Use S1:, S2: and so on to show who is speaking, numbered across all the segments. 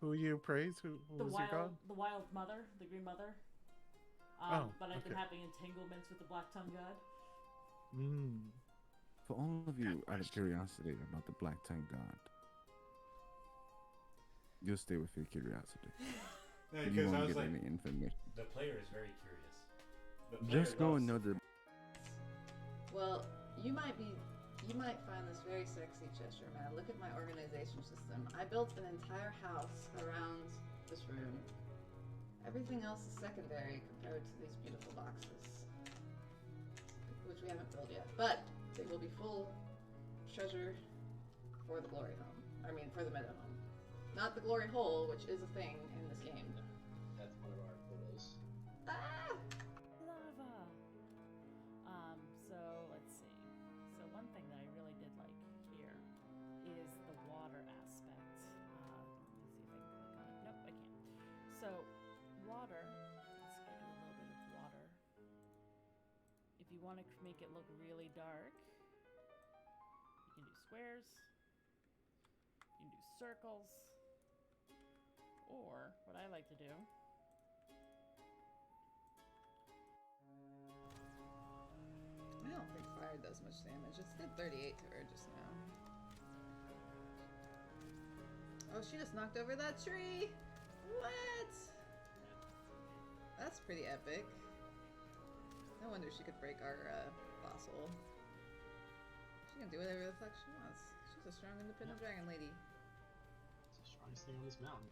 S1: who you praise? Who was your god?
S2: The wild mother, the green mother. But I've been having entanglements with the black tongue god.
S1: Mm.
S3: For all of you, out of curiosity about the Black Tongue God, you'll stay with your curiosity.
S4: No,
S3: You
S4: because I
S3: won't
S4: was
S3: get
S4: like,
S3: any information.
S4: the player is very curious. The player
S3: Just go and know
S4: loves-
S3: the.
S5: Well, you might find this very sexy, Cheshire Man. Look at my organization system. I built an entire house around this room. Everything else is secondary compared to these beautiful boxes, which we haven't filled yet. But they will be full treasure for the glory home. I mean, for the meta home. Not the glory hole, which is a thing in this game.
S6: That's one of our photos.
S5: Ah!
S2: Lava. So let's see. So one thing that I really did like here is the water aspect. Let's see if I can click on it. Nope, I can't. So water. Let's get a little bit of water. If you want to make it look really dark, you can do squares. You can do circles. Or what I like to do.
S5: I don't think fire does much damage. It did 38 to her just now. Oh, she just knocked over that tree! What? That's pretty epic. No wonder she could break our fossil. She can do whatever the fuck she wants. She's a strong, independent dragon lady.
S6: It's the strongest thing on this mountain.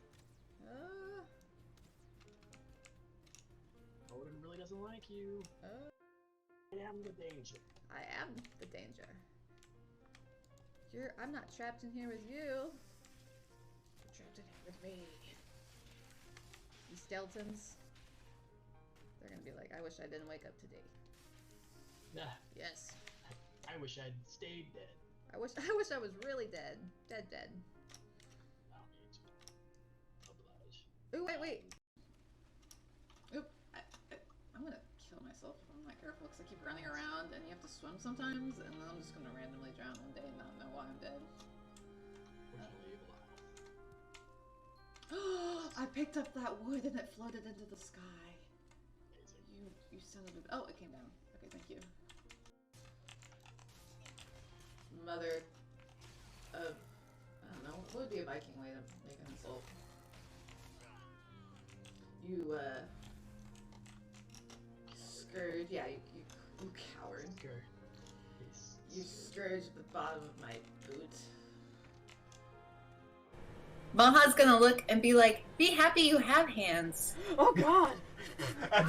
S6: Odin really doesn't like you. I am the danger.
S5: I am the danger. I'm not trapped in here with you. You're trapped in here with me. These skeletons, they're gonna be like, I wish I didn't wake up today.
S6: Nah,
S5: Yes.
S6: I wish I'd stayed dead.
S5: I wish I was really dead. Dead.
S6: I don't need to oblige.
S5: Ooh, wait. Oop. I'm gonna kill myself if I'm not careful because I keep running around and you have to swim sometimes, and then I'm just gonna randomly drown one day and not know why I'm dead.
S6: Fortunately, you have a lot of
S5: I picked up that wood and it floated into the sky.
S6: amazing.
S5: You son of a... Oh, it came down. Okay, thank you. Mother of... I don't know. What would be a Viking way to make an insult? You, Scourge... Yeah, you coward.
S6: Sure.
S5: You scourged the bottom of my boot.
S7: Maha's gonna look and be like, be happy you have hands.
S2: Oh god!
S4: I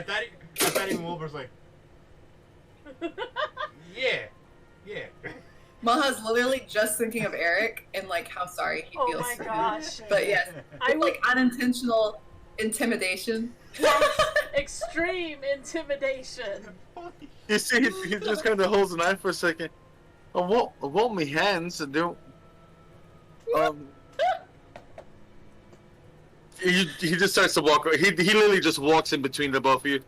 S4: thought even Wolver's like, yeah.
S7: Maha's literally just thinking of Eric and like how sorry he feels
S2: Oh my
S7: for
S2: gosh.
S7: him. But yes,
S2: I would
S7: like unintentional intimidation.
S2: extreme intimidation.
S1: You see, he just kind of holds the knife for a second. I want me hands and don't. He just starts to walk. He literally just walks in between the both of you.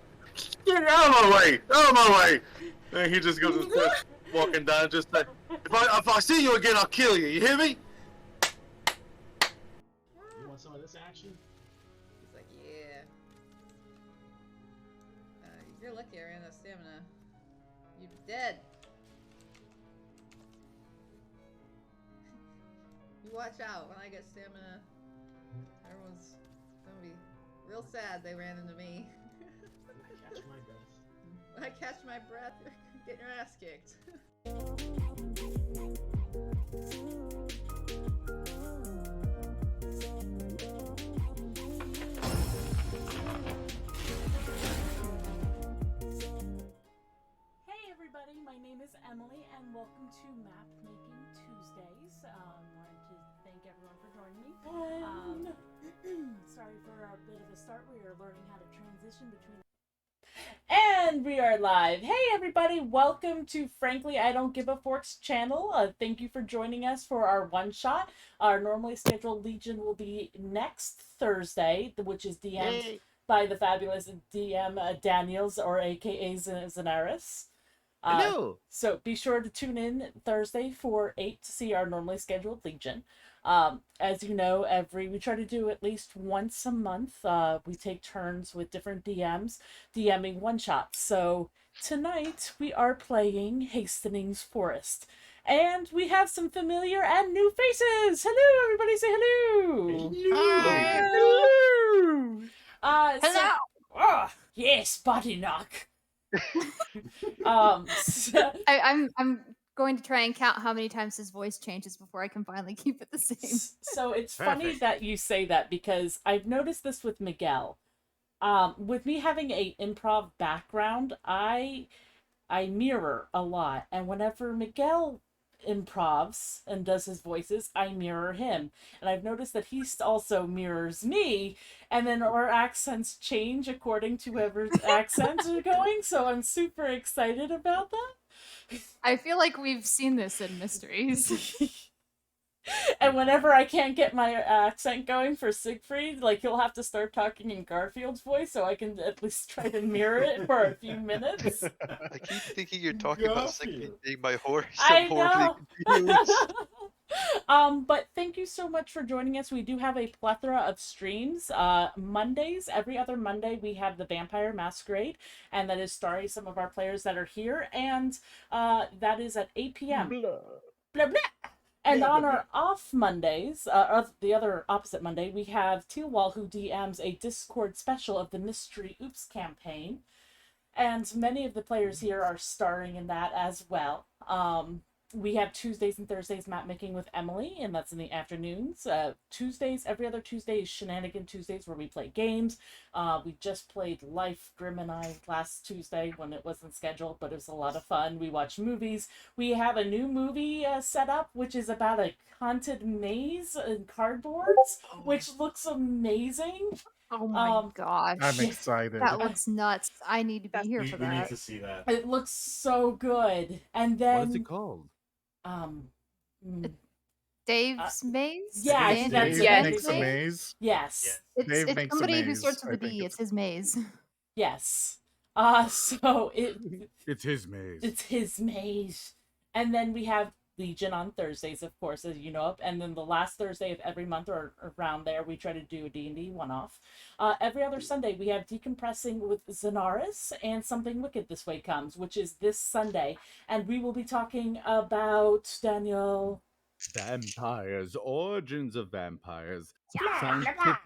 S1: Get out of my way! Out of my way! And he just goes and starts walking down. Just like, if I see you again, I'll kill you. You hear me?
S6: You want some of this action?
S5: He's like, yeah. You're lucky I ran out of stamina. You're dead. You watch out. When I get stamina, everyone's gonna be real sad they ran into me.
S6: Catch my breath.
S5: When I catch my breath, you're getting your ass kicked.
S2: Hey everybody, my name is Emily and welcome to Map Making Tuesdays. Wanted to thank everyone for joining me. Sorry for a bit of a start. We are learning how to transition between. And we are live. Hey everybody, welcome to Frankly I Don't Give a Fork's channel. Thank you for joining us for our one shot. Our normally scheduled Legion will be next Thursday, which is DM'd by the fabulous DM Daniels, or aka Zanaris.
S3: Hello.
S2: So be sure to tune in Thursday for 8 to see our normally scheduled Legion. As you know, we try to do at least once a month. We take turns with different DMs, DMing one shots. So tonight we are playing Hasting's Forest. And we have some familiar and new faces. Hello, everybody! Say hello.
S3: Hi.
S2: Hello.
S8: Hello.
S2: Yes, body knock.
S8: I'm going to try and count how many times his voice changes before I can finally keep it the same.
S2: So it's funny
S3: Perfect.
S2: that you say that because I've noticed this with Miguel. With me having a improv background, I mirror a lot, and whenever Miguel improvs and does his voices, I mirror him. And I've noticed that he also mirrors me, and then our accents change according to whoever's accents are going, so I'm super excited about that.
S8: I feel like we've seen this in Mysteries.
S2: And whenever I can't get my accent going for Siegfried, like he'll have to start talking in Garfield's voice so I can at least try to mirror it for a few minutes.
S9: I keep thinking you're talking about Siegfried being my horse.
S2: I
S9: I'm horribly
S2: know.
S9: confused.
S2: But thank you so much for joining us. We do have a plethora of streams. Mondays, every other Monday, we have the Vampire Masquerade, and that is starring some of our players that are here, and that is at 8 p.m. Blah, blah. And on our off Mondays, the other opposite Monday, we have Tealwall who DMs a Discord special of the Mystery Oops campaign. And many of the players here are starring in that as well. We have Tuesdays and Thursdays map making with Emily, and that's in the afternoons. Tuesdays, every other Tuesday is Shenanigan Tuesdays where we play games. We just played Life, Grim and I last Tuesday when it wasn't scheduled, but it was a lot of fun. We watched movies. We have a new movie set up, which is about a haunted maze in cardboards, which looks amazing.
S8: Oh my gosh.
S6: I'm excited.
S8: That looks nuts. I need to be here
S4: We
S8: for
S4: need
S8: that.
S4: to see that.
S2: It looks so good. And then
S3: What is it called?
S8: Dave's Maze?
S2: yeah,
S8: Dan-
S2: that's
S6: Dave
S2: it.
S6: makes a maze.
S2: Yes.
S8: It's,
S6: Dave
S8: it's
S6: makes a
S8: somebody who
S6: maze.
S8: starts
S6: I
S8: with a
S6: think
S8: D. It's his maze.
S2: Yes. So
S3: It's his maze.
S2: it's his maze. And then we have Legion on Thursdays, of course, as you know. And then the last Thursday of every month or around there, we try to do a D&D one-off. Every other Sunday, we have Decompressing with Zenaris and Something Wicked This Way Comes, which is this Sunday. And we will be talking about, Daniel...
S3: Vampires, origins of vampires,
S2: Blah, blah, blah.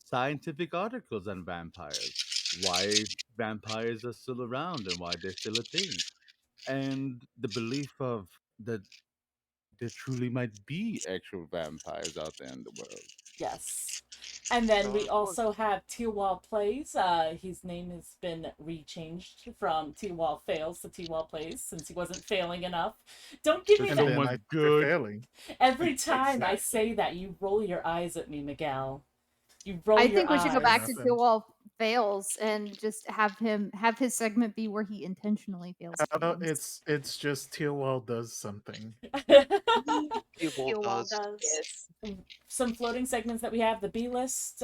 S3: scientific articles on vampires, why vampires are still around and why they're still a thing, and the belief of that there truly might be actual vampires out there in the world.
S2: Yes. And then we
S9: of course.
S2: also have Tealwall Plays. His name has been rechanged from Tealwall Fails to Tealwall Plays since he wasn't failing enough. Don't give me
S6: And
S3: so
S2: that.
S6: then
S3: much
S6: I think
S3: good.
S6: you're failing.
S2: Every time I
S4: Exactly.
S2: say that, you roll your eyes at me, Miguel. You roll
S8: I
S2: your
S8: think we should go
S2: eyes.
S8: back to
S6: Nothing.
S8: Tealwall Fails and just have his segment be where he intentionally fails games.
S6: It's just Tealwall does something.
S9: Evil does.
S2: Some floating segments that we have: the B list,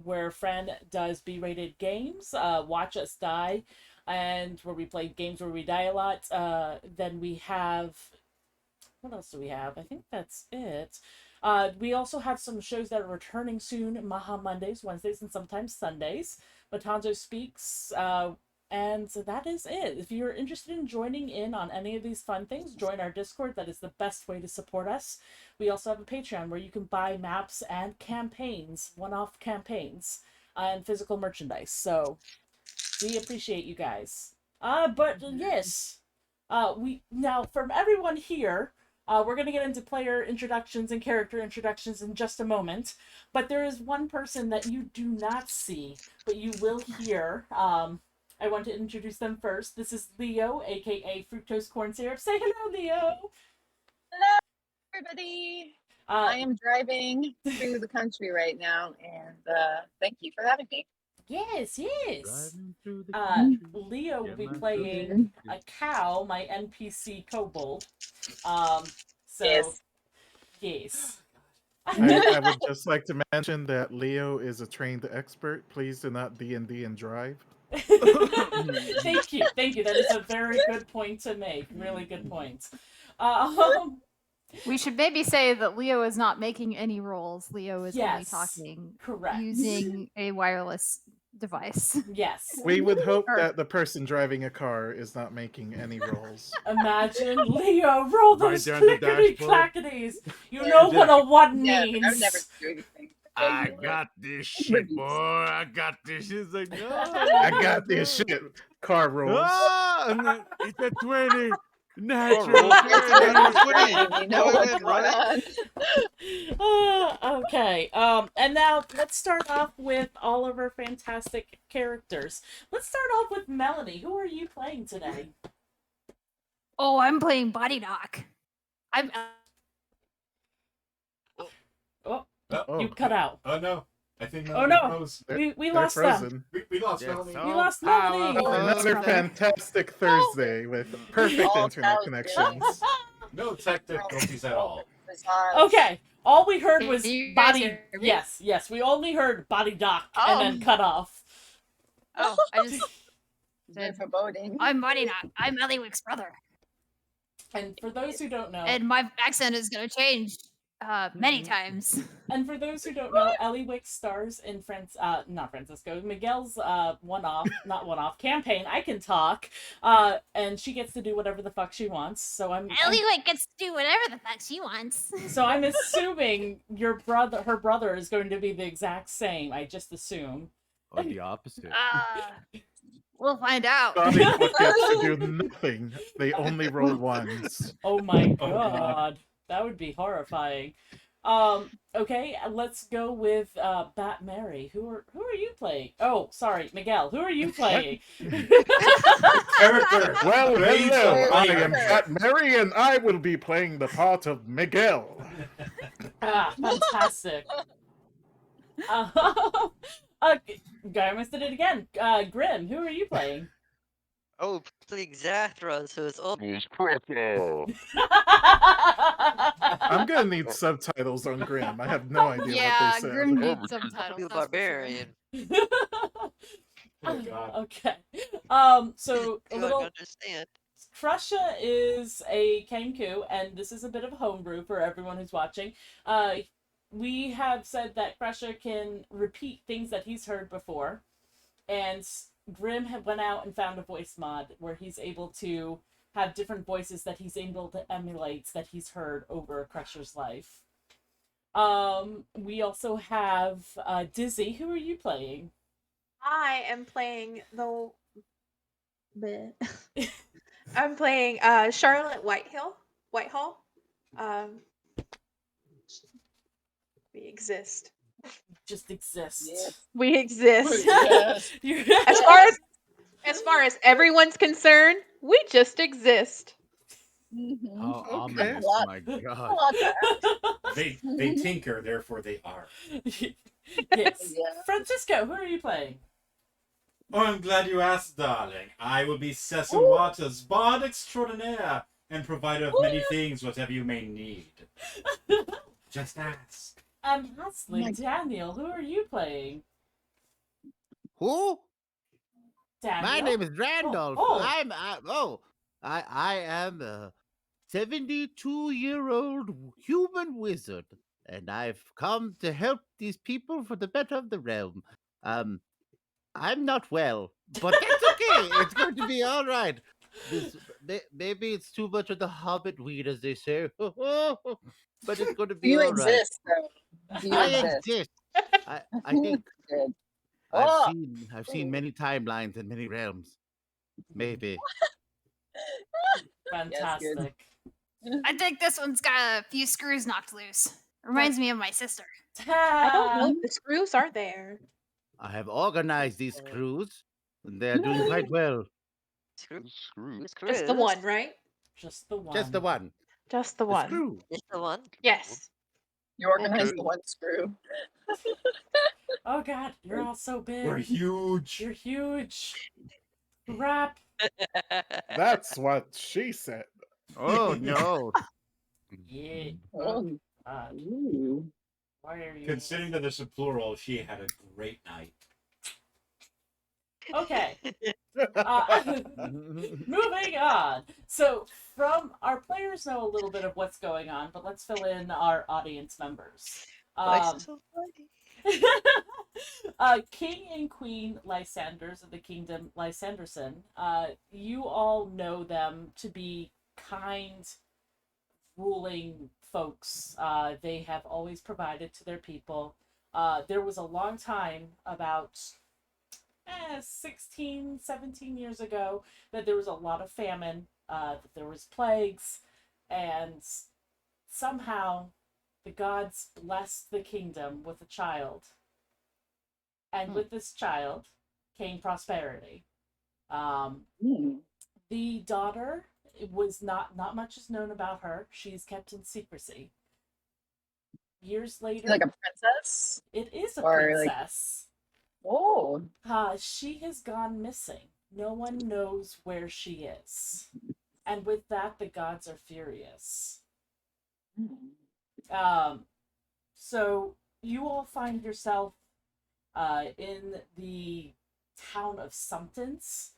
S2: where Fran does B-rated games, Watch Us Die, and where we play games where we die a lot. Then we have, what else do we have? I think that's it. We also have some shows that are returning soon: Maha Mondays, Wednesdays, and sometimes Sundays. Matanzo Speaks, and so that is it. If you're interested in joining in on any of these fun things, join our Discord. That is the best way to support us. We also have a Patreon where you can buy maps and campaigns, one-off campaigns, and physical merchandise. So we appreciate you guys. But yes, we now from everyone here. We're going to get into player introductions and character introductions in just a moment. But there is one person that you do not see, but you will hear. I want to introduce them first. This is Leo, aka Fructose Corn Syrup. Say hello, Leo.
S10: Hello, everybody. I am driving through the country right now, and thank you for having me.
S2: Yes.
S3: Driving through the country.
S2: Leo will be
S3: Yeah,
S2: playing a cow, my NPC kobold.
S10: Yes.
S2: Yes.
S6: I would just like to mention that Leo is a trained expert. Please do not D&D and drive.
S2: Thank you. That is a very good point to make. Really good point.
S8: We should maybe say that Leo is not making any rolls. Leo is only
S2: Yes,
S8: talking
S2: correct.
S8: using a wireless device.
S2: Yes.
S11: We would hope
S8: Or-
S11: that the person driving a car is not making any rolls.
S2: Imagine Leo roll
S3: Right
S2: those
S3: there on the
S2: clickety
S3: dashboard.
S2: clackities. You know what a one
S10: Yeah,
S2: means.
S10: I would never do anything.
S3: I got this shit, boy. I got this. She's like, no.
S11: I got this shit. Car rolls.
S3: Ah, and then it's a 20.
S9: Oh,
S3: Natural
S9: roll
S3: 20.
S10: You know
S9: Go
S10: what's
S9: ahead,
S10: going
S9: run
S10: on.
S2: Okay. And now let's start off with all of our fantastic characters. Let's start off with Melanie. Who are you playing today?
S8: Oh, I'm playing Body Doc. I'm
S4: Oh,
S2: You cut out.
S4: Oh no. I think
S2: Oh,
S4: Melanie
S2: no.
S4: froze.
S2: We
S11: They're
S2: lost them.
S11: frozen.
S4: We lost
S3: They're
S4: Melanie.
S3: so
S2: We lost Melanie.
S3: powerful.
S11: Another fantastic Thursday with perfect
S10: All
S11: internet
S10: talented.
S11: connections.
S4: No tech difficulties at all.
S2: Okay. All we heard was
S8: You guys
S2: body.
S8: hear me?
S2: Yes. We only heard Body Doc
S8: Oh.
S2: and then cut off.
S8: Oh, I just
S10: Very foreboding.
S8: I'm Body Doc. I'm Eliwick's brother.
S2: And for those who don't know,
S8: And my accent is gonna change many times.
S2: And for those who don't know, Ellie Wick stars in not Francisco, Miguel's not one-off campaign. I Can Talk, and she gets to do whatever the fuck she wants. So
S8: Eliwick gets to do whatever the fuck she wants.
S2: So I'm assuming her brother is going to be the exact same. I just assume.
S3: Or the opposite.
S8: We'll find out.
S11: Bodyhook gets to do nothing. They only roll ones.
S2: Oh my
S4: Oh,
S2: god.
S4: God.
S2: That would be horrifying. Okay, let's go with Bat Mary. Who are you playing? Oh, sorry, Miguel. Who are you playing?
S4: Character.
S11: Well,
S4: Please
S11: hello.
S4: don't
S11: I
S4: play
S11: am
S4: her.
S11: Pat Mary, and I will be playing the part of Miguel.
S2: Fantastic. I almost did it again. Grim, who are you playing?
S9: Oh, playing Zathra, so it's all.
S11: I'm gonna need subtitles on Grim. I have no idea
S8: Yeah,
S11: what they said.
S8: Grim
S9: Oh,
S8: needs subtitles.
S9: be a
S8: that's for sure.
S9: barbarian.
S4: Oh, God.
S2: Okay. So a
S9: Good,
S2: little.
S9: understand.
S2: Krusha is a Kenku, and this is a bit of homebrew for everyone who's watching. We have said that Krusha can repeat things that he's heard before, and Grim had went out and found a voice mod where he's able to have different voices that he's able to emulate that he's heard over Crusher's life. We also have Dizzy. Who are you playing?
S6: I am playing the. I'm playing Charlotte Whitehall. We exist.
S2: Just exist.
S10: Yes.
S6: We exist.
S10: Yes.
S6: As far as everyone's concerned, we just exist.
S10: Mhm.
S3: How
S11: Okay.
S3: ominous,
S10: Lot-
S3: my
S10: a
S3: god.
S10: lot to ask.
S4: They tinker, therefore they are.
S2: Yes.
S10: Yeah.
S2: Francisco, who are you playing?
S4: Oh, I'm glad you asked, darling. I will be Cecil Waters, bard extraordinaire, and provider of many things, whatever you may need. Just ask.
S2: And lastly,
S10: My-
S2: Daniel, who are you playing?
S3: Who?
S2: Daniel?
S3: My name is Randolph.
S2: oh.
S3: I am a 72-year-old human wizard, and I've come to help these people for the better of the realm. I'm not well, but it's okay. It's going to be all right. Maybe it's too much of the hobbit weed, as they say, but it's going to be
S10: You
S3: all right.
S10: exist, though. You
S3: I
S10: exist.
S3: exist. I think
S10: Good. Oh,
S3: I've seen many timelines and many realms. Maybe.
S2: Fantastic.
S8: I think this one's got a few screws knocked loose. Reminds me of my sister.
S6: I don't know if the screws are there.
S3: I have organized these crews, and they're doing quite well.
S6: Just the one, right?
S2: Just the one.
S3: Just the one.
S6: Just the
S3: The
S6: one.
S3: screw.
S9: Just the one?
S6: Yes.
S10: you organized
S9: Okay.
S10: the one screw.
S2: Oh god, you're all so big.
S4: We're huge.
S2: You're huge. Crap.
S11: That's what she said.
S3: Oh no.
S2: Yeah.
S10: Oh.
S2: God. Why are you?
S4: Considering that there's a plural, she had a great night.
S2: Okay. Moving on. So, from our players know a little bit of what's going on, but let's fill in our audience members.
S9: Why is it so funny?
S2: King and Queen Lysanders of the Kingdom Lysanderson, you all know them to be kind, ruling folks. They have always provided to their people. There was a long time, about 16, 17 years ago, that there was a lot of famine, that there was plagues, and somehow the gods blessed the kingdom with a child. And with this child came prosperity. The daughter, it was not much is known about her. She's kept in secrecy. Years later,
S10: Like a princess?
S2: it is a
S10: Or
S2: princess.
S10: Oh.
S2: She has gone missing. No one knows where she is. And with that, the gods are furious. So you all find yourself in the town of Sumptons.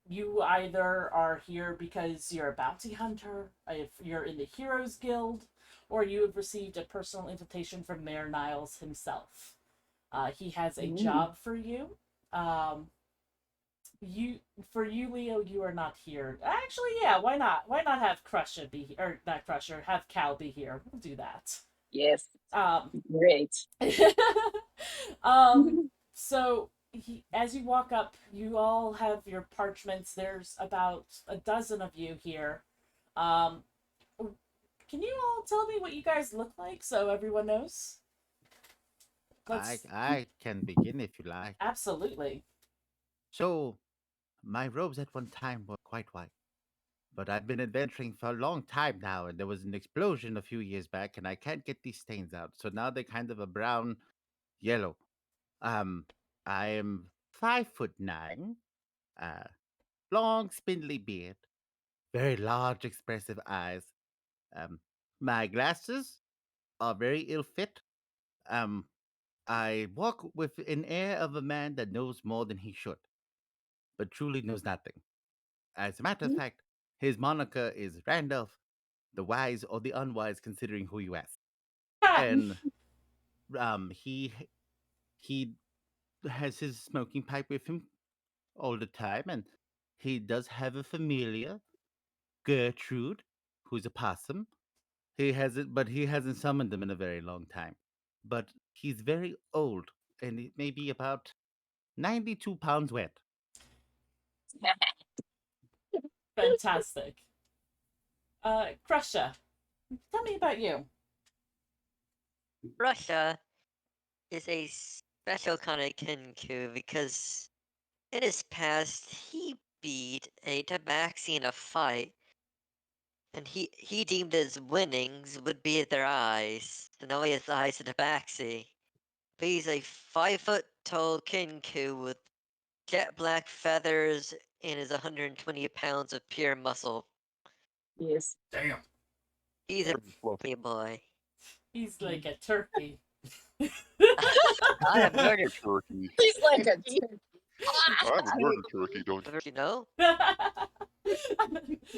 S2: You either are here because you're a bounty hunter, if you're in the Heroes Guild, or you have received a personal invitation from Mayor Niles himself. He has a job for you. For you, Leo, you are not here. Actually, yeah, why not? Why not have Crusher be here? Or not Crusher, have Cal be here. We'll do that.
S10: Yes. Great.
S2: So as you walk up, you all have your parchments. There's about a dozen of you here. Can you all tell me what you guys look like so everyone knows?
S3: I can begin if you like.
S2: Absolutely.
S3: So, my robes at one time were quite white, but I've been adventuring for a long time now, and there was an explosion a few years back, and I can't get these stains out. So now they're kind of a brown yellow. I am 5'9", long, spindly beard, very large, expressive eyes. My glasses are very ill fit. Um, I walk with an air of a man that knows more than he should, but truly knows nothing. As a matter of fact, his moniker is Randolph, the wise or the unwise, considering who you ask. And he has his smoking pipe with him all the time, and he does have a familiar, Gertrude, who's a possum. He hasn't summoned them in a very long time. But he's very old, and he may be about 92 pounds wet.
S2: Fantastic. Crusher, tell me about you.
S12: Russia is a special kind of Kenku because in his past he beat a Tabaxi in a fight, and he deemed his winnings would be their eyes. So now he has the eyes of Tabaxi. But he's a 5 foot tall Kenku with jet black feathers and is 120 pounds of pure muscle.
S10: Yes.
S4: Damn.
S12: He's a fluffy boy.
S2: He's like a turkey.
S12: I have
S9: murder turkey.
S10: He's like a turkey.
S9: I'm a murder turkey, don't
S12: you know?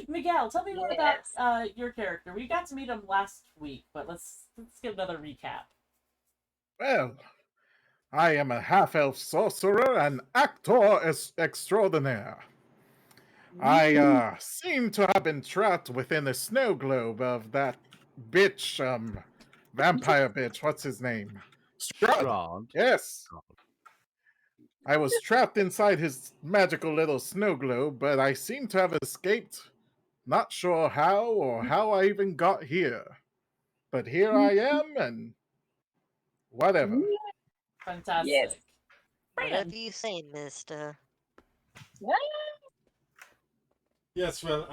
S2: Miguel, tell me more about your character. We got to meet him last week, but let's give another recap.
S11: Well, I am a half-elf sorcerer and actor extraordinaire. I seem to have been trapped within a snow globe of that bitch, vampire bitch. What's his name? Strahd. Yes. I was trapped inside his magical little snow globe, but I seem to have escaped. Not sure how or how I even got here. But here I am, and whatever.
S2: Fantastic.
S10: Yes.
S12: Whatever you say, mister.
S4: Yes, well,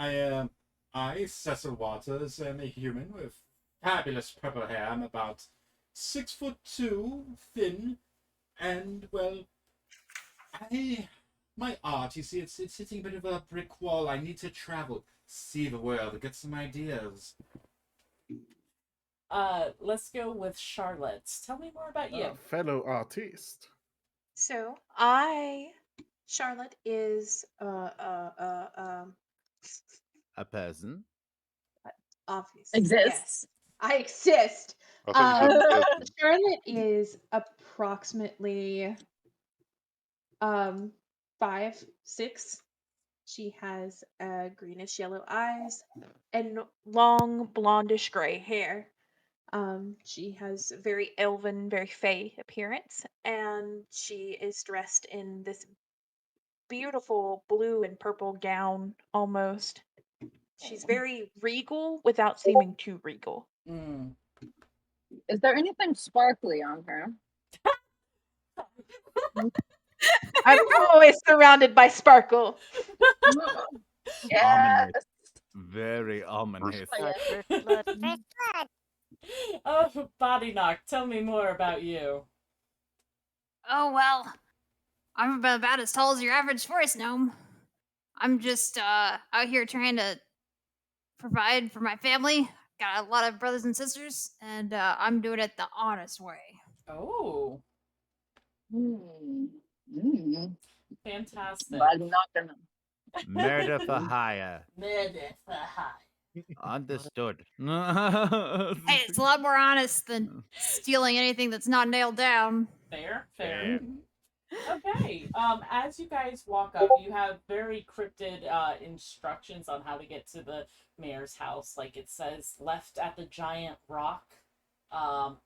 S4: Cecil Waters, am a human with fabulous purple hair. I'm about 6'2", thin, and well, my art, you see, it's hitting a bit of a brick wall. I need to travel, see the world, get some ideas.
S2: Let's go with Charlotte. Tell me more about you.
S11: Fellow artiste.
S6: So I
S2: Charlotte is
S3: A person.
S2: obviously
S10: Exists.
S2: yes. I exist.
S9: I thought you said peasant.
S2: Charlotte is approximately 5'6". She has greenish yellow eyes and long blondish gray hair. She has very elven, very fey appearance, and she is dressed in this beautiful blue and purple gown almost. She's very regal without seeming too regal.
S10: Is there anything sparkly on her?
S6: I'm always surrounded by sparkle.
S10: Yes.
S3: Ominous. Very ominous.
S2: Oh, Body Knock, tell me more about you.
S8: Oh, well, I'm about as tall as your average forest gnome. I'm just out here trying to provide for my family. Got a lot of brothers and sisters, and I'm doing it the honest way.
S2: Oh, fantastic.
S10: But I'm not gonna.
S3: Murder for hire.
S2: Murder for hire.
S3: Understood.
S8: Hey, it's a lot more honest than stealing anything that's not nailed down.
S2: Fair. Okay. As you guys walk up, you have very cryptid instructions on how to get to the mayor's house. Like it says, left at the giant rock. A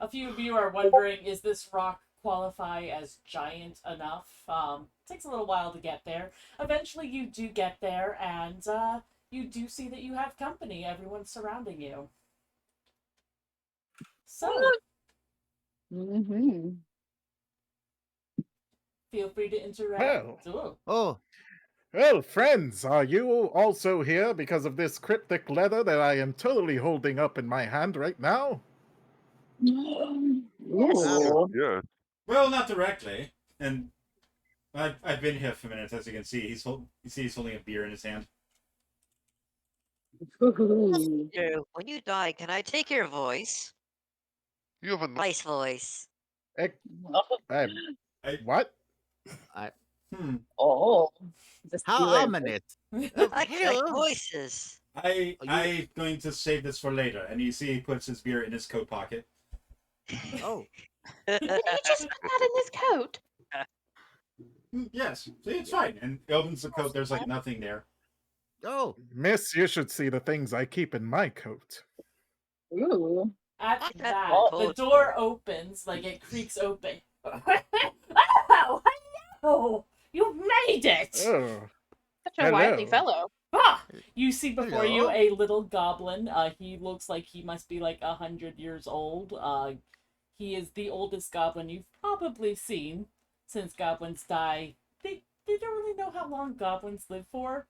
S2: few of you are wondering, is this rock qualify as giant enough? Takes a little while to get there. Eventually, you do get there, and you do see that you have company. Everyone's surrounding you. So. Feel free to interact.
S11: Well, friends, are you also here because of this cryptic letter that I am totally holding up in my hand right now?
S9: Yeah.
S4: Well, not directly. And I've been here for a minute, as you can see. He's holding a beer in his hand.
S12: When you die, can I take your voice?
S9: You have a
S12: nice voice.
S11: What?
S10: Oh.
S3: How ominous.
S12: I collect voices.
S4: I'm going to save this for later. And you see he puts his beer in his coat pocket.
S3: Oh.
S6: Did he just put that in his coat?
S4: Yes, see, it's fine. And he opens the coat, there's like nothing there.
S3: Oh.
S11: Miss, you should see the things I keep in my coat.
S10: Ooh.
S2: At that,
S12: Oh.
S2: the door opens, like it creaks open. Oh, hello! You've made it!
S11: Oh.
S6: Such a wily fellow.
S2: Ah! You see before you
S3: Hello.
S2: a little goblin. He looks like he must be like 100 years old. He is the oldest goblin you've probably seen, since goblins die. They don't really know how long goblins live for,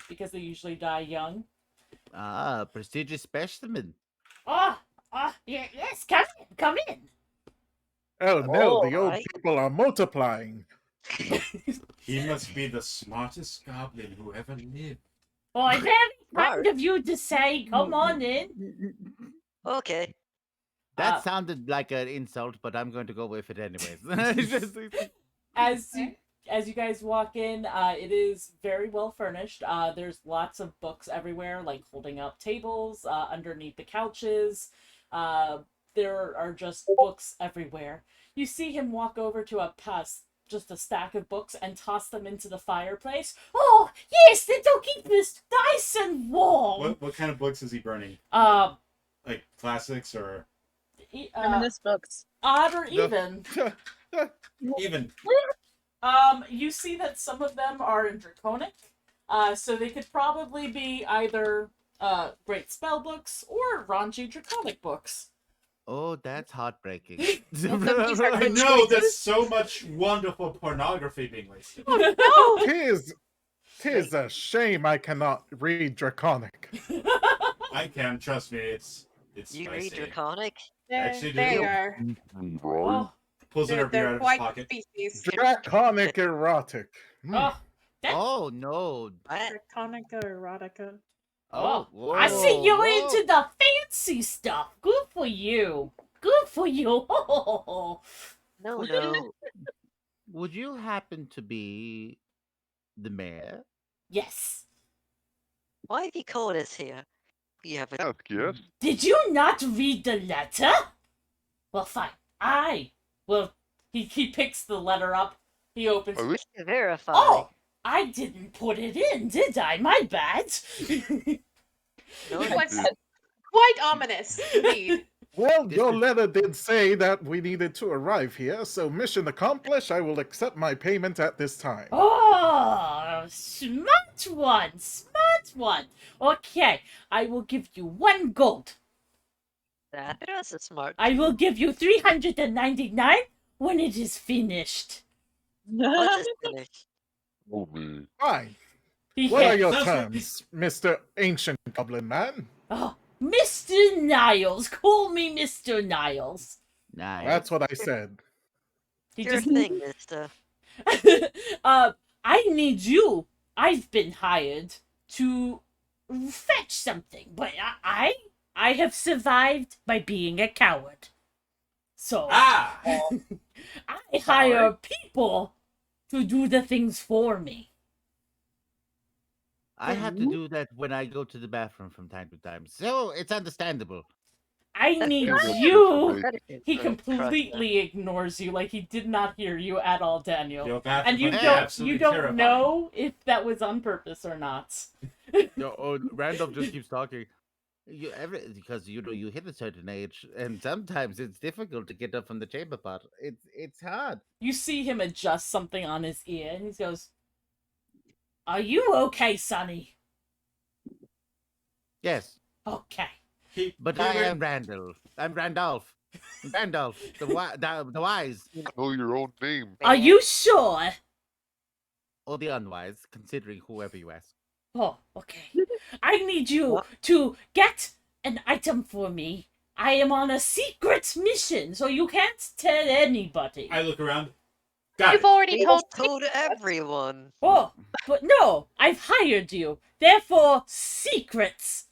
S2: because they usually die young.
S3: Ah, prestigious specimen.
S2: Yes, come in.
S11: Oh no, the old
S12: Alright.
S11: people are multiplying.
S4: He must be the smartest goblin who ever lived.
S2: Oh, very kind of you to say. Come on in.
S12: Okay.
S3: That sounded like an insult, but I'm going to go with it anyways.
S2: As you guys walk in, it is very well furnished. There's lots of books everywhere, like holding up tables, underneath the couches. There are just books everywhere. You see him walk over to just a stack of books and toss them into the fireplace. Oh, yes, that'll keep us nice and warm.
S4: What kind of books is he burning? Like classics or
S10: Feminist books.
S2: Odd or even.
S4: even?
S2: You see that some of them are in Draconic, so they could probably be either great spell books or raunchy Draconic books.
S3: Oh, that's heartbreaking.
S4: I know, there's so much wonderful pornography being wasted.
S2: Oh no!
S11: Tis a shame I cannot read Draconic.
S4: I can, trust me, it's
S12: You
S4: spicy.
S12: read Draconic?
S4: Actually,
S6: There you
S4: do.
S6: are.
S2: Oh,
S4: Pulls another beer out
S6: They're
S4: of his
S6: quite
S4: pocket.
S6: species.
S11: Draconic erotic.
S3: Oh no.
S2: Draconica erotica.
S3: Oh,
S2: I see you're
S3: whoa.
S2: into the fancy stuff. Good for you. Good for you.
S12: No.
S3: Would you happen to be the mayor?
S2: Yes.
S12: Why have you called us here? We have a.
S13: Yes.
S2: Did you not read the letter? Well, fine. He picks the letter up. He opens.
S13: Are we?
S12: Verify.
S2: Oh, I didn't put it in, did I? My bad.
S12: No,
S6: It
S12: you
S6: was
S12: didn't.
S6: quite ominous, indeed.
S11: Well,
S3: This
S11: your
S3: is-
S11: letter did say that we needed to arrive here, so mission accomplished. I will accept my payment at this time.
S2: Oh, smart one, smart one. Okay, I will give you 1 gold.
S12: That was a smart.
S2: I will give you 399 when it is finished.
S12: Once it's finished.
S13: Oh me.
S11: Fine.
S2: He
S11: What are
S2: hit-
S11: your
S4: Sounds good.
S11: terms, Mr. Ancient Goblin Man?
S2: Oh, Mr. Niles, call me Mr. Niles.
S3: Nice.
S11: That's what I said.
S2: He
S12: Your
S2: just
S12: thing, mister.
S2: I need you. I've been hired to fetch something, but I have survived by being a coward. So
S4: Ah!
S2: I hire people to do the things for me.
S3: I have to do that when I go to the bathroom from time to time, so it's understandable.
S2: I
S12: That's
S2: need
S12: good.
S2: you.
S12: That is
S2: He
S12: good.
S2: completely ignores you, like he did not hear you at all, Daniel.
S4: Your bathroom
S2: And you
S4: must be
S2: don't
S4: absolutely
S2: you don't
S4: terrifying.
S2: know if that was on purpose or not.
S3: Randolph just keeps talking. Because you hit a certain age, and sometimes it's difficult to get up from the chamber pot. It's hard.
S2: You see him adjust something on his ear, and he goes, "Are you okay, Sonny?"
S3: Yes,
S2: Okay.
S3: but I am Randolph. I'm Randolph. Randolph, the wise
S13: You know your own name.
S2: Are you sure?
S3: or the unwise, considering whoever you ask.
S2: Oh, okay. I need you to get an item for me. I am on a secret mission, so you can't tell anybody.
S4: I look around. Got
S6: You've
S4: it.
S6: already
S12: We
S6: told
S12: told everyone.
S2: Oh, but no, I've hired you. Therefore, secrets.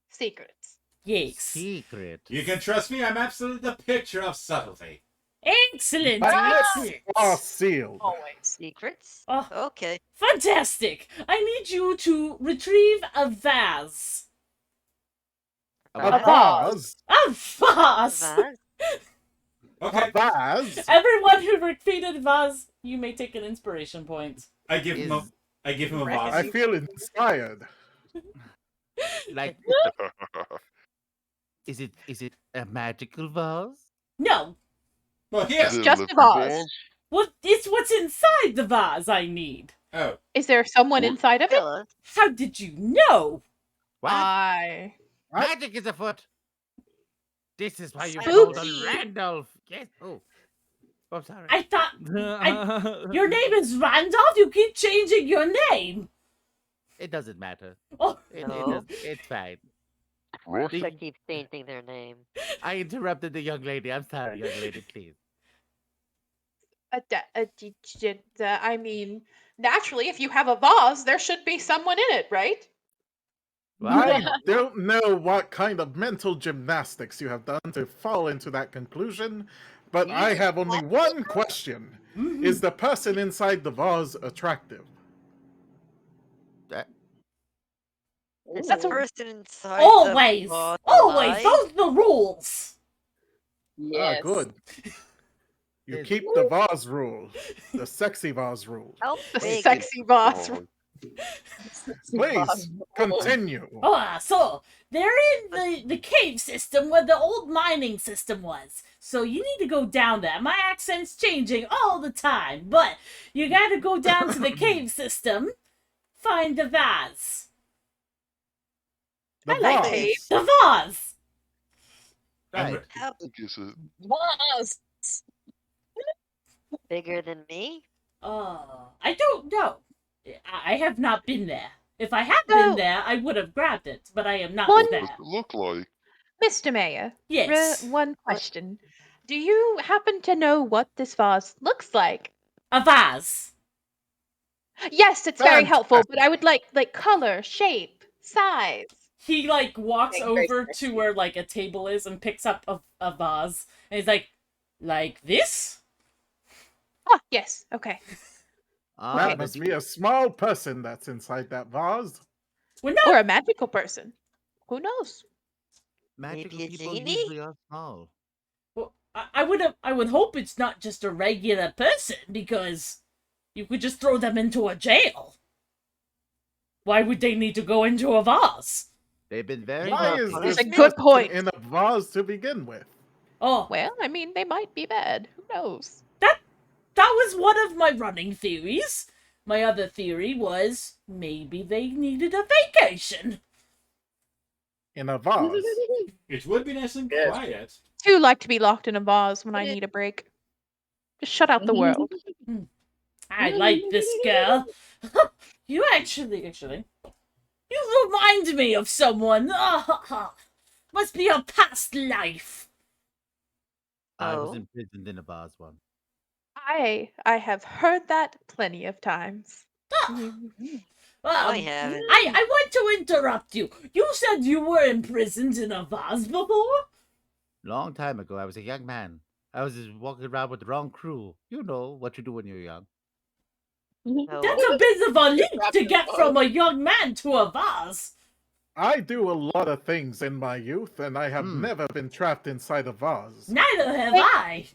S6: secrets.
S2: Yes.
S3: Secret.
S4: You can trust me, I'm absolutely the picture of subtlety.
S2: Excellent.
S11: My lips
S2: Excellent.
S11: are sealed.
S6: Always.
S12: Secrets?
S2: Oh,
S12: Okay.
S2: fantastic. I need you to retrieve a vase.
S11: A
S12: Vase?
S11: vase?
S2: A vase.
S12: Vase?
S4: Okay.
S11: A vase?
S2: Everyone who repeated vase, you may take an inspiration point.
S4: I give him a
S3: Is-
S4: vase.
S11: I feel inspired.
S3: Like, is it a magical vase?
S2: No.
S4: Well, here.
S13: Is it
S6: just a
S13: liquor
S6: vase.
S13: balls?
S2: It's what's inside the vase I need.
S4: Oh.
S6: Is there someone
S13: What?
S6: inside of it?
S12: Tell us.
S2: How did you know?
S3: What?
S6: I.
S11: What?
S3: Magic is afoot. This is why you
S6: Spooky.
S3: called on Randolph. Yes. Oh, I'm sorry.
S2: I thought your name is Randolph. You keep changing your name.
S3: It doesn't matter.
S2: Oh,
S12: No.
S3: It's fine.
S13: What?
S12: I keep changing their name.
S3: I interrupted the young lady. I'm sorry, young lady. Please.
S6: I mean, naturally, if you have a vase, there should be someone in it, right?
S11: I don't know what kind of mental gymnastics you have done to fall into that conclusion, but I have only one question. Is the person inside the vase attractive?
S12: Is
S6: That's
S12: the
S6: a-
S12: person inside
S2: always,
S12: the vase
S2: always.
S12: alive?
S2: Those are the rules.
S11: Ah, good. You keep the vase rule, the sexy vase rule.
S12: How
S6: The
S12: big is
S6: sexy vase.
S13: Oh,
S11: Please, continue.
S2: So they're in the cave system where the old mining system was. So you need to go down there. My accent's changing all the time, but you gotta go down to the cave system, find the vase.
S11: The
S6: I like
S11: vase.
S6: caves.
S2: The vase!
S3: Right.
S12: How
S13: I guess it.
S10: Vase.
S12: bigger than me?
S2: I don't know. I have not been there. If I had
S6: So-
S2: been there, I would have grabbed it, but I am not
S6: One-
S13: What
S2: there.
S13: does it look like?
S6: Mr. Mayor,
S2: Yes.
S6: one question. Do you happen to know what this vase looks like?
S2: A vase.
S6: Yes, it's very helpful,
S11: Fantastic.
S6: but I would like color, shape, size.
S2: He walks
S10: Being very
S2: over to
S10: specific.
S2: where a table is and picks up a vase, and he's like this?
S6: Ah, yes. Okay.
S11: That must be a small person that's inside that vase.
S6: Or a magical person. Who knows?
S3: Magical
S12: Maybe a
S3: people
S12: genie?
S3: usually are small.
S2: Well, I would hope it's not just a regular person, because you could just throw them into a jail. Why would they need to go into a vase?
S3: They've been very
S11: Why
S3: good.
S11: is
S6: That's
S11: this
S6: a good
S11: person
S6: point.
S11: in a vase to begin with?
S2: Oh,
S6: Well, I mean, they might be bad. Who knows?
S2: that was one of my running theories. My other theory was maybe they needed a vacation.
S11: In a vase.
S4: It would be nice and
S7: Yes.
S4: quiet.
S6: Too like to be locked in a vase when I need a break. Just shut out the world.
S2: I like this girl. You actually, you remind me of someone. Must be a past life.
S3: I was
S12: Oh.
S3: imprisoned in a vase once.
S6: I have heard that plenty of times.
S12: I haven't.
S2: I want to interrupt you. You said you were imprisoned in a vase before?
S3: Long time ago, I was a young man. I was just walking around with the wrong crew. You know what you do when you're young.
S2: That's a bit of a leap to get from a young man to a vase.
S11: I do a lot of things in my youth, and I have never been trapped inside a vase.
S2: Neither have I.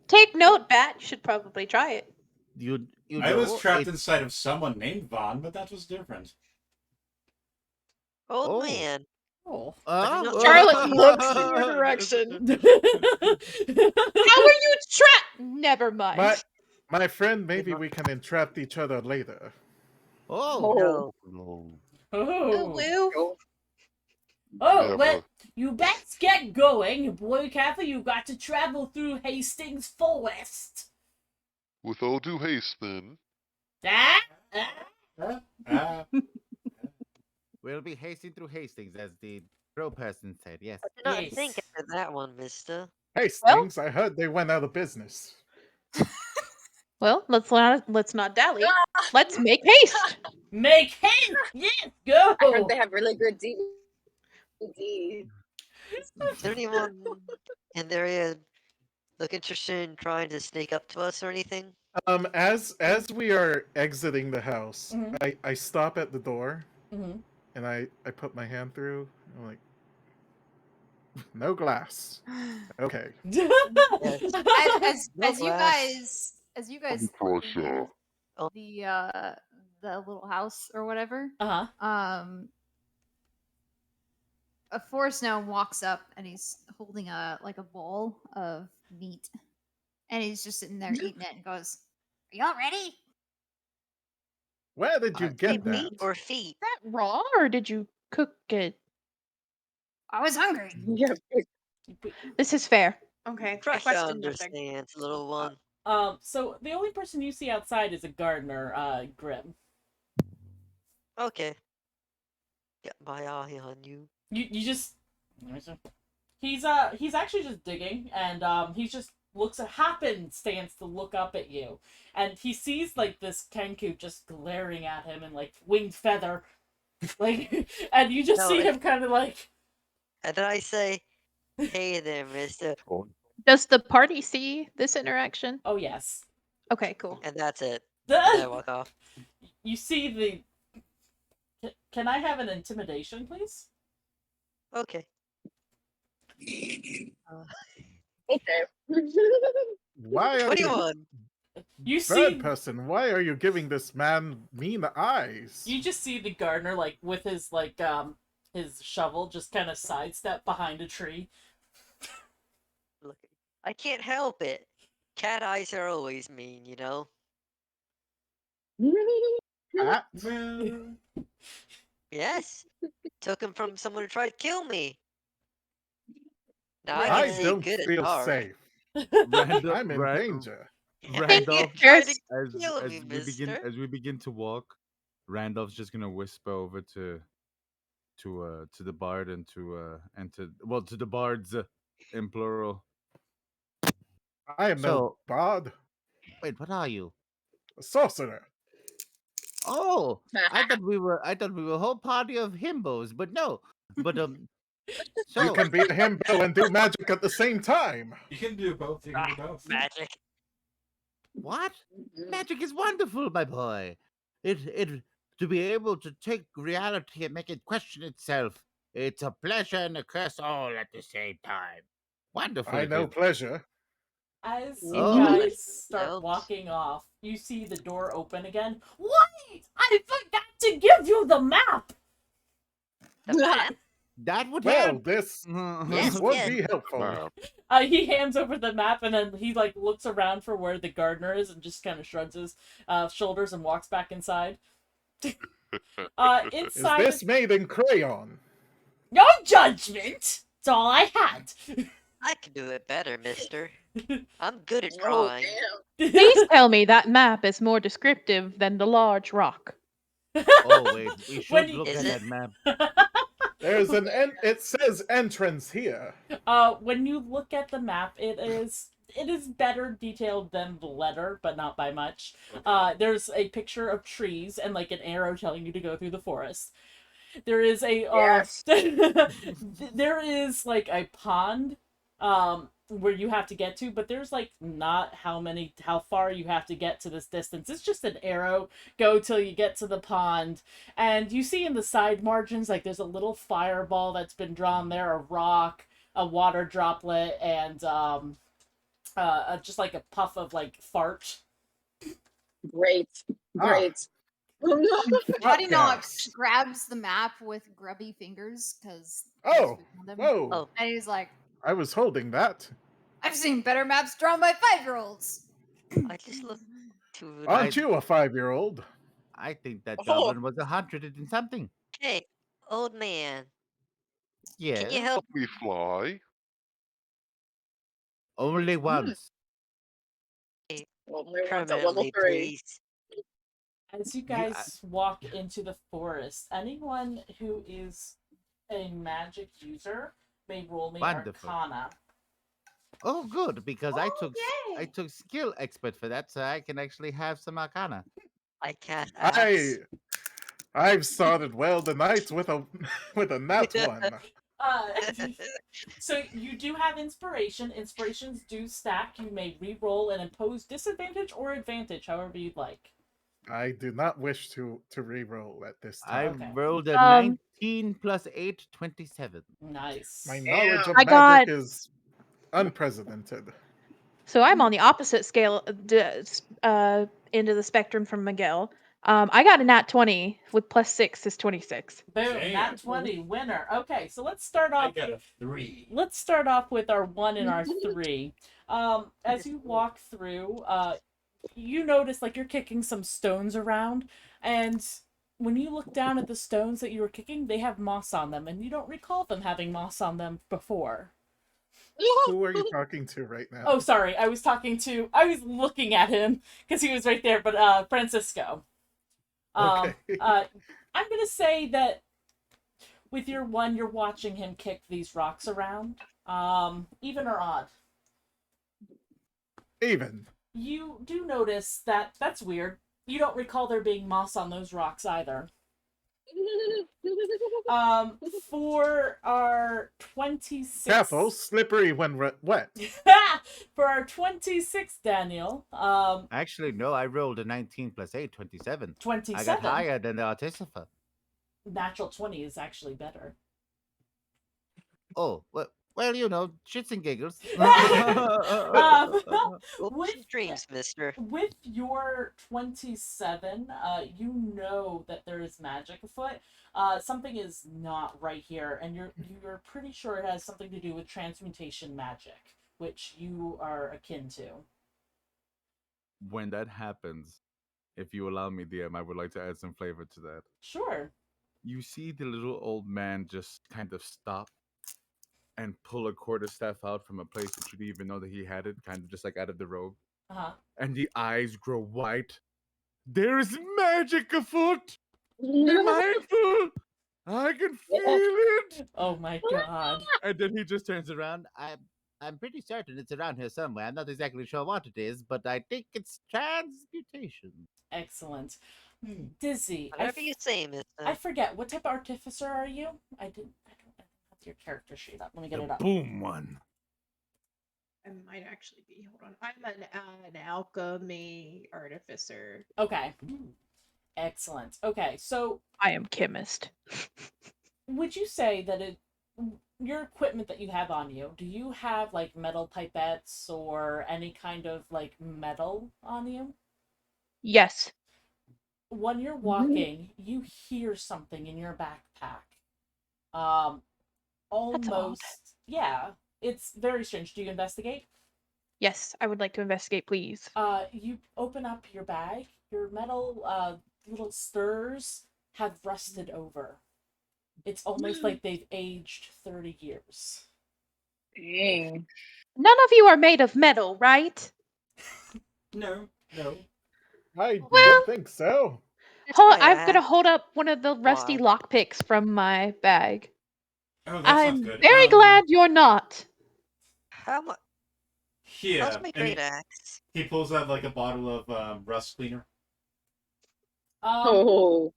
S6: Take note, Bat. You should probably try it.
S3: You
S4: I was
S3: know,
S4: trapped
S3: it's-
S4: inside of someone named Vaughn, but that was different.
S12: Old man.
S2: Oh.
S6: Charlotte looks in your direction. How are you trapped? Never mind.
S11: My friend, maybe we can entrap each other later.
S3: Oh.
S13: No.
S2: Oh.
S13: Never.
S2: Well, you best get going. Boy Cather, you got to travel through Hastings Forest.
S13: With all due haste, then.
S3: We'll be hasting through Hastings, as the crow person said. Yes.
S12: I did not think of that one, mister.
S11: Hastings, I heard they went out of business.
S6: Well, let's not dally. Let's make haste.
S2: Make haste. Yes, go.
S10: I heard they have really good DVDs.
S12: Is there anyone in the area look interested in trying to sneak up to us or anything?
S11: As we are exiting the house, I stop at the door, and I put my hand through. I'm like, no glass. Okay.
S8: As you guys
S13: Prussia.
S8: the little house or whatever.
S2: Uh-huh.
S8: A forest gnome walks up and he's holding a bowl of meat, and he's just sitting there eating it and goes, "Are y'all ready?"
S11: Where did you get that?
S12: Meat or feet?
S6: Is that raw, or did you cook it?
S8: I was hungry.
S6: This is fair. Okay.
S12: Prussia
S6: Question nothing.
S12: understands, little one.
S2: So the only person you see outside is a gardener, Grim.
S12: Okay. Got my eye on you.
S2: You just he's actually just digging, and he just happenstance to look up at you, and he sees like this Kenku just glaring at him and like winged feather, like, and you just see him kind of like.
S12: And then I say, "Hey there, mister."
S6: Does the party see this interaction?
S2: Oh yes.
S6: Okay, cool.
S12: And that's it. And I walk off.
S2: You see the. Can I have an intimidation, please?
S12: Okay.
S10: Okay.
S11: Why are
S12: 21.
S2: You
S11: Third
S2: see,
S11: person, why are you giving this man mean eyes?
S2: you just see the gardener like with his his shovel just kind of sidestep behind a tree.
S12: Look, I can't help it. Cat eyes are always mean, you know.
S11: Cat?
S12: Yes. Took him from someone who tried to kill me. Now I
S11: I
S12: can see
S11: don't
S12: good at
S11: feel
S12: dark.
S11: safe.
S3: Randall,
S11: I'm in danger.
S3: Randolph,
S12: Tried to
S3: as
S12: kill me,
S3: as we begin to walk, Randolph's just gonna whisper over to the bard and to the bards in plural.
S11: I am no bard.
S3: Wait, what are you?
S11: A sorcerer.
S3: Oh, I thought we were a whole party of himbos, but no. But so
S11: You can be a himbo and do magic at the same time.
S4: You can do both. You can do both.
S12: Magic.
S3: What?
S10: Mhm.
S3: Magic is wonderful, my boy. It to be able to take reality and make it question itself. It's a pleasure and a curse all at the same time. Wonderful
S11: I
S3: it
S11: know
S3: is.
S11: pleasure.
S2: As you
S3: Oh.
S2: guys start
S12: Nope.
S2: walking off, you see the door open again. Wait! I forgot to give you the map!
S12: The map?
S3: That would
S11: Well,
S3: help.
S11: this
S12: Yes,
S11: would
S12: yes.
S11: be helpful.
S13: Map.
S2: He hands over the map and then he like looks around for where the gardener is and just kind of shrugs his shoulders and walks back inside.
S11: Is
S2: Inside,
S11: this made in crayon?
S2: no judgment. It's all I had.
S12: I can do it better, mister. I'm good at
S10: Oh,
S12: drawing.
S10: damn.
S6: Please tell me that map is more descriptive than the large rock.
S3: Oh wait, we
S2: When
S3: should
S2: you-
S3: look
S12: Is
S3: at
S12: it?
S3: that map.
S11: There's it says entrance here.
S2: When you look at the map, it is better detailed than the letter, but not by much. There's a picture of trees and like an arrow telling you to go through the forest. There is a
S10: Yes.
S2: there is like a pond where you have to get to, but there's like not how far you have to get to this distance. It's just an arrow, go till you get to the pond, and you see in the side margins like there's a little fireball that's been drawn there, a rock, a water droplet, and just like a puff of like fart.
S10: Great. Great.
S8: Buddy
S11: Yes.
S8: grabs the map with grubby fingers because
S11: Oh, whoa.
S12: Oh,
S8: and he's like,
S11: I was holding that.
S8: "I've seen better maps drawn by 5-year-olds."
S12: I just looked to
S11: Aren't you a 5-year-old?
S3: I think that
S10: Oh.
S3: goblin was 100 and something.
S12: Hey, old man.
S3: Yes.
S12: Can you help?
S13: Help me fly.
S3: Only once.
S12: me
S10: Only one's at level
S12: permanently,
S10: 3.
S12: please?
S2: As you guys walk into the forest, anyone who is a magic user may roll me
S3: Wonderful.
S2: Arcana.
S3: Oh, good, because I
S8: yay.
S3: took skill expert for that, so I can actually have some arcana.
S12: I cast axe.
S11: I've started well tonight with a nat 1.
S2: So you do have inspiration. Inspirations do stack. You may re-roll and impose disadvantage or advantage, however you'd like.
S11: I do not wish to re-roll at this
S3: I
S11: time.
S2: Okay.
S3: rolled a
S6: Um,
S3: 19 plus 8, 27.
S2: Nice.
S11: My
S10: Damn.
S11: knowledge of
S6: I
S11: magic
S6: got-
S11: is unprecedented.
S6: So I'm on the opposite scale end of the spectrum from Miguel. I got a nat 20 with plus 6 is 26.
S2: Boom,
S4: Damn.
S2: nat 20, winner. Okay, so let's start
S4: I
S2: off.
S4: got a 3.
S2: Let's start off with our 1 and our 3. As you walk through, you notice like you're kicking some stones around, and when you look down at the stones that you were kicking, they have moss on them, and you don't recall them having moss on them before.
S11: Who are you talking to right now?
S2: Oh, sorry, I was looking at him because he was right there, but Francisco.
S11: Okay.
S2: I'm gonna say that with your 1, you're watching him kick these rocks around. Even or odd?
S11: Even.
S2: You do notice that that's weird. You don't recall there being moss on those rocks either. For our 26...
S11: Careful, slippery when wet.
S2: For our 26, Daniel,
S3: Actually, no, I rolled a 19 plus 8, 27.
S2: 27.
S3: I got higher than the artificer.
S2: Natural 20 is actually better.
S3: Oh, well, you know, shits and giggles.
S12: Hopes and dreams, mister.
S2: With your 27, you know that there is magic afoot. Something is not right here, and you're pretty sure it has something to do with transmutation magic, which you are akin to.
S3: When that happens, if you allow me, DM, I would like to add some flavor to that.
S2: Sure.
S3: You see the little old man just kind of stop and pull a quarterstaff out from a place that you didn't even know that he had it, kind of just like out of the robe.
S2: Uh-huh.
S3: And the eyes grow white. There is magic afoot! Be mindful! I can feel it!
S2: Oh my god.
S3: And then he just turns around. I'm pretty certain it's around here somewhere. I'm not exactly sure what it is, but I think it's transmutation.
S2: Excellent. Dizzy.
S12: Whatever you say, mister.
S2: I forget, what type of artificer are you? I don't have your character sheet up. Let me get it up.
S3: Boom one.
S6: I might actually be. Hold on. I'm an alchemy artificer.
S2: Okay. Excellent. Okay, so
S6: I am chemist.
S2: would you say that your equipment that you have on you, do you have like metal pipettes or any kind of like metal on you?
S6: Yes.
S2: When you're walking, you hear something in your backpack. Um,
S6: That's odd.
S2: almost, yeah, it's very strange. Do you investigate?
S6: Yes, I would like to investigate, please.
S2: You open up your bag. Your metal little stirs have rusted over. It's almost like they've aged 30 years.
S10: Dang.
S6: None of you are made of metal, right?
S4: No.
S11: I
S6: Well,
S11: don't think so.
S6: I'm gonna hold up one of the rusty lockpicks from my bag.
S4: Oh, that's not
S6: I'm
S4: good.
S6: very glad you're not.
S12: How much?
S4: Here.
S12: How's my
S4: and
S12: great axe?
S4: he pulls out like a bottle of rust cleaner.
S10: Oh.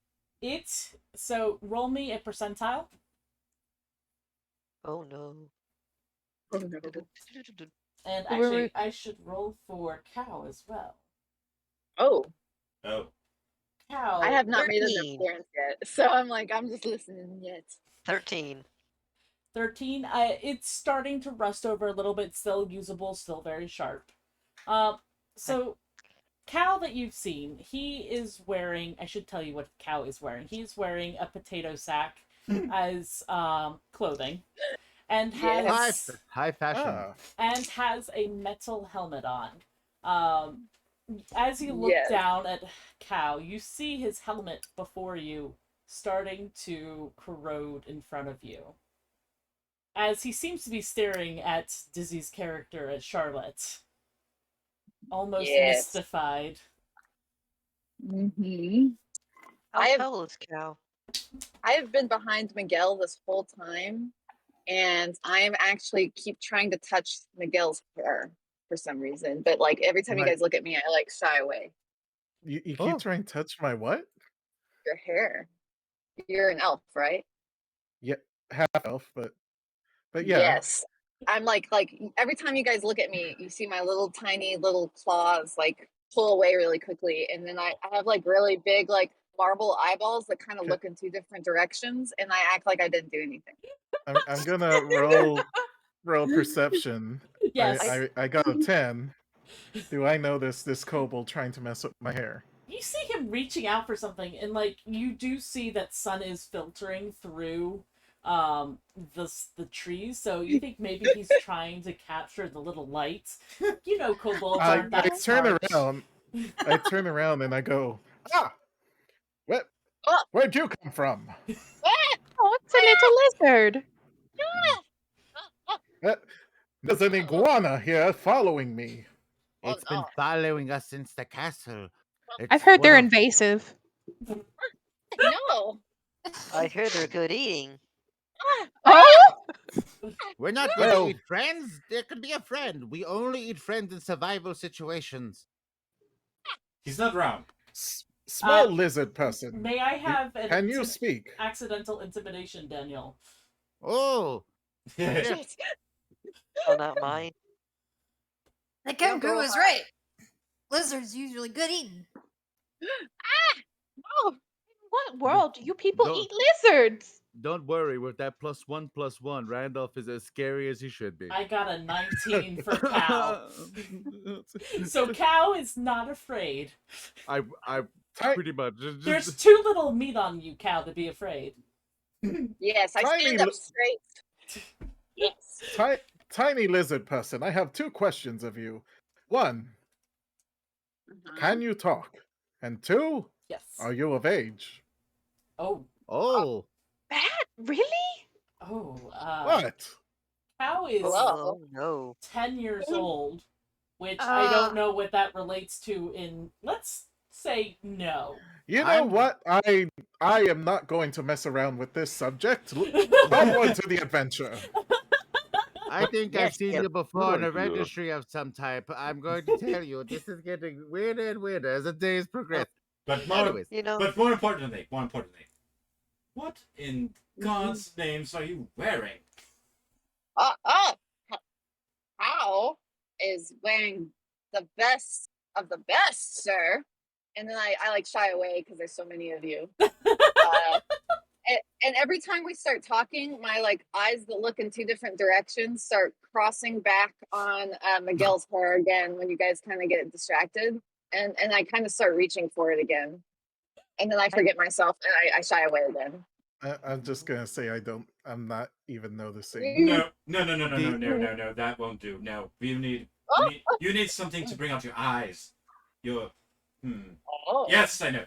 S2: So roll me a percentile.
S12: Oh no.
S10: Oh no.
S2: And actually, I should roll for Cow as well.
S10: Oh.
S2: Cow.
S10: I have not made an
S12: 13.
S10: appearance yet, so I'm just listening yet.
S12: 13.
S2: 13. It's starting to rust over a little bit. Still usable. Still very sharp. So Cow that you've seen, he is wearing. I should tell you what Cow is wearing. He's wearing a potato sack as clothing, and has
S3: high fashion.
S2: and has a metal helmet on. As you look
S10: Yes.
S2: down at Cow, you see his helmet before you starting to corrode in front of you. As he seems to be staring at Dizzy's character, at Charlotte. Almost mystified.
S10: Mm-hmm.
S12: How tall is Cow?
S10: I have been behind Miguel this whole time, and I am actually keep trying to touch Miguel's hair for some reason. But like every time you guys look at me, I like shy away.
S11: You keep trying to touch my what?
S10: Your hair. You're an elf, right?
S11: Yeah, half elf, but yeah.
S10: Yes. I'm like every time you guys look at me, you see my little tiny little claws like pull away really quickly, and then I have like really big like marble eyeballs that kind of look in two different directions, and I act like I didn't do anything.
S11: I'm gonna roll perception.
S2: Yes.
S11: I got a 10. Do I know this kobold trying to mess up my hair?
S2: You see him reaching out for something, and like you do see that sun is filtering through the trees, so you think maybe he's trying to capture the little lights. You know, kobolds aren't that smart.
S11: I turn around and I go, where'd you come from?
S6: Oh, it's a little lizard.
S11: There's an iguana here following me.
S3: It's been following us since the castle.
S6: I've heard they're invasive.
S10: No.
S12: I heard they're good eating.
S6: Oh!
S3: We're not going to eat friends. There could be a friend. We only eat friends in survival situations.
S4: He's not wrong.
S11: Small lizard person.
S2: May I have
S11: Can you speak?
S2: Accidental intimidation, Daniel?
S3: Oh.
S12: Oh, not mine.
S8: The kangaroo was right. Lizards usually good eating.
S10: No.
S6: What world do you people eat lizards?
S3: Don't worry, with that +1/+1, Randolph is as scary as he should be.
S2: I got a 19 for Cow. So Cow is not afraid.
S3: I pretty much.
S2: There's too little meat on you, Cow, to be afraid.
S10: Yes, I stand up straight. Yes.
S11: Tiny lizard person, I have 2 questions of you. 1, can you talk? And 2,
S2: yes.
S11: Are you of age?
S3: Oh.
S6: That? Really?
S2: Oh,
S11: What?
S2: Cow is
S12: no.
S2: 10 years old, which I don't know what that relates to in, let's say no.
S11: You know what? I am not going to mess around with this subject. On to the adventure.
S3: I think I've seen you before in a
S13: idea.
S3: registry of some type. I'm going to tell you, this is getting weirder and weirder as the days progress.
S4: But more importantly, what in God's names are you wearing?
S10: How? is wearing the best of the best, sir. And then I like shy away because there's so many of you. And every time we start talking, my like eyes that look in two different directions start crossing back on Miguel's hair again when you guys kind of get distracted, and I kind of start reaching for it again, and then I forget myself and I shy away again.
S11: I'm just gonna say I'm not even noticing.
S4: No. That won't do. No, you need something to bring out your eyes. Your Yes, I know.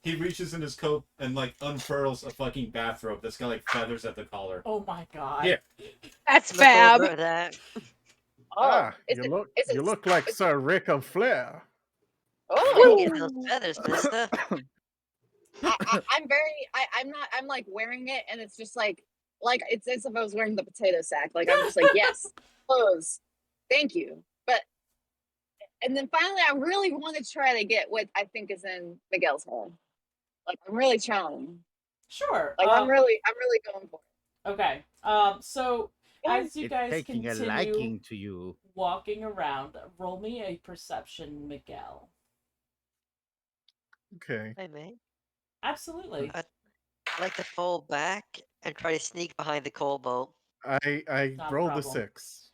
S4: He reaches in his coat and like unfurls a fucking bathrobe that's got like feathers at the collar.
S2: Oh my god.
S4: Yeah.
S6: That's fab.
S11: You look like Sir Rick of Flair.
S10: Oh,
S12: Get those feathers, mister.
S10: I'm like wearing it, and it's just like it's as if I was wearing the potato sack. Like I'm just like, yes, clothes, thank you. But and then finally, I really want to try to get what I think is in Miguel's hair. Like I'm really trying.
S2: Sure.
S10: Like I'm really going for it.
S2: Okay. So as you
S3: It's
S2: guys
S3: taking a
S2: continue
S3: liking to you.
S2: walking around, roll me a perception, Miguel.
S11: Okay.
S12: Hey, mate.
S2: Absolutely.
S12: I'd like to fall back and try to sneak behind the coal boat.
S11: I
S2: Not a
S11: rolled a
S2: problem.
S11: 6.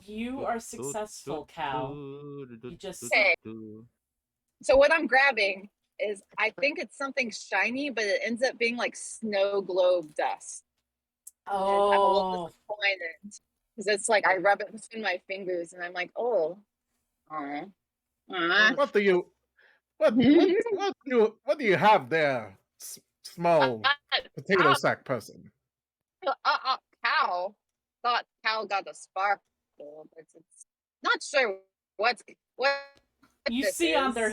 S2: You are successful, Cal. You just
S10: Okay. So what I'm grabbing is I think it's something shiny, but it ends up being like snow globe dust. And I'm a little disappointed because it's like I rub it between my fingers and I'm like, oh,
S11: What do you what do you have there, small potato sack person?
S10: Cow thought cow got a sparkle, but it's not sure what
S2: You
S10: this
S2: see on
S10: is.
S2: their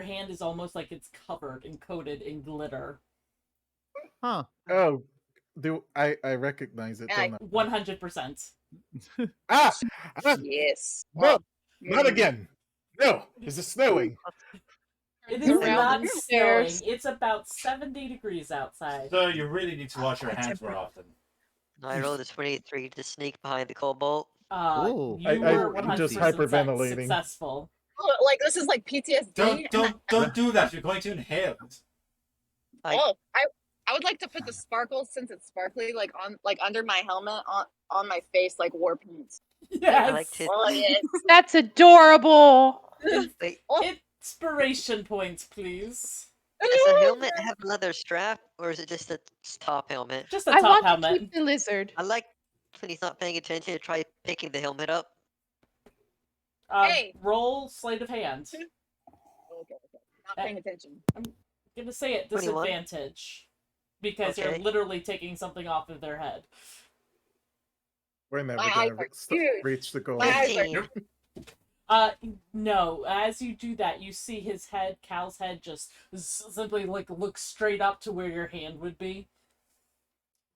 S2: hand is almost like it's covered and coated in glitter.
S3: Huh.
S11: Oh, do I recognize it? Don't I?
S2: 100%.
S10: Yes.
S11: No, not again. No, is it snowing?
S2: It is not snowing. It's about 70 degrees outside.
S4: So you really need to wash your hands more often.
S12: I rolled a 23 to sneak behind the coal boat.
S2: You were 100% successful.
S10: Oh, like this is like PTSD.
S4: Don't do that. You're going to inhale it.
S10: I would like to put the sparkles, since it's sparkly, like on under my helmet on my face like war paint.
S2: Yes.
S10: Yes.
S6: That's adorable.
S2: Inspiration points, please.
S12: Does the helmet have a leather strap, or is it just a top helmet?
S2: Just a
S6: I
S2: top
S6: want
S2: helmet.
S6: to keep the lizard.
S12: I like when he's not paying attention to try picking the helmet up.
S2: Hey. Roll sleight of hand.
S10: Okay. Not paying attention.
S2: I'm gonna say it
S12: 21.
S2: disadvantage. Because
S12: Okay.
S2: you're literally taking something off of their head.
S11: We're never
S10: My
S11: gonna
S10: eyes are huge.
S11: reach the goal.
S10: My eyes are
S2: No. As you do that, you see his head, Cal's head, just simply like look straight up to where your hand would be.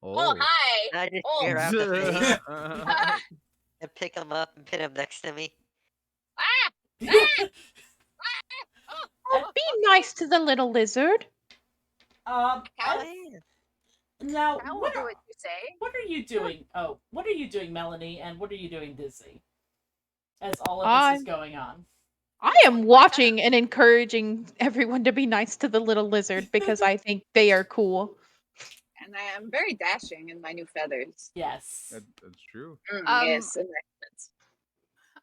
S10: Oh, hi.
S12: I just
S10: Oh.
S12: stare out the face and pick him up and put him next to me.
S6: Be nice to the little lizard.
S2: Now,
S10: Cow will
S2: what
S10: do
S2: are
S10: what you say.
S2: what are you doing? Oh, what are you doing, Melanie? And what are you doing, Dizzy? As all of this is going on.
S6: I am watching and encouraging everyone to be nice to the little lizard because I think they are cool.
S10: And I am very dashing in my new feathers.
S2: Yes.
S3: That's true.
S10: Yes, and that's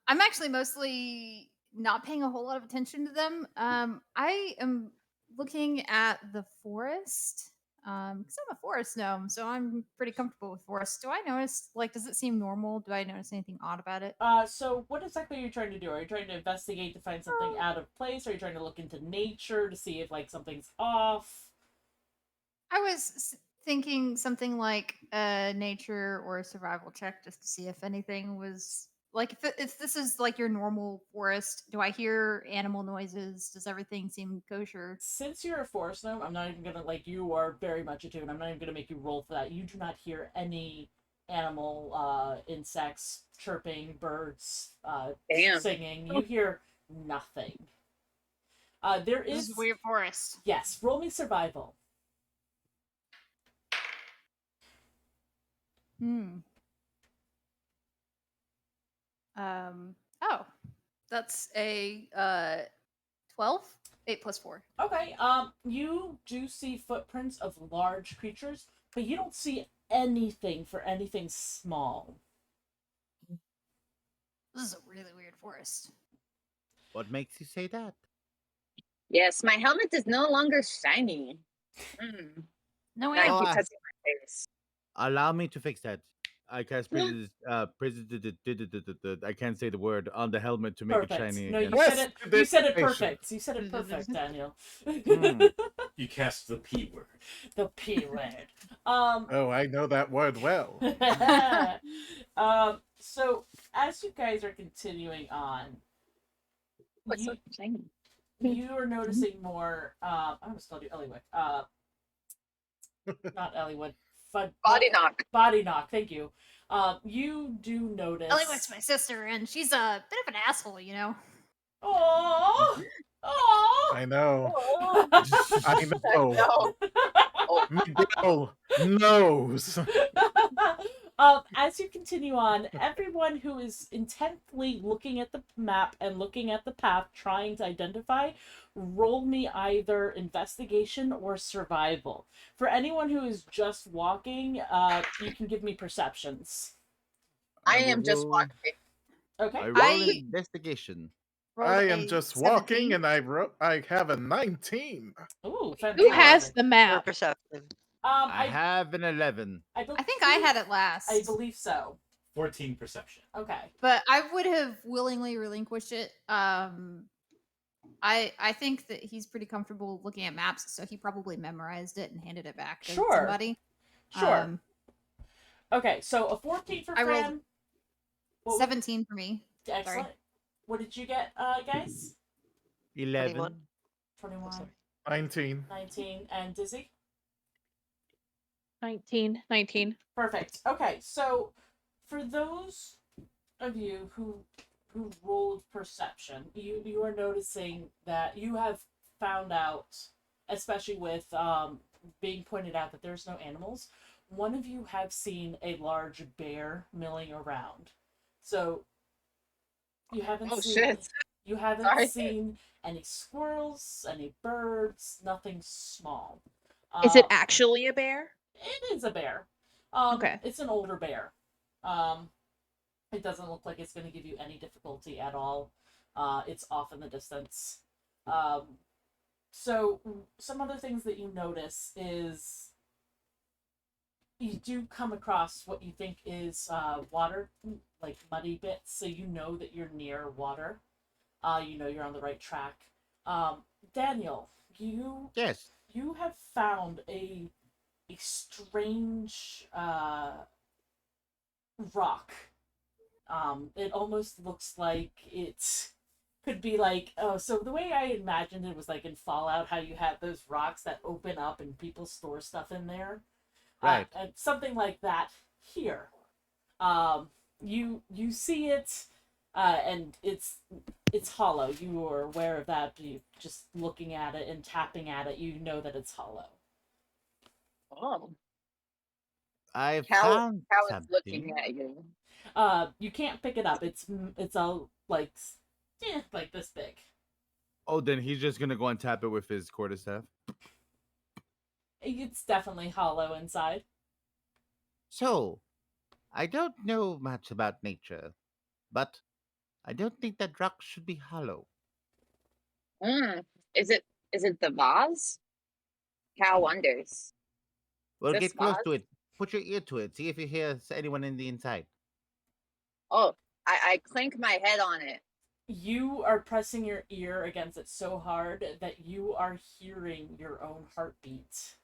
S8: I'm actually mostly not paying a whole lot of attention to them. I am looking at the forest because I'm a forest gnome, so I'm pretty comfortable with forest. Do I notice, like, does it seem normal? Do I notice anything odd about it?
S2: So what exactly are you trying to do? Are you trying to investigate to find something out of place? Are you trying to look into nature to see if like something's off?
S8: I was thinking something like a nature or a survival check just to see if anything was like if this is like your normal forest. Do I hear animal noises? Does everything seem kosher?
S2: Since you're a forest gnome, I'm not even gonna you are very much attuned. I'm not even gonna make you roll for that. You do not hear any animal, insects, chirping, birds, singing. You hear nothing. There
S8: This
S2: is
S8: is weird forest.
S2: Yes, roll me survival.
S8: Oh, that's a 12. 8 plus 4.
S2: Okay. You do see footprints of large creatures, but you don't see anything for anything small.
S8: This is a really weird forest.
S3: What makes you say that?
S10: Yes, my helmet is no longer shiny.
S8: No,
S10: Now I
S3: Oh,
S10: keep
S3: I-
S10: touching my face.
S3: Allow me to fix that. I cast I can't say the word on the helmet to make
S2: Perfect.
S3: it shiny
S2: No,
S3: again.
S2: you said it. You said it perfect. You said it perfect, Daniel.
S4: You cast the P word.
S2: The P word.
S11: Oh, I know that word well.
S2: So as you guys are continuing on,
S10: What's so shiny?
S2: you are noticing more. I almost called you Elliewood. Not Elliewood.
S10: Body knock.
S2: Body knock. Thank you. You do notice.
S8: Elliewood's my sister, and she's a bit of an asshole, you know.
S2: Aww. Aww.
S11: I know.
S10: Oh,
S11: I know.
S10: no.
S11: Miguel knows.
S2: As you continue on, everyone who is intently looking at the map and looking at the path, trying to identify, roll me either investigation or survival. For anyone who is just walking, you can give me perceptions.
S10: I am just
S3: roll-
S10: walking.
S2: Okay.
S3: I roll investigation.
S11: I am just walking, and I have a 19.
S2: Ooh,
S6: Who has
S2: fantastic.
S6: the
S12: For
S6: map?
S12: perception.
S3: I have an 11.
S8: I think I had it last.
S2: I believe so.
S4: 14 perception.
S2: Okay.
S8: But I would have willingly relinquished it. I think that he's pretty comfortable looking at maps, so he probably memorized it and handed it back to
S2: Sure.
S8: somebody.
S2: Sure. Okay, so a 14 for
S8: I rolled
S2: Fran. What was-
S8: 17 for me.
S2: Excellent.
S8: Sorry.
S2: What did you get, guys?
S3: 11.
S2: 21.
S11: 19.
S2: 19. And Dizzy?
S6: 19.
S2: Perfect. Okay, so for those of you who rolled perception, you are noticing that you have found out, especially with being pointed out that there's no animals, one of you have seen a large bear milling around. So you haven't you haven't seen any squirrels, any birds, nothing small.
S6: Is it actually a bear?
S2: It is a bear.
S6: Okay.
S2: It's an older bear. It doesn't look like it's going to give you any difficulty at all. It's off in the distance. So some other things that you notice is you do come across what you think is water, like muddy bits, so you know that you're near water. You know you're on the right track. Daniel,
S3: Yes.
S2: You have found a strange rock. It almost looks like it could be like, so the way I imagined it was like in Fallout, how you have those rocks that open up and people store stuff in there.
S3: Right.
S2: And something like that here. You see it, and it's hollow. You are aware of that. You just looking at it and tapping at it, you know that it's hollow.
S10: Oh.
S3: I
S10: How
S3: found
S10: is
S3: something.
S10: looking at you?
S2: You can't pick it up. It's all like this big.
S3: Oh, then he's just gonna go and tap it with his quarterstaff.
S2: It's definitely hollow inside.
S3: So, I don't know much about nature, but I don't think that rock should be hollow.
S10: Is it the vase? Cow wonders.
S3: Well,
S10: This
S3: get close
S10: vase?
S3: to it. Put your ear to it. See if you hear anyone in the inside.
S10: Oh, I clink my head on it.
S2: You are pressing your ear against it so hard that you are hearing your own heartbeat.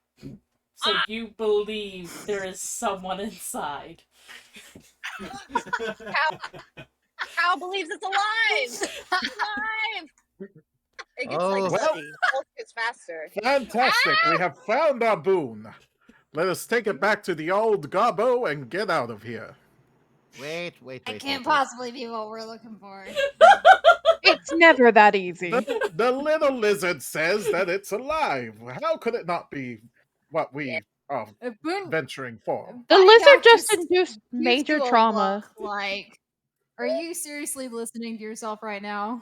S2: So you believe there is someone inside.
S10: Cow believes it's alive. Alive. It gets like
S11: Well,
S10: pulse gets faster.
S11: fantastic. We have found our boon. Let us take it back to the old gobbo and get out of here.
S3: Wait.
S8: It can't possibly be what we're looking for.
S6: It's never that easy.
S11: The little lizard says that it's alive. How could it not be what we are venturing for?
S6: The lizard just induced major
S8: to
S6: trauma.
S8: look like Are you seriously listening to yourself right now?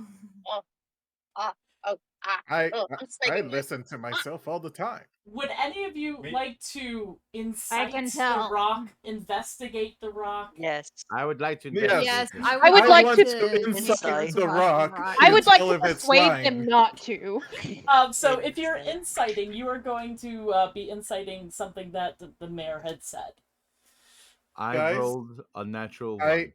S11: I
S10: I'm speaking.
S11: listen to myself all the time.
S2: Would any of you like to insight
S8: can
S2: the
S8: tell.
S2: rock, investigate the rock?
S12: Yes.
S3: I would like to
S11: Yes.
S3: investigate.
S8: I
S6: I would like
S11: want
S6: to-
S11: inside the
S8: talk
S11: rock.
S6: I
S11: to
S6: would like
S11: tell
S6: to
S11: if it's
S6: persuade
S11: lying.
S6: them not to.
S2: So if you're inciting, you are going to be inciting something that the mayor had said.
S3: I
S11: Guys,
S3: rolled a natural
S11: I
S3: one.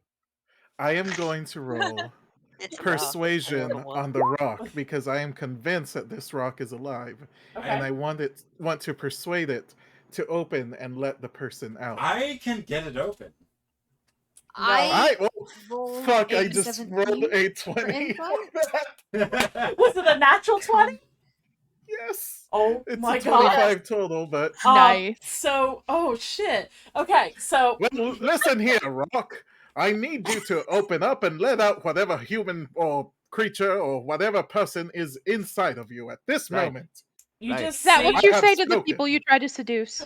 S11: I am going to roll
S12: It's
S11: persuasion
S12: rock.
S11: on the rock because I am convinced that this rock is alive,
S2: Okay.
S11: and I want to persuade it to open and let the person out.
S4: I can get it open.
S8: rolled
S11: Fuck! I
S8: a
S11: just
S8: 17
S11: rolled a
S8: for
S11: 20.
S8: insight.
S2: Was it a natural 20?
S11: Yes.
S2: Oh
S11: It's
S2: my
S11: a 25
S2: god.
S11: total, but
S6: Nice.
S2: So, oh shit. Okay, so
S11: well, listen here, Rock. I need you to open up and let out whatever human or creature or whatever person is inside of you at this
S3: Right.
S11: moment.
S2: you
S3: Right.
S2: just
S6: Is that
S2: see
S6: what you
S11: I have
S6: say to the
S11: spoken.
S6: people you try to seduce?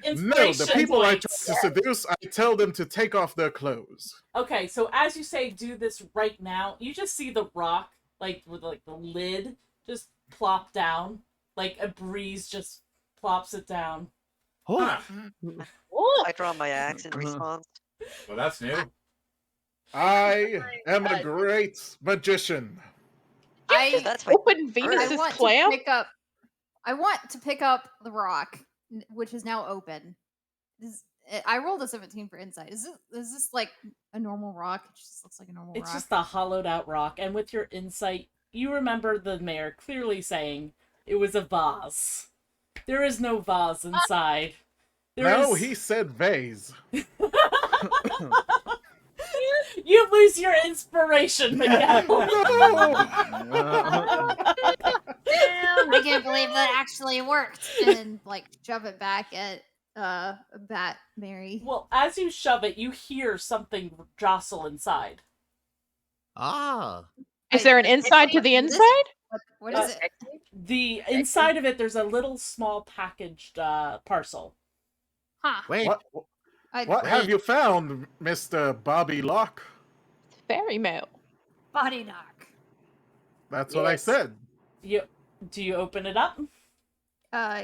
S11: No, the people I try
S2: points.
S11: to seduce, I tell them to take off their clothes.
S2: Okay, so as you say, do this right now. You just see the rock, like with like the lid, just plop down, like a breeze just plops it down.
S4: Huh.
S12: I draw my axe in
S3: Uh-huh.
S12: response.
S4: Well, that's new.
S11: I am a great magician.
S12: Yeah, that's my
S6: Open
S8: I
S6: Venus's
S8: want
S6: clam?
S8: to pick up. I want to pick up the rock, which is now open. I rolled a 17 for insight. Is this like a normal rock? It just looks like a normal
S2: It's
S8: rock.
S2: just a hollowed out rock, and with your insight, you remember the mayor clearly saying it was a vase. There is no vase inside.
S11: No, he said vase.
S2: You lose your inspiration, Miguel.
S8: I can't believe that actually worked. And like shove it back at Bat Mary.
S2: Well, as you shove it, you hear something jostle inside.
S3: Ah.
S6: Is there an inside to the inside?
S8: What is it?
S2: The inside of it, there's a little small packaged parcel.
S8: Huh.
S3: Wait.
S11: What have you found, Mr. Bobby Locke?
S6: Fairy mail.
S8: Body knock.
S11: That's what I said.
S2: Do you open it up?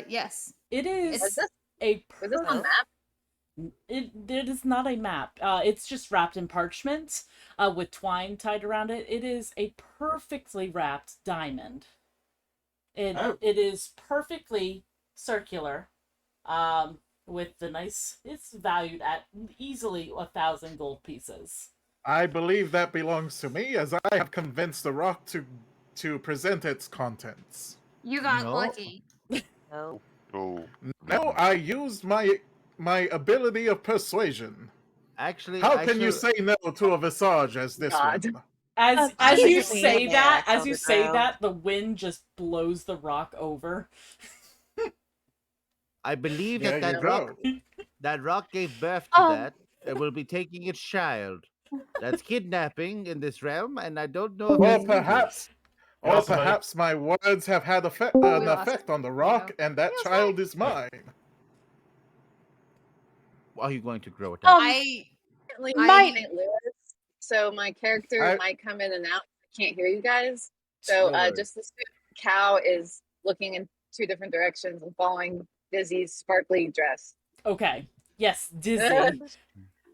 S8: Yes.
S2: It is
S10: Is this
S2: a
S10: a map?
S2: It is not a map. It's just wrapped in parchment with twine tied around it. It is a perfectly wrapped diamond. It is perfectly circular, with the nice. It's valued at easily 1,000 gold pieces.
S11: I believe that belongs to me, as I have convinced the rock to present its contents.
S8: You got lucky.
S12: No.
S13: Oh.
S11: No, I used my ability of persuasion.
S3: Actually,
S11: how can you say no to a visage as this one?
S2: As you say that,
S12: on the ground.
S2: the wind just blows the rock over.
S3: I believe
S11: There
S3: that
S11: you
S3: that rock gave birth to
S6: Um.
S3: that. It will be taking its child. That's kidnapping in this realm, and I don't know if
S11: Or
S3: that's legal.
S11: perhaps my words have had an effect on the rock, and that child is mine.
S3: Are you going to grow it up?
S10: Currently
S6: My-
S10: in St. Louis, so my character might come in and out. I can't hear you guys. So
S3: Sure.
S10: just assume Cow is looking in two different directions and following Dizzy's sparkly dress.
S2: Okay. Yes, Dizzy.
S6: Might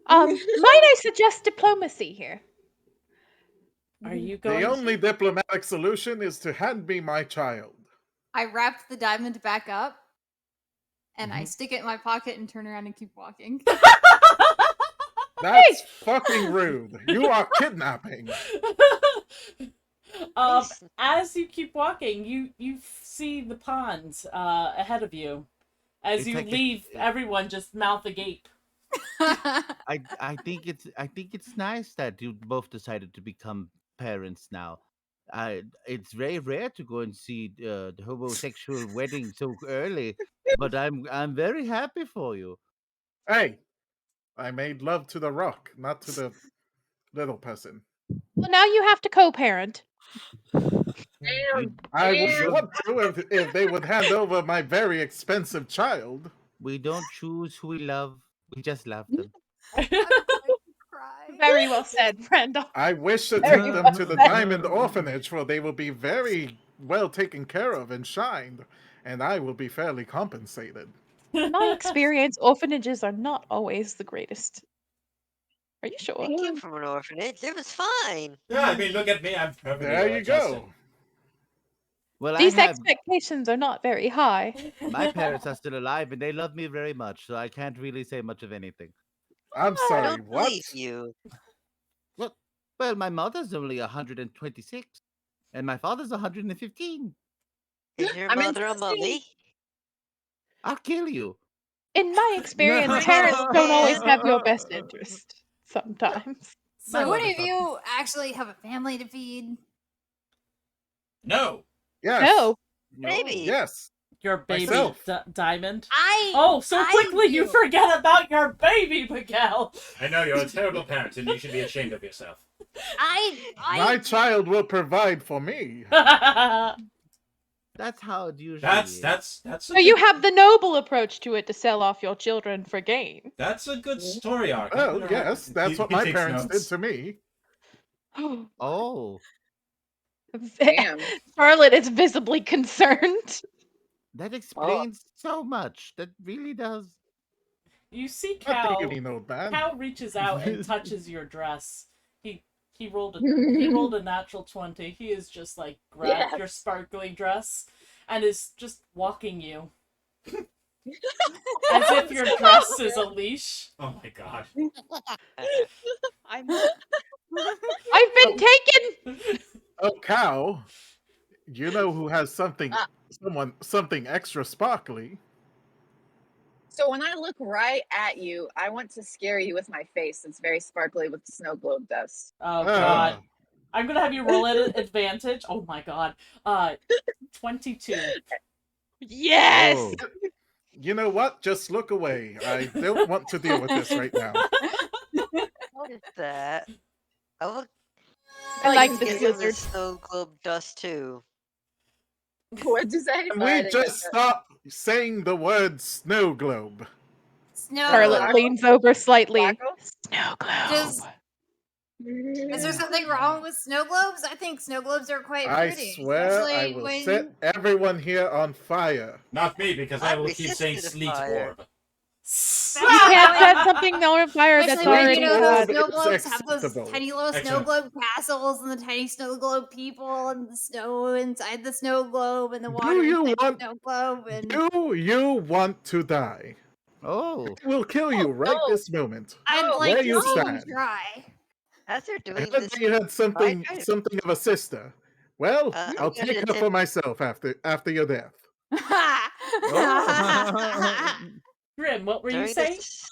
S6: I suggest diplomacy here?
S2: Are you going?
S11: The only diplomatic solution is to hand me my child.
S8: I wrapped the diamond back up, and I stick it in my pocket and turn around and keep walking.
S11: That's fucking rude. You are kidnapping.
S2: As you keep walking, you see the pond ahead of you. As
S3: It's
S2: you
S3: like
S2: leave, everyone just mouth agape.
S3: I think it's nice that you both decided to become parents now. It's very rare to go and see the homosexual wedding so early, but I'm very happy for you.
S11: Hey, I made love to the rock, not to the little person.
S6: Well, now you have to co-parent.
S11: I would want to if they would hand over my very expensive child.
S3: We don't choose who we love; we just love them.
S6: That Very well said, Randall.
S11: I wish to
S6: Very
S11: take them
S6: well
S11: to the
S6: said.
S11: Diamond Orphanage, where they will be very well taken care of and shined, and I will be fairly compensated.
S6: In my experience, orphanages are not always the greatest. Are you sure?
S12: I came from an orphanage. It was fine.
S4: Yeah, I mean, look at me. I'm perfectly
S11: There you
S4: adjusted.
S11: go.
S3: Well,
S6: These expectations are not very high.
S3: my parents are still alive and they love me very much, so I can't really say much of anything.
S11: I'm
S12: I
S11: sorry,
S12: don't
S11: what?
S12: believe you.
S3: Well, my mother's only 126, and my father's 115.
S12: Is your
S10: I'm
S12: mother a
S10: interested.
S12: mummy?
S3: I'll kill you.
S6: In my experience,
S12: Bring
S6: parents
S12: it
S6: don't always
S12: in.
S6: have your best interest. Sometimes.
S8: So,
S2: My
S8: what
S2: mother
S8: if you actually have a family to feed?
S4: No.
S11: Yes.
S6: No.
S12: Maybe.
S11: Yes.
S2: Your baby
S11: Myself.
S2: Diamond.
S8: I.
S2: Oh, so
S8: I
S2: quickly you
S8: do.
S2: forget about your baby, Miguel.
S4: I know you're a terrible parent, and you should be ashamed of yourself.
S11: My child will provide for me.
S3: That's how it usually
S4: That's
S6: So you have the noble approach to it to sell off your children for gain.
S4: That's a good story arc. I'm
S11: Well,
S4: gonna
S11: yes,
S4: write-
S11: that's
S4: he-
S11: what
S4: he
S11: my
S4: takes
S11: parents
S4: notes.
S11: did to me.
S3: Oh,
S10: Damn.
S6: Charlotte is visibly concerned.
S3: that explains so much. That really does.
S2: You see
S11: What do you
S2: Cal.
S11: mean, old man?
S2: Cal reaches out and touches your dress. He rolled a natural 20. He is just like grabbed
S10: Yes.
S2: your sparkly dress and is just walking you. As if your dress is a leash.
S4: Oh my god.
S6: I've been taken.
S11: Oh, cow. You know who has something extra sparkly?
S10: So when I look right at you, I want to scare you with my face. It's very sparkly with snow globe dust.
S2: Oh god. I'm gonna have you roll at an advantage. Oh my god. 22.
S6: Yes.
S3: Oh.
S11: You know what? Just look away. I don't want to deal with this right now.
S12: What is that? I look.
S6: I like
S12: to
S6: the
S12: get some of the
S6: lizard.
S12: snow globe dust too.
S10: What'd you say?
S11: Can
S10: Sorry, I
S11: we
S10: didn't
S11: just
S10: get
S11: stop saying the word snow globe?
S8: Snow
S6: Charlotte
S8: globe.
S6: leans over slightly.
S10: Wacko?
S6: Snow globe.
S8: Just. Is there something wrong with snow globes? I think snow globes are quite
S11: I
S8: pretty.
S11: swear I
S8: especially
S11: will
S8: when...
S11: set everyone here on fire.
S4: Not me, because I
S12: I'm
S4: will keep saying
S12: resistant to
S4: sleet
S12: fire.
S4: orb.
S6: You can't set something on fire that's
S8: Especially when,
S6: already
S8: you know,
S11: bad.
S8: those snow
S11: It's
S8: globes have those
S11: acceptable.
S8: tiny little snow
S4: Excellent.
S8: globe castles and the tiny snow globe people and the snow inside the snow globe and the water
S11: you
S8: inside
S11: want-
S8: the snow globe and
S11: Do you want to die?
S3: Oh.
S11: I will kill you right
S10: no.
S11: this moment.
S8: I'd
S10: No,
S8: like
S11: Where
S8: to
S11: you
S8: see you
S11: stand.
S8: try.
S12: As they're
S11: I
S12: doing
S11: heard
S12: this,
S11: that you had something
S12: try to-
S11: something of a sister. Well,
S12: I'm
S11: I'll
S12: gonna
S11: take her for
S12: attempt-
S11: myself after your death.
S3: Oh.
S2: Grim, what were you
S12: during
S2: saying?
S12: this.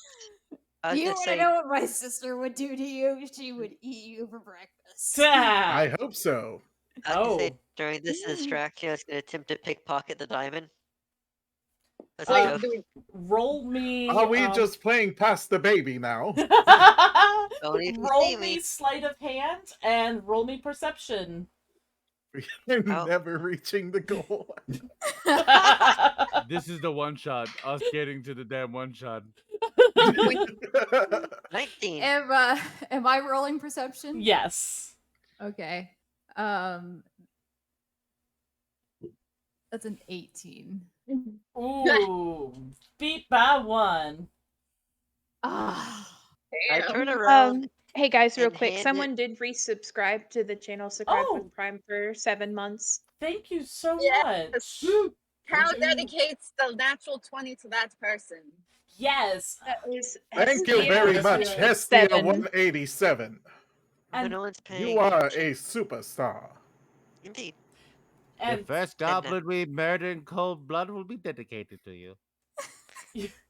S12: I was
S8: You
S12: gonna
S8: want to
S12: say,
S8: know what my sister would do to you? She would eat you for breakfast.
S11: I hope so.
S12: I was gonna say
S2: Oh.
S12: during this distraction, I was gonna attempt to pickpocket the diamond. Let's
S10: Wait,
S12: go.
S10: do we-
S2: Roll me.
S11: Are we just playing past the baby now?
S12: Only if you
S2: roll
S12: see
S2: me
S12: me.
S2: sleight of hand and roll me perception.
S11: We're
S12: Oh.
S11: never reaching the goal.
S3: This is the one shot. Us getting to the damn one shot.
S12: 19.
S8: Am I rolling perception?
S2: Yes.
S8: Okay. That's an 18.
S2: Ooh. Beat by one.
S8: Ah.
S12: I
S10: Damn.
S12: turn around.
S6: Hey guys, real
S12: and
S6: quick.
S12: hand it-
S6: Someone did resubscribe to the channel. Subscribe
S2: Oh.
S6: with Prime for 7 months.
S2: Thank you so
S10: Yes.
S2: much.
S10: Cal dedicates the natural 20 to that person.
S2: Yes.
S6: That is
S11: Thank you
S2: Hestia
S11: very
S2: is
S11: much,
S2: good.
S11: Hestia
S6: 7.
S11: 187.
S2: And,
S12: no one's paying.
S11: You are
S12: attention.
S11: a superstar.
S12: Indeed.
S3: The
S2: and
S3: first
S12: and,
S3: goblin we murder in cold blood will be dedicated to you.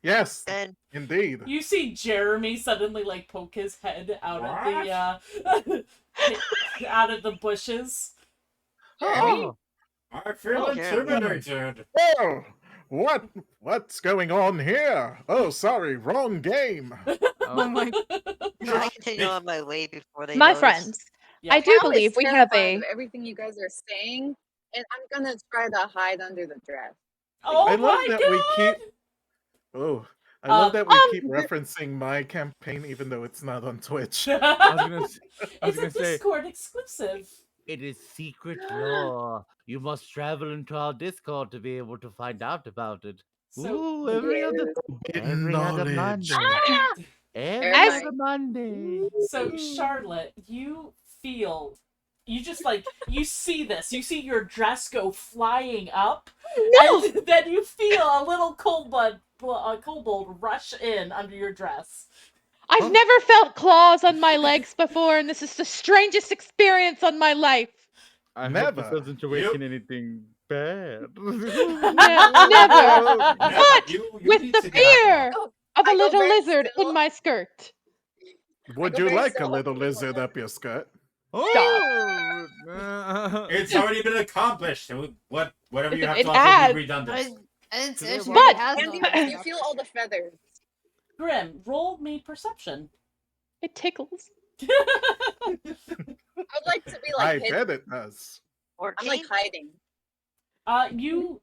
S11: Yes,
S12: And
S11: indeed.
S2: you see Jeremy suddenly like poke his head out of the out of the bushes.
S3: Oh.
S4: I feel
S12: Oh,
S4: intimidated.
S11: Oh, what's going on here? Oh, sorry, wrong game.
S6: Oh my.
S12: can I continue on my way before they
S6: My
S12: notice?
S6: friends,
S2: Yeah.
S6: I do
S10: Cal is
S6: believe we have
S10: terrified
S6: a.
S10: of everything you guys are saying, and I'm gonna try to hide under the dress.
S2: Oh
S11: I love
S2: my
S11: that
S2: god!
S11: we keep. Oh, I love that we keep
S6: Um,
S11: referencing my campaign even though it's not on Twitch.
S3: I was gonna, I was
S2: It's a
S3: gonna say
S2: Discord exclusive.
S3: it is secret law. You must travel into our Discord to be able to find out about it.
S2: So
S3: Ooh, every other
S11: Knowledge.
S3: Monday. Every
S6: As-
S3: other Monday.
S2: So Charlotte, you feel, you just like, you see this, you see your dress go flying up,
S6: No!
S2: and then you feel a little kobold rush in under your dress.
S6: I've never felt claws on my legs before, and this is the strangest experience on my life.
S3: I hope
S11: Never.
S3: this doesn't awaken anything bad.
S6: Never. But
S4: You
S6: with
S4: need
S6: the
S4: to get out
S6: fear
S4: more.
S6: of a
S10: I go
S6: little
S10: very
S6: lizard
S10: still.
S6: in my skirt.
S11: Would
S10: go
S11: you
S10: very
S11: like
S10: still
S11: a little
S10: up
S11: lizard up your skirt?
S3: Oh!
S4: It's already been accomplished. Whatever you have
S6: It
S4: to offer
S6: has.
S4: will be redundant.
S8: She
S6: But-
S8: already has
S10: And
S8: no
S10: you feel all the feathers.
S2: Grim, roll me perception.
S6: It tickles.
S10: I would like to be
S11: I
S10: like hidden.
S11: bet it does.
S10: I'm like hiding.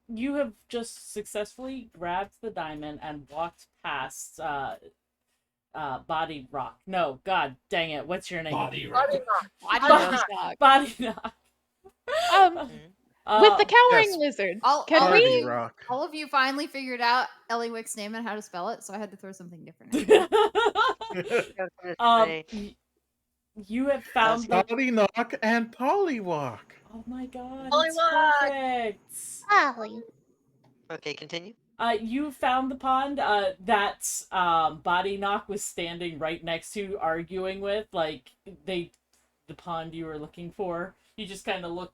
S2: You have just successfully grabbed the diamond and walked past Body Rock. No, god dang it, what's your name?
S4: Body Rock.
S2: Body Knock.
S6: With the cowering
S11: yes.
S6: lizard.
S8: All,
S6: Can
S8: all,
S6: we-
S8: of
S11: Party
S8: you,
S11: rock.
S8: all of you finally figured out Eliwick's name and how to spell it, so I had to throw something different in.
S2: You have found the...
S11: Polly knock and pollywalk.
S2: Oh my god, it's
S10: Pollywog!
S2: perfect.
S12: Polly. Okay, continue.
S2: You found the pond that Body Knock was standing right next to, arguing with, like, the pond you were looking for. You just kind of look...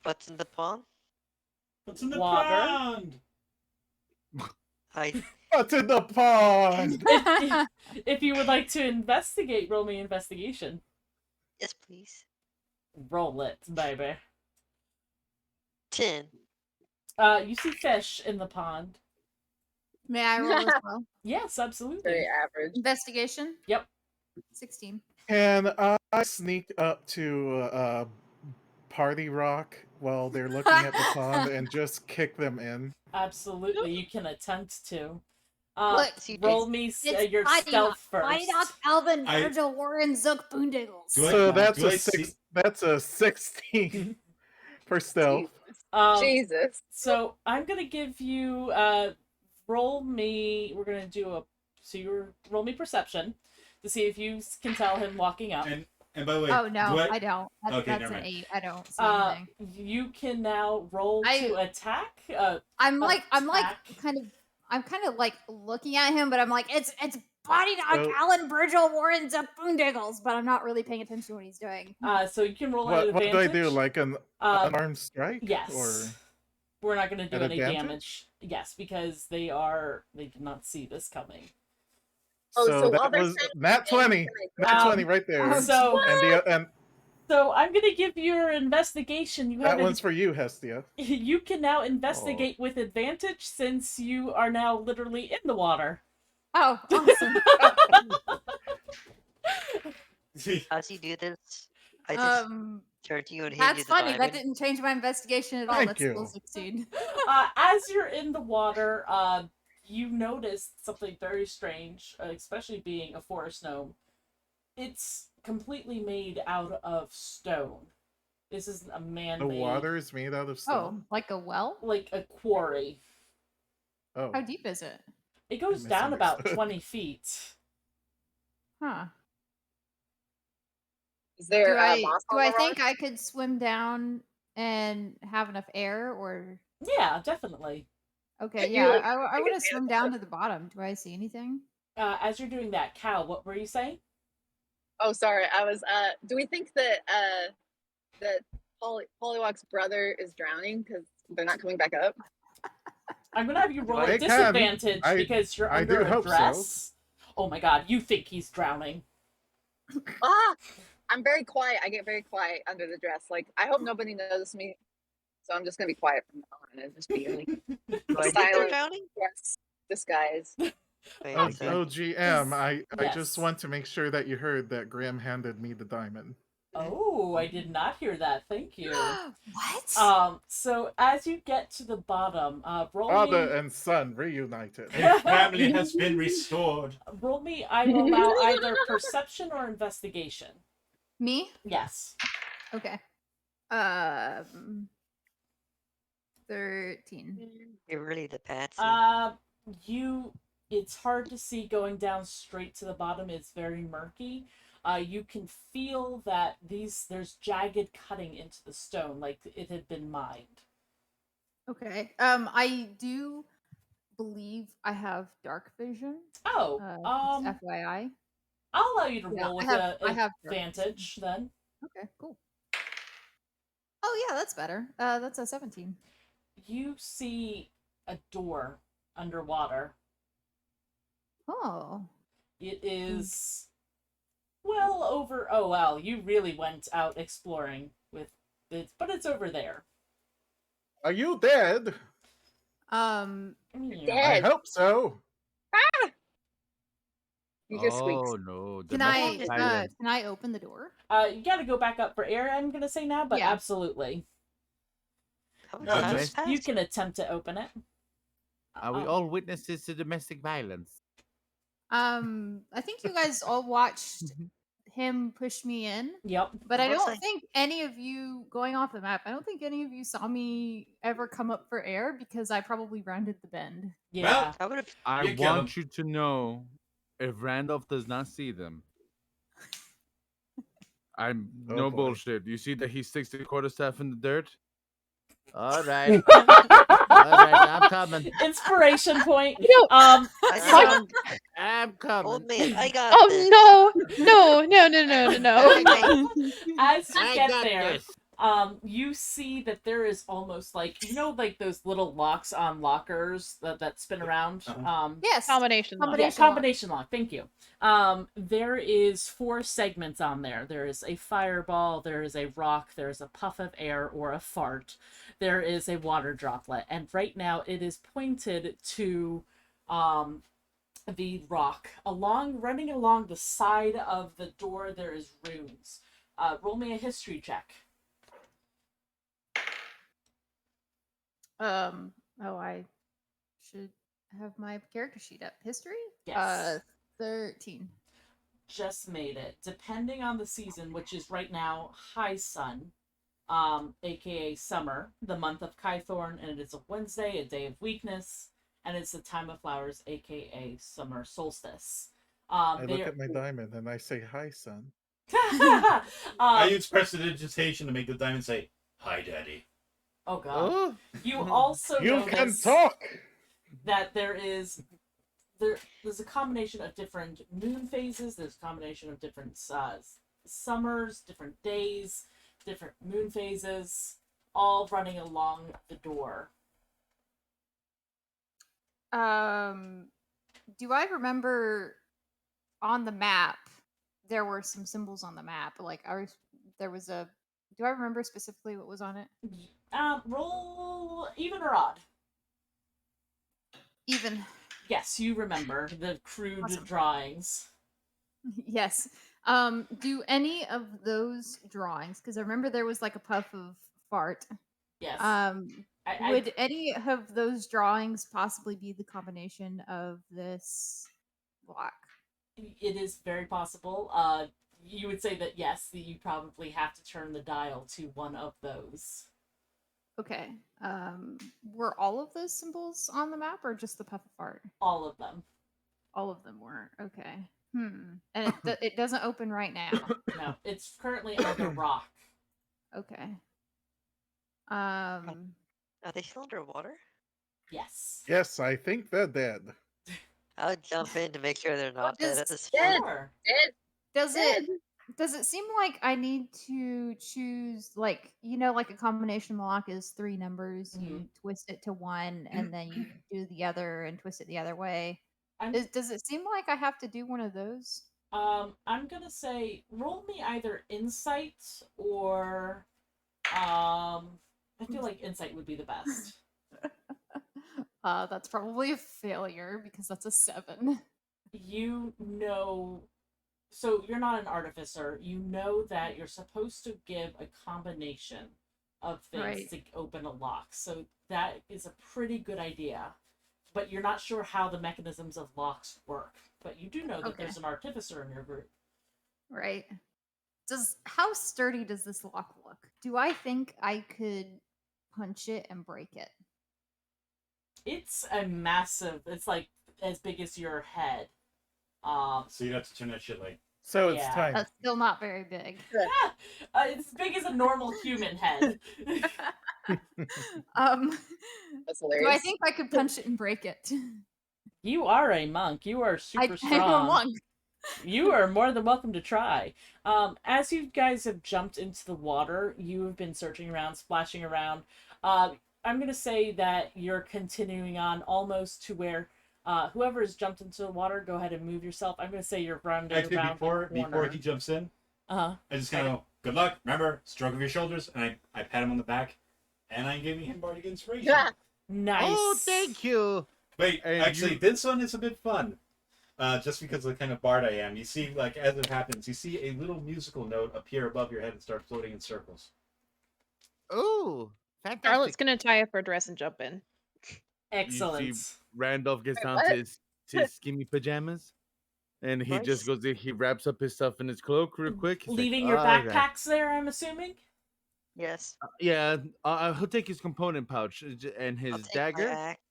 S12: What's in the pond?
S4: What's in the
S2: Water.
S4: pond?
S11: What's in the pond?
S2: If you would like to investigate, roll me investigation.
S12: Yes, please.
S2: Roll it, baby.
S12: 10.
S2: You see fish in the pond.
S8: May I roll as well?
S2: Yes, absolutely.
S10: Very average.
S8: Investigation?
S2: Yep.
S8: 16.
S11: Can I sneak up to Party Rock while they're looking at the pond and just kick them in?
S2: Absolutely, you can attempt to.
S8: Look,
S2: roll me your stealth first.
S8: Body Knock, Alvin,
S4: I-
S8: Virgil, Warren, Zook, Boondiggles.
S11: So that's
S4: do
S11: a
S4: I see-
S11: that's a 16 for stealth.
S10: Jesus.
S2: So I'm gonna give you roll me. We're gonna do roll me perception to see if you can tell him walking up.
S4: And by the way,
S8: Oh no,
S4: do
S8: I don't. That's,
S4: Okay,
S8: that's
S4: never
S8: an
S4: mind.
S8: 8. I don't see anything.
S2: You can now roll to attack.
S8: I'm kind of like looking at him, but I'm like, it's Body Knock,
S11: So-
S8: Alan, Virgil, Warren, Zook, Boondiggles, but I'm not really paying attention to what he's doing.
S2: So you can roll at
S11: What
S2: advantage.
S11: do I do? Like an unarmed strike?
S2: Yes.
S11: Or
S2: we're not going to do
S11: at
S2: any
S11: advantage?
S2: damage. Yes, because they did not see this coming.
S10: Oh,
S11: so
S10: so while
S11: that
S10: they're
S11: was
S10: standing
S11: nat 20. Nat 20 right there.
S2: So
S11: and
S2: so I'm going to give your investigation. You have
S11: that one's for you, Hestia.
S2: You can now investigate with advantage since you are now literally in the water.
S8: Oh, awesome.
S12: As you do this, I just turn to you and hand you
S8: That's
S12: the
S8: funny. That
S12: diamond.
S8: didn't change my investigation at all.
S11: Thank
S8: That's
S11: you.
S8: still 16.
S2: As you're in the water, you notice something very strange, especially being a forest gnome. It's completely made out of stone. This isn't a
S11: The
S2: man-made...
S11: water is made out of
S8: Oh,
S11: stone.
S8: like a well?
S2: Like a quarry.
S11: Oh.
S8: How deep is it?
S2: It goes down about
S11: misunderstood.
S2: 20 feet.
S8: Huh.
S10: Is there
S8: Do I
S10: moss on the
S8: think
S10: rock?
S8: I could swim down and have enough air, or
S2: Yeah, definitely.
S8: okay?
S10: You,
S8: Yeah,
S10: like,
S8: I
S10: take
S8: want to swim
S10: advantage
S8: down
S10: of
S8: to the bottom. Do I see anything?
S2: As you're doing that, Cal, what were you saying?
S10: Oh, sorry. I was. Do we think that that Pollywog's brother is drowning because they're not coming back up?
S2: I'm gonna have you roll
S11: They
S2: a
S11: can.
S2: disadvantage
S11: I-
S2: because you're
S11: I
S2: under
S11: do
S2: a
S11: hope so.
S2: dress. Oh my god, you think he's drowning.
S10: Ah, I'm very quiet. I get very quiet under the dress. Like, I hope nobody notices me, so I'm just gonna be quiet from now on and just be like
S12: Do I think they're
S10: silent
S12: drowning?
S10: dress disguise.
S12: Wait,
S11: OGM, I
S2: Yes.
S11: just want to make sure that you heard that Graham handed me the diamond.
S2: Oh, I did not hear that. Thank you.
S8: What?
S2: So as you get to the bottom, roll
S11: Father
S2: me.
S11: and son reunited.
S4: A family has been restored.
S2: Roll me. I will allow either perception or investigation.
S8: Me?
S2: Yes.
S8: Okay. 13.
S12: You're really the patsy.
S2: It's hard to see going down straight to the bottom. It's very murky. You can feel that there's jagged cutting into the stone, like it had been mined.
S8: Okay. I do believe I have dark vision.
S2: Oh,
S8: just FYI.
S2: I'll allow you to
S8: Yeah,
S2: roll with
S8: I have
S2: advantage then.
S8: Okay, cool. Oh yeah, that's better. That's a 17.
S2: You see a door underwater.
S8: Oh.
S2: It is well over. Oh wow, you really went out exploring with it, but it's over there.
S11: Are you dead?
S2: Yeah.
S11: I
S10: Dead.
S11: hope so.
S10: You hear squeaks.
S3: Oh no!
S8: Can I open the door?
S2: You gotta go back up for air, I'm gonna say now, but
S8: Yeah.
S2: absolutely.
S4: No,
S2: You can attempt to open it.
S3: Are we all witnesses to domestic violence?
S8: I think you guys all watched him push me in.
S2: Yep.
S8: But I
S12: Looks
S8: don't
S12: like-
S8: think any of you going off the map, I don't think any of you saw me ever come up for air because I probably rounded the bend.
S2: Yeah.
S4: Well,
S3: I want you to know, if Randolph does not see them, I'm
S11: Oh,
S3: no
S11: boy.
S3: bullshit. You see that he sticks the quarterstaff in the dirt? All right. All right, I'm coming.
S2: Inspiration point.
S3: I'm coming.
S12: Old man, I got this.
S6: Oh no! No!
S2: As you
S3: I
S2: get
S3: got
S2: there,
S3: this.
S2: you see that there is almost like like those little locks on lockers that spin around.
S8: Yes.
S6: Combination lock.
S2: Combination lock. Thank you. There is 4 segments on there. There is a fireball, there is a rock, there is a puff of air or a fart, there is a water droplet, and right now it is pointed to the rock. Running along the side of the door, there is runes. Roll me a history check.
S8: I should have my character sheet up. History?
S2: Yes.
S8: 13.
S2: Just made it. Depending on the season, which is right now high sun, aka summer, the month of Kythorn, and it is a Wednesday, a day of weakness, and it's the time of flowers, aka summer solstice.
S11: I look at my diamond and I say, "Hi, son."
S4: I use prestidigitation to make the diamond say, "Hi, Daddy."
S2: Oh god. You also
S11: You
S2: notice
S11: can talk.
S2: that there's a combination of different moon phases, there's a combination of different summers, different days, different moon phases, all running along the door.
S8: Do I remember on the map there were some symbols on the map? Like there was a. Do I remember specifically what was on it?
S2: Roll even or odd.
S8: Even.
S2: Yes, you remember the crude
S8: Awesome.
S2: drawings.
S8: Yes. Do any of those drawings? Because I remember there was like a puff of fart.
S2: Yes.
S8: Would any of those drawings possibly be the combination of this block?
S2: It is very possible. You would say that yes, that you probably have to turn the dial to one of those.
S8: Okay. Were all of those symbols on the map or just the puff of fart?
S2: All of them.
S8: All of them were. Okay. And it doesn't open right now.
S2: No, it's currently on the rock.
S8: Okay.
S12: Are they still underwater?
S2: Yes.
S11: Yes, I think they're dead.
S12: I'll jump in to make sure they're not dead at this
S10: Dead.
S12: point.
S8: Does it seem like I need to choose like like a combination lock is 3 numbers, you twist it to 1 and then you do the other and twist it the other way. Does it seem like I have to do one of those?
S2: I'm gonna say roll me either insight or I feel like insight would be the best.
S8: That's probably a failure because that's a 7.
S2: You know So you're not an artificer. You know that you're supposed to give a combination of things
S8: Right.
S2: to open a lock. So that is a pretty good idea. But you're not sure how the mechanisms of locks work. But you do know that
S8: Okay.
S2: there's an artificer in your group.
S8: Right. How sturdy does this lock look? Do I think I could punch it and break it?
S2: It's a massive. It's like as big as your head.
S4: So you'd have to turn that shit like.
S11: So it's
S2: Yeah.
S11: time.
S8: That's still not very big.
S2: It's as big as a normal human head.
S10: That's
S8: Do I
S10: hilarious.
S8: think I could punch it and break it?
S2: You are a monk. You are super strong.
S8: I'm a monk.
S2: You are more than welcome to try. As you guys have jumped into the water, you have been searching around, splashing around. I'm going to say that you're continuing on almost to where whoever has jumped into the water, go ahead and move yourself. I'm going to say you're rounding
S4: Actually,
S2: around
S4: before
S2: the corner.
S4: he jumps in,
S2: Uh-huh.
S4: I just kind of go, good luck. Remember, stroke of your shoulders, and I pat him on the back, and I'm giving him bardic inspiration.
S10: Yeah.
S2: Nice.
S3: Oh, thank you.
S4: Wait,
S3: And
S4: actually,
S3: you-
S4: this one is a bit fun. Just because of the kind of bard I am. You see, like, as it happens, you see a little musical note appear above your head and start floating in circles.
S3: Oh,
S6: Charlotte's
S3: fantastic.
S6: gonna tie up her dress and jump in.
S2: Excellent.
S3: You see Randolph gets
S10: Wait,
S3: down
S10: what?
S3: to his skinny pajamas, and he just
S12: Nice.
S3: goes in, he wraps up his stuff in his cloak real quick. He's like,
S2: Leaving your
S3: "All right."
S2: backpacks there, I'm assuming?
S12: Yes.
S3: Yeah, he'll take his component pouch and
S12: I'll
S3: his
S12: take my
S3: dagger,
S12: axe.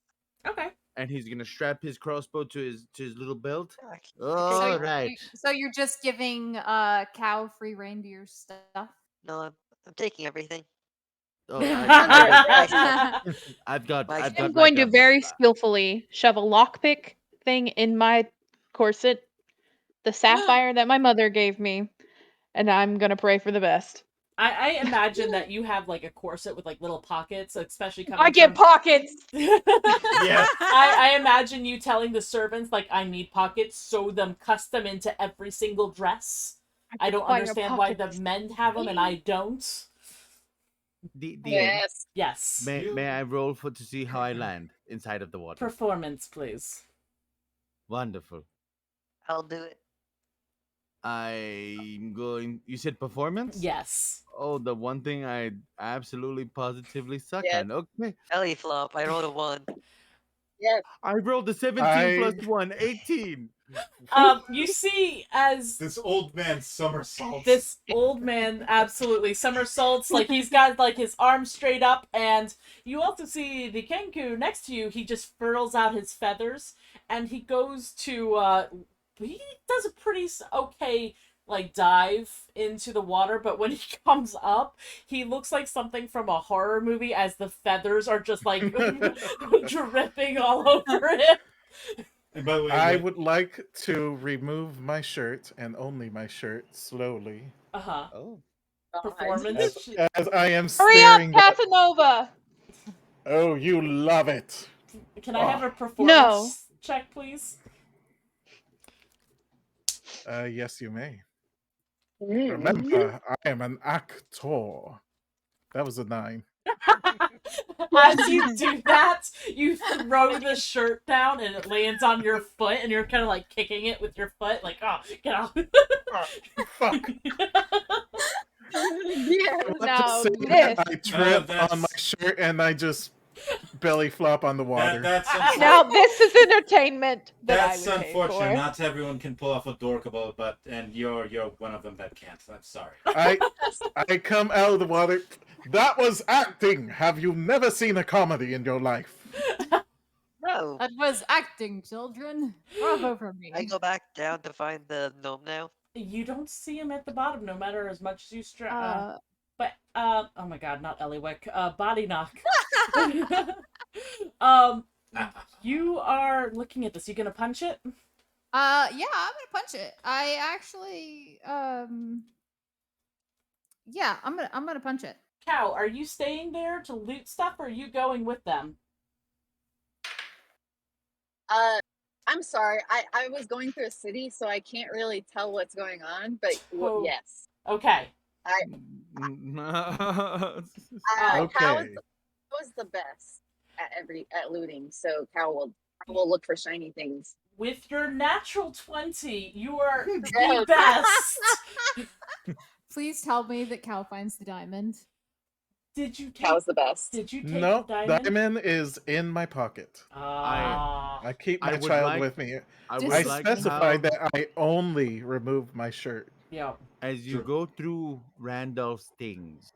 S2: Okay.
S3: and he's gonna strap his crossbow to his little belt.
S12: Okay.
S3: All right.
S8: So you're just giving Cow free rein to your stuff?
S12: No, I'm taking everything.
S3: Oh,
S12: My
S3: I've got
S12: I'm
S3: like
S6: I'm going to
S3: a
S6: very skillfully shove a lockpick thing in my corset, the sapphire that my mother gave me, and I'm gonna pray for the best.
S2: I imagine that you have like a corset with like little pockets, especially coming
S6: I get
S2: from...
S6: pockets.
S4: Yes.
S2: I imagine you telling the servants like I need pockets, sew them custom into every single dress. I don't
S6: Fire
S2: understand why the
S6: pockets.
S2: men have them and I don't.
S3: DM.
S10: Yes.
S2: Yes.
S3: May I roll to see how I land inside of the water?
S2: Performance, please.
S3: Wonderful.
S12: I'll do it.
S3: I'm going. You said performance?
S2: Yes.
S3: Oh, the one thing I absolutely positively suck
S10: Yes.
S3: on. Okay.
S12: Belly flop. I rolled a 1.
S10: Yes.
S3: I rolled a 17 plus 1, 18.
S2: You see as
S4: This old man somersaults.
S2: this old man absolutely somersaults, like he's got like his arms straight up, and you also see the Kenku next to you. He just furls out his feathers and he goes to he does a pretty okay like dive into the water, but when he comes up he looks like something from a horror movie as the feathers are just like dripping all over him.
S4: And by the way,
S11: I would like to remove my shirt and only my shirt slowly.
S2: Uh-huh.
S3: Oh.
S2: Performance.
S11: As I am
S6: Hurry up,
S11: staring. At,
S6: Casanova!
S11: oh, you love it.
S2: Can I have a
S6: No.
S2: performance check, please?
S11: Yes, you may.
S10: Mm-hmm.
S11: Remember, I am an actor. That was a 9.
S2: As you do that, you throw the shirt down and it lands on your foot, and you're kind of like kicking it with your foot, like, oh, get off.
S11: Fuck.
S10: Yeah.
S6: Now
S11: Say
S6: this.
S11: that I trip
S4: that's-
S11: on my shirt and I just belly flop on the water.
S4: That's
S6: Now this is entertainment that
S4: That's
S6: I would pay
S4: unfortunate.
S6: for.
S4: Not everyone can pull off a dorkable, but and you're one of them that can't. I'm sorry.
S11: I come out of the water. That was acting. Have you never seen a comedy in your life?
S12: No.
S8: That was acting, children. Bravo for me.
S12: I go back down to find the gnome now.
S2: You don't see him at the bottom, no matter as much as you but oh my god, not Eliwick, body knock. You are looking at this. You gonna punch it?
S8: Yeah, I'm gonna punch it. I actually, yeah, I'm gonna punch it.
S2: Cow, are you staying there to loot stuff, or are you going with them?
S10: I'm sorry. I was going through a city, so I can't really tell what's going on. But
S2: Oh.
S10: yes,
S2: Okay.
S10: Cal
S11: Okay.
S10: was the best at looting. So Cal will look for shiny things.
S2: With your natural 20, you are the best.
S14: Please tell me that Cal finds the diamond.
S2: Did you take?
S10: Cow's the best.
S2: Did you take
S11: No,
S2: the diamond?
S11: diamond is in my pocket. I keep
S3: I
S11: my
S3: would
S11: child
S3: like-
S11: with me.
S3: I
S11: I
S3: would like
S11: specified
S3: Cal-
S11: that I only remove my shirt.
S2: Yeah.
S3: As you go through Randolph's things,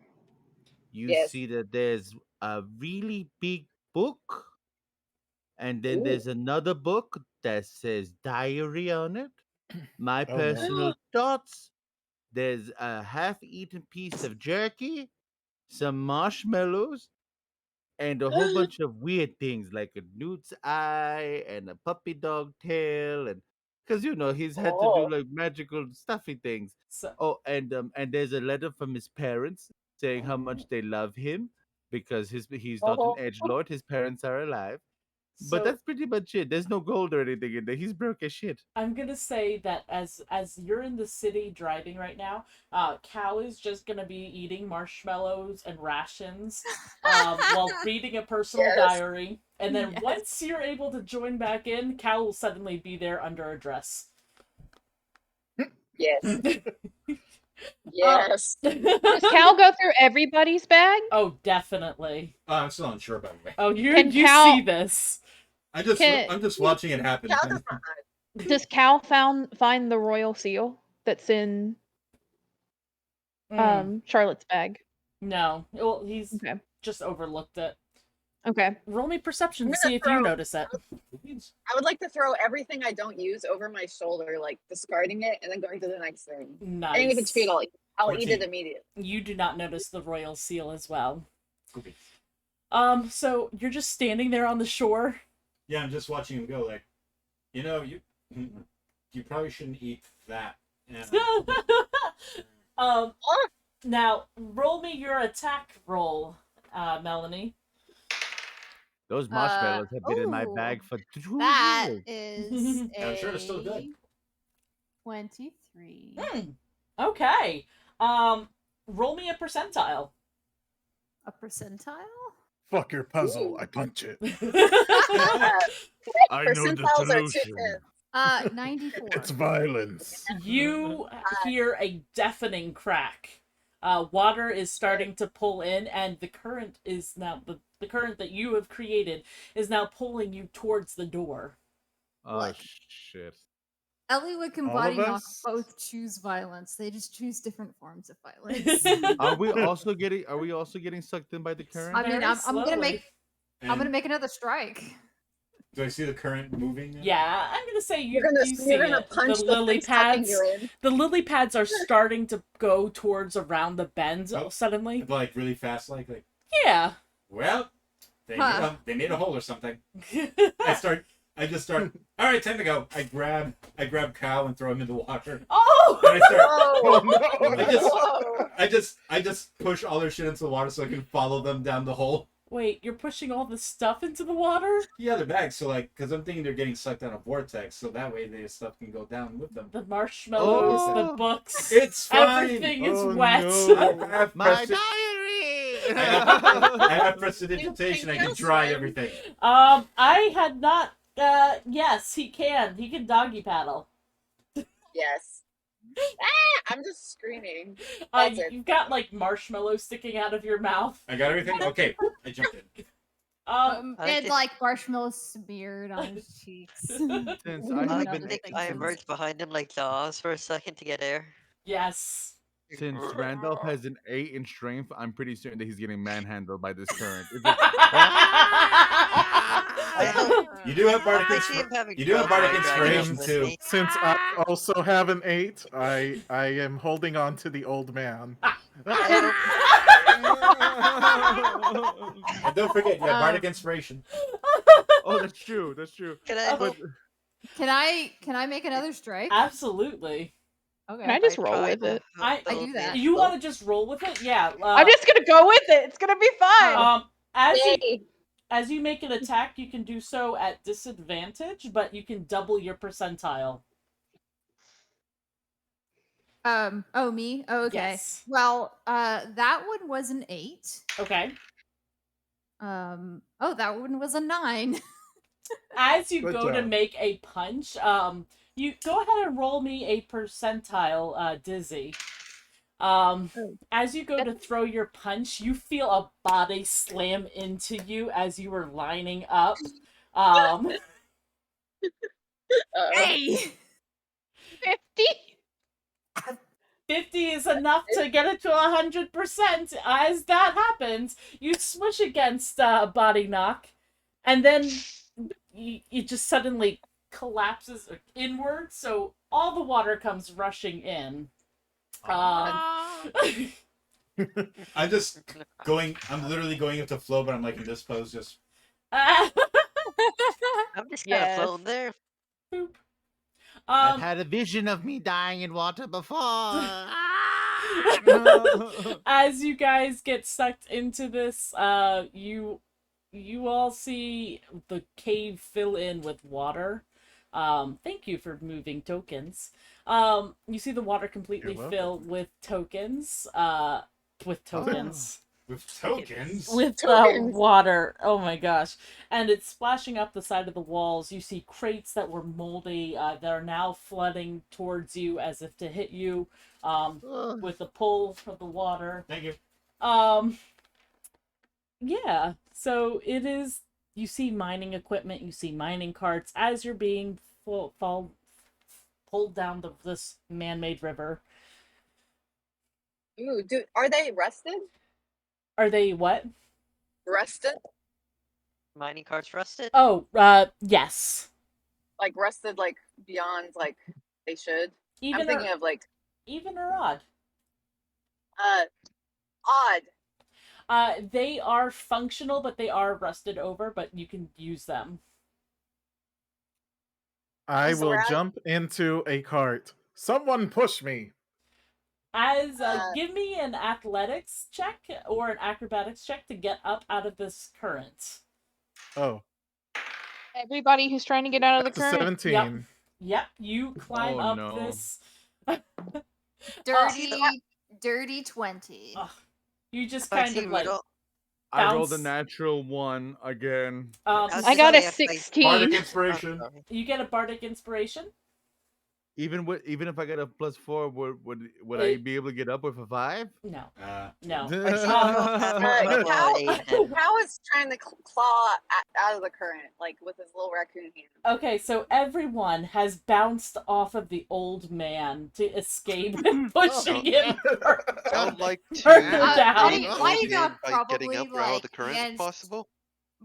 S3: you
S10: Yes.
S3: see that there's a really big book, and then there's another book that says diary on it. My
S11: Oh, no.
S3: personal thoughts. There's a half-eaten piece of jerky, some marshmallows, and a whole bunch of weird things like a newt's eye and a puppy dog tail, and because he's had to do like magical stuffy things.
S2: So,
S3: And there's a letter from his parents saying how much they love him because he's not an edgelord. His parents are alive, but
S2: So-
S3: that's pretty much it. There's no gold or anything in there. He's broke as shit.
S2: I'm gonna say that as you're in the city driving right now, Cal is just gonna be eating marshmallows and rations while reading a personal diary, and then once you're able to join back in, Cal will suddenly be there under a dress.
S10: Yes. Yes.
S6: Does Cal go through everybody's bag?
S2: Oh, definitely.
S4: I'm still unsure, by the way.
S2: Oh, you
S6: Can
S2: you
S6: Cal-
S2: see this?
S4: I'm just watching it happen.
S6: Does Cal find the royal seal that's in Charlotte's bag?
S2: No. Well, he's just overlooked it.
S6: Okay.
S2: Roll me perception
S10: I'm
S2: to
S10: gonna
S2: see if you
S10: throw-
S2: notice it.
S10: I would like to throw everything I don't use over my shoulder, like discarding it and then going to the next thing.
S2: Nice.
S10: And if it's food, I'll eat
S2: 14.
S10: it immediately.
S2: You do not notice the royal seal as well. So you're just standing there on the shore.
S4: Yeah, I'm just watching him go. Like, you probably shouldn't eat that. Yeah.
S2: Now roll me your attack roll, Melanie.
S3: Those marshmallows have been in my bag for 2
S14: That
S3: years.
S14: is
S4: I'm sure it's still good.
S14: 23.
S2: Okay. Roll me a percentile.
S14: A percentile?
S11: Fuck your puzzle. I punch it.
S3: I know the
S10: Percentiles are
S3: solution.
S14: 94.
S11: It's violence.
S2: You hear a deafening crack. Water is starting to pull in, and the current is now the current that you have created is now pulling you towards the door.
S3: Oh shit!
S14: Eliwood and
S11: All
S14: Body
S11: of
S14: Knock
S11: us?
S14: both choose violence. They just choose different forms of violence.
S3: Are we also getting sucked in by the current?
S14: I mean, I'm gonna
S2: slowly.
S14: make another strike.
S4: Do I see the current moving? now?
S2: Yeah, I'm gonna say
S10: You're gonna
S2: see it.
S10: punch
S2: the
S10: the
S2: lily
S10: thing sucking
S2: pads.
S10: you in.
S2: The lily pads are starting to go towards around the bend suddenly.
S4: Like really fast, like
S2: Yeah.
S4: well, they made a hole or something. I just start. All right, time to go. I grab Kyle and throw him in the water.
S2: Oh!
S4: And I start.
S10: Oh,
S4: I just push all their shit into the water so I can follow them down the hole.
S2: Wait, you're pushing all the stuff into the water?
S4: Yeah, their bags. So because I'm thinking they're getting sucked down a vortex, so that way their stuff can go down with them.
S2: The marshmallows,
S3: Oh.
S2: the books.
S4: It's fine.
S2: Everything is
S11: Oh,
S2: wet.
S11: no.
S4: I have
S3: My
S4: presti-
S3: diary.
S4: I have prestidigitation. I can dry everything.
S2: I had not. Yes, he can. He can doggy paddle.
S10: yes. I'm just screaming. That's it.
S2: You've got like marshmallows sticking out of your mouth.
S4: I got everything. Okay, I jumped in.
S14: And like marshmallows smeared on his cheeks.
S3: Since I
S12: I
S3: have been
S12: think I emerged behind him like Jaws for a second to get air.
S2: Yes.
S3: Since Randolph has an 8 in strength, I'm pretty certain that he's getting manhandled by this current.
S4: You do have bardic
S12: I see him having
S4: You do have
S12: trouble
S4: bardic
S12: dragging
S4: inspiration
S12: with
S4: too.
S12: me.
S11: Since I also have an 8, I am holding on to the old man.
S4: And don't forget, you have bardic inspiration.
S3: Oh, that's true. That's true.
S12: Can I?
S3: But
S14: Can I make another strike?
S2: Absolutely.
S14: Okay.
S6: Can I just roll
S12: tried
S6: with it?
S12: to
S2: I
S14: do that.
S2: You want to just roll with it? Yeah.
S6: I'm just gonna go with it. It's gonna be fine.
S2: As you make an attack, you can do so at disadvantage, but you can double your percentile.
S14: Oh, me? Oh, okay.
S2: Yes.
S14: Well, that one was an 8.
S2: Okay.
S14: Oh, that one was a 9.
S2: As you
S11: Good
S2: go to
S11: job.
S2: make a punch, you go ahead and roll me a percentile, Dizzy. As you go to throw your punch, you feel a body slam into you as you were lining up.
S14: Hey!
S6: 50?
S2: 50 is enough to get it to 100%. As that happens, you smush against Body Knock, and then it just suddenly collapses inward, so all the water comes rushing in.
S4: I'm just going. I'm literally going with the flow, but I'm like in this pose, just.
S12: I'm just kind of
S6: Yes.
S12: floating there.
S3: I've had a vision of me dying in water before.
S2: As you guys get sucked into this, you all see the cave fill in with water. Thank you for moving tokens. You see the water completely
S11: You're
S2: fill with tokens. With tokens.
S4: With tokens?
S2: With
S10: Tokens.
S2: water. Oh my gosh. And it's splashing up the side of the walls. You see crates that were moldy that are now flooding towards you as if to hit you with the pull of the water.
S4: Thank you.
S2: Yeah. So it is. You see mining equipment. You see mining carts as you're being pulled down this man-made river.
S10: Ooh, dude, are they rusted?
S2: Are they what?
S10: Rusted?
S12: Mining carts rusted?
S2: Oh, yes.
S10: Like rusted, like beyond, like they should.
S2: Even
S10: I'm thinking of like
S2: even or odd.
S10: Odd.
S2: They are functional, but they are rusted over, but you can use them.
S11: I
S10: So
S11: will
S10: we're out-
S11: jump into a cart. Someone push me.
S2: As give me an athletics check or an acrobatics check to get up out of this current.
S11: Oh,
S6: Everybody who's trying to get out of the
S11: that's a
S6: current.
S11: 17.
S2: Yep, you climb
S3: Oh,
S2: up
S3: no.
S2: this.
S14: Dirty 20.
S2: You just
S12: If I
S2: kind
S12: see
S2: of like
S12: Riddle,
S3: I rolled a
S2: bounce.
S3: natural 1 again.
S6: I got a
S12: if
S6: 16.
S4: Bardic inspiration.
S2: You get a bardic inspiration.
S3: Even if I get a +4, would I be able to get up with a 5?
S2: No.
S4: No.
S12: I see Riddle have a level
S10: Cow,
S12: 8 then.
S10: Cow is trying to claw out of the current, like with his little raccoon hand.
S2: Okay, so everyone has bounced off of the old man to escape and pushing him
S13: I'd like
S2: further
S13: to
S2: down.
S14: Why
S13: begin
S14: not
S13: by getting
S14: probably
S13: up around
S14: like
S13: the current if
S14: against
S13: possible.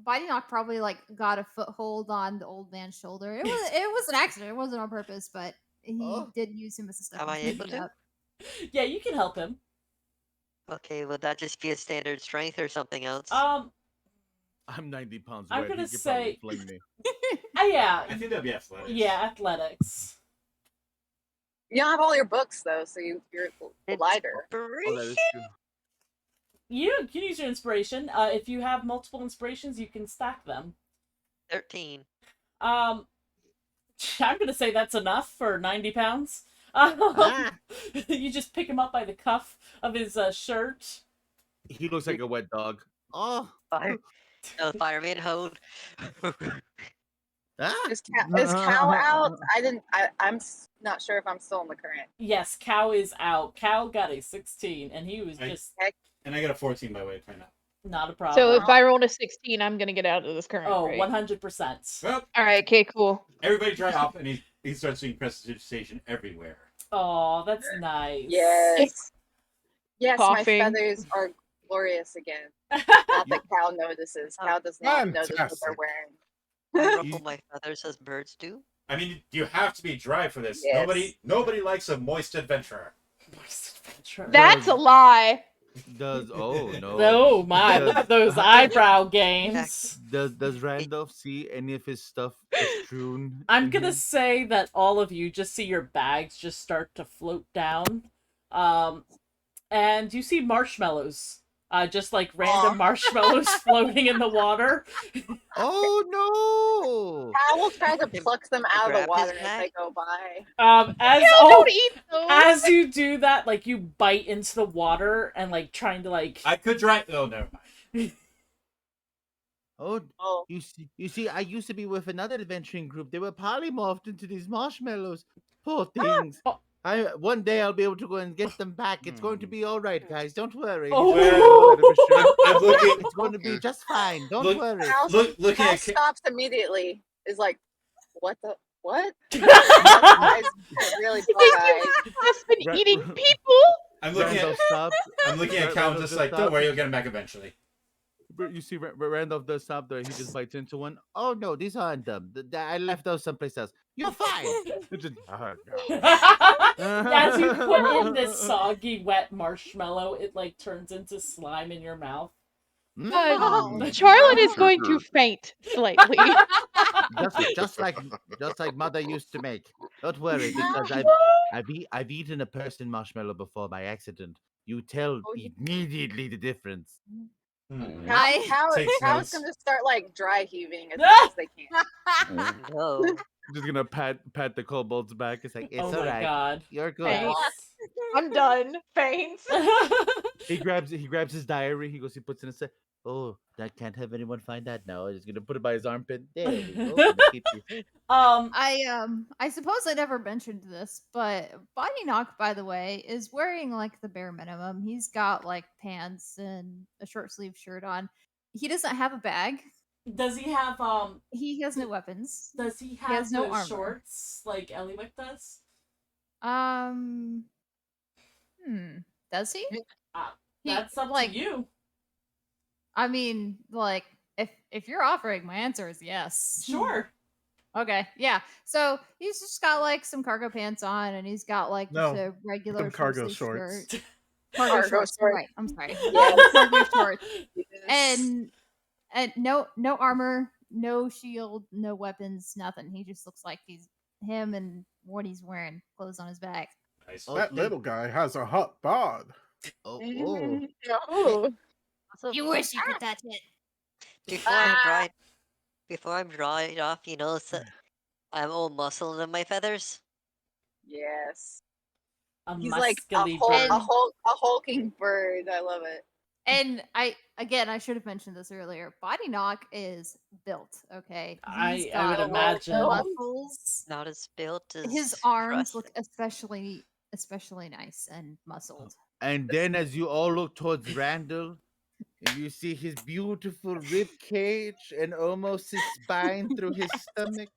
S14: Knock probably like got a foothold on the old man's shoulder. It was an accident. It wasn't on purpose, but he did use him as a step.
S12: Am I able to?
S2: Yeah, you can help him.
S12: Okay, would that just be a standard strength or something else?
S3: I'm 90 pounds
S2: I'm
S3: wet.
S2: gonna
S3: He could probably
S2: say-
S3: fling me.
S2: Yeah.
S4: I think that'd be athletics.
S2: Yeah, athletics.
S10: You don't have all your books though, so you're lighter.
S3: Oh, that is true.
S2: You can use your inspiration. If you have multiple inspirations, you can stack them.
S12: 13.
S2: I'm gonna say that's enough for 90 pounds. You just pick him up by the cuff of his shirt.
S3: He looks like a wet dog. Oh.
S12: Fireman hold.
S10: Is Cow out? I'm not sure if I'm still in the current.
S2: Yes, Cow is out. Cow got a 16, and he was just
S4: And I got a 14 by way of point out.
S2: not a problem.
S6: So if I rolled a 16, I'm gonna get out of this current.
S2: Oh,
S6: right?
S2: 100%.
S4: Well,
S6: all right, okay, cool.
S4: Everybody dry off, and he starts seeing prestidigitation everywhere.
S2: Oh, that's nice.
S10: Yes. Yes,
S6: Coughing.
S10: my feathers are glorious again. Not that Cow notices. Cow does not notice what they're
S11: Fantastic.
S10: wearing.
S12: I ruffle my feathers as birds do.
S4: I mean, you have to be dry for this.
S10: Yes.
S4: Nobody likes a moist adventurer.
S6: That's a lie.
S3: Oh no.
S2: Oh my, look at those eyebrow games.
S3: Does Randolph see any of his stuff strewn?
S2: I'm
S3: in
S2: gonna
S3: here?
S2: say that all of you just see your bags just start to float down. And you see marshmallows. Just like random marshmallows floating in the water.
S3: Oh no!
S10: Cow will try to pluck them out of the
S12: grab his
S10: water as
S12: bag?
S10: they go by.
S6: Don't eat those.
S2: As you do that, like you bite into the water and like trying to like
S4: I could dry. Oh, never mind.
S3: Oh,
S10: Oh.
S3: you see, I used to be with another adventuring group. They were polymorphed into these marshmallows. Poor things. One day I'll be able to go and get them back. It's going to be all right, guys. Don't worry.
S2: Oh.
S4: Well, I'm looking.
S3: It's going to be just fine. Don't
S4: Look-
S3: worry.
S4: looking
S10: Cal
S4: at
S10: stops immediately. Is like, what the what? Eyes really bug eyes.
S6: Has been
S3: Ra-
S6: eating
S3: ra-
S6: people.
S4: I'm looking
S3: Randolph
S4: at
S3: stopped.
S4: I'm looking at Cal,
S3: Randolph
S4: just
S3: just
S4: like, don't
S3: stopped.
S4: worry, you'll get him back eventually.
S3: You see, Randolph does stop there. He just bites into one. Oh no, these aren't them. I left those someplace else. You're fine. It's just, oh, no.
S2: As you put in this soggy, wet marshmallow, it like turns into slime in your mouth.
S6: Charlotte is going to faint slightly.
S3: just like Mother used to make. Don't worry, because I've eaten a person marshmallow before by accident. You tell immediately the difference.
S10: Cal's gonna start like dry heaving as much as they can.
S12: No.
S3: Just gonna pat the kobold's back. It's like, it's
S2: Oh
S3: all
S2: my
S3: right.
S2: God.
S3: You're good.
S6: Faints. I'm done. Faints.
S3: He grabs his diary. He puts it in a set. Oh, I can't have anyone find that now. He's gonna put it by his armpit. There we go. Gonna keep you.
S14: I suppose I never mentioned this, but Body Knock, by the way, is wearing like the bare minimum. He's got like pants and a short sleeve shirt on. He doesn't have a bag.
S2: Does he have
S14: He has no weapons.
S2: Does he
S14: He
S2: have
S14: has no
S2: those
S14: armor.
S2: shorts like Eliwick does?
S14: Does he?
S2: That's up to you.
S14: I mean, like, if you're offering, my answer is yes.
S2: Sure.
S14: Okay, yeah. So he's just got like some cargo pants on, and he's got like just
S11: No,
S14: a regular
S11: some cargo
S14: short-sleeve
S11: shorts.
S14: shirt. Cargo shorts.
S10: shorts.
S14: Right. I'm sorry.
S10: Yes.
S14: Cargo shorts. And no armor, no shield, no weapons, nothing. He just looks like he's him and what he's wearing, clothes on his back.
S4: Nice.
S11: That little guy has a hot bod.
S3: Oh.
S10: Oh.
S8: You wish you could touch it.
S12: Before I'm dried off, you notice that I'm all muscled in my feathers.
S10: Yes.
S2: He's
S10: like a hulking bird. I love it.
S14: And I should have mentioned this earlier. Body Knock is built, okay?
S2: I
S14: got
S2: would imagine.
S14: muscles.
S12: Not as built as
S14: His arms
S12: Crust.
S14: look especially nice and muscled.
S3: And then, as you all look towards Randall, and you see his beautiful rib cage and almost his spine through his stomach,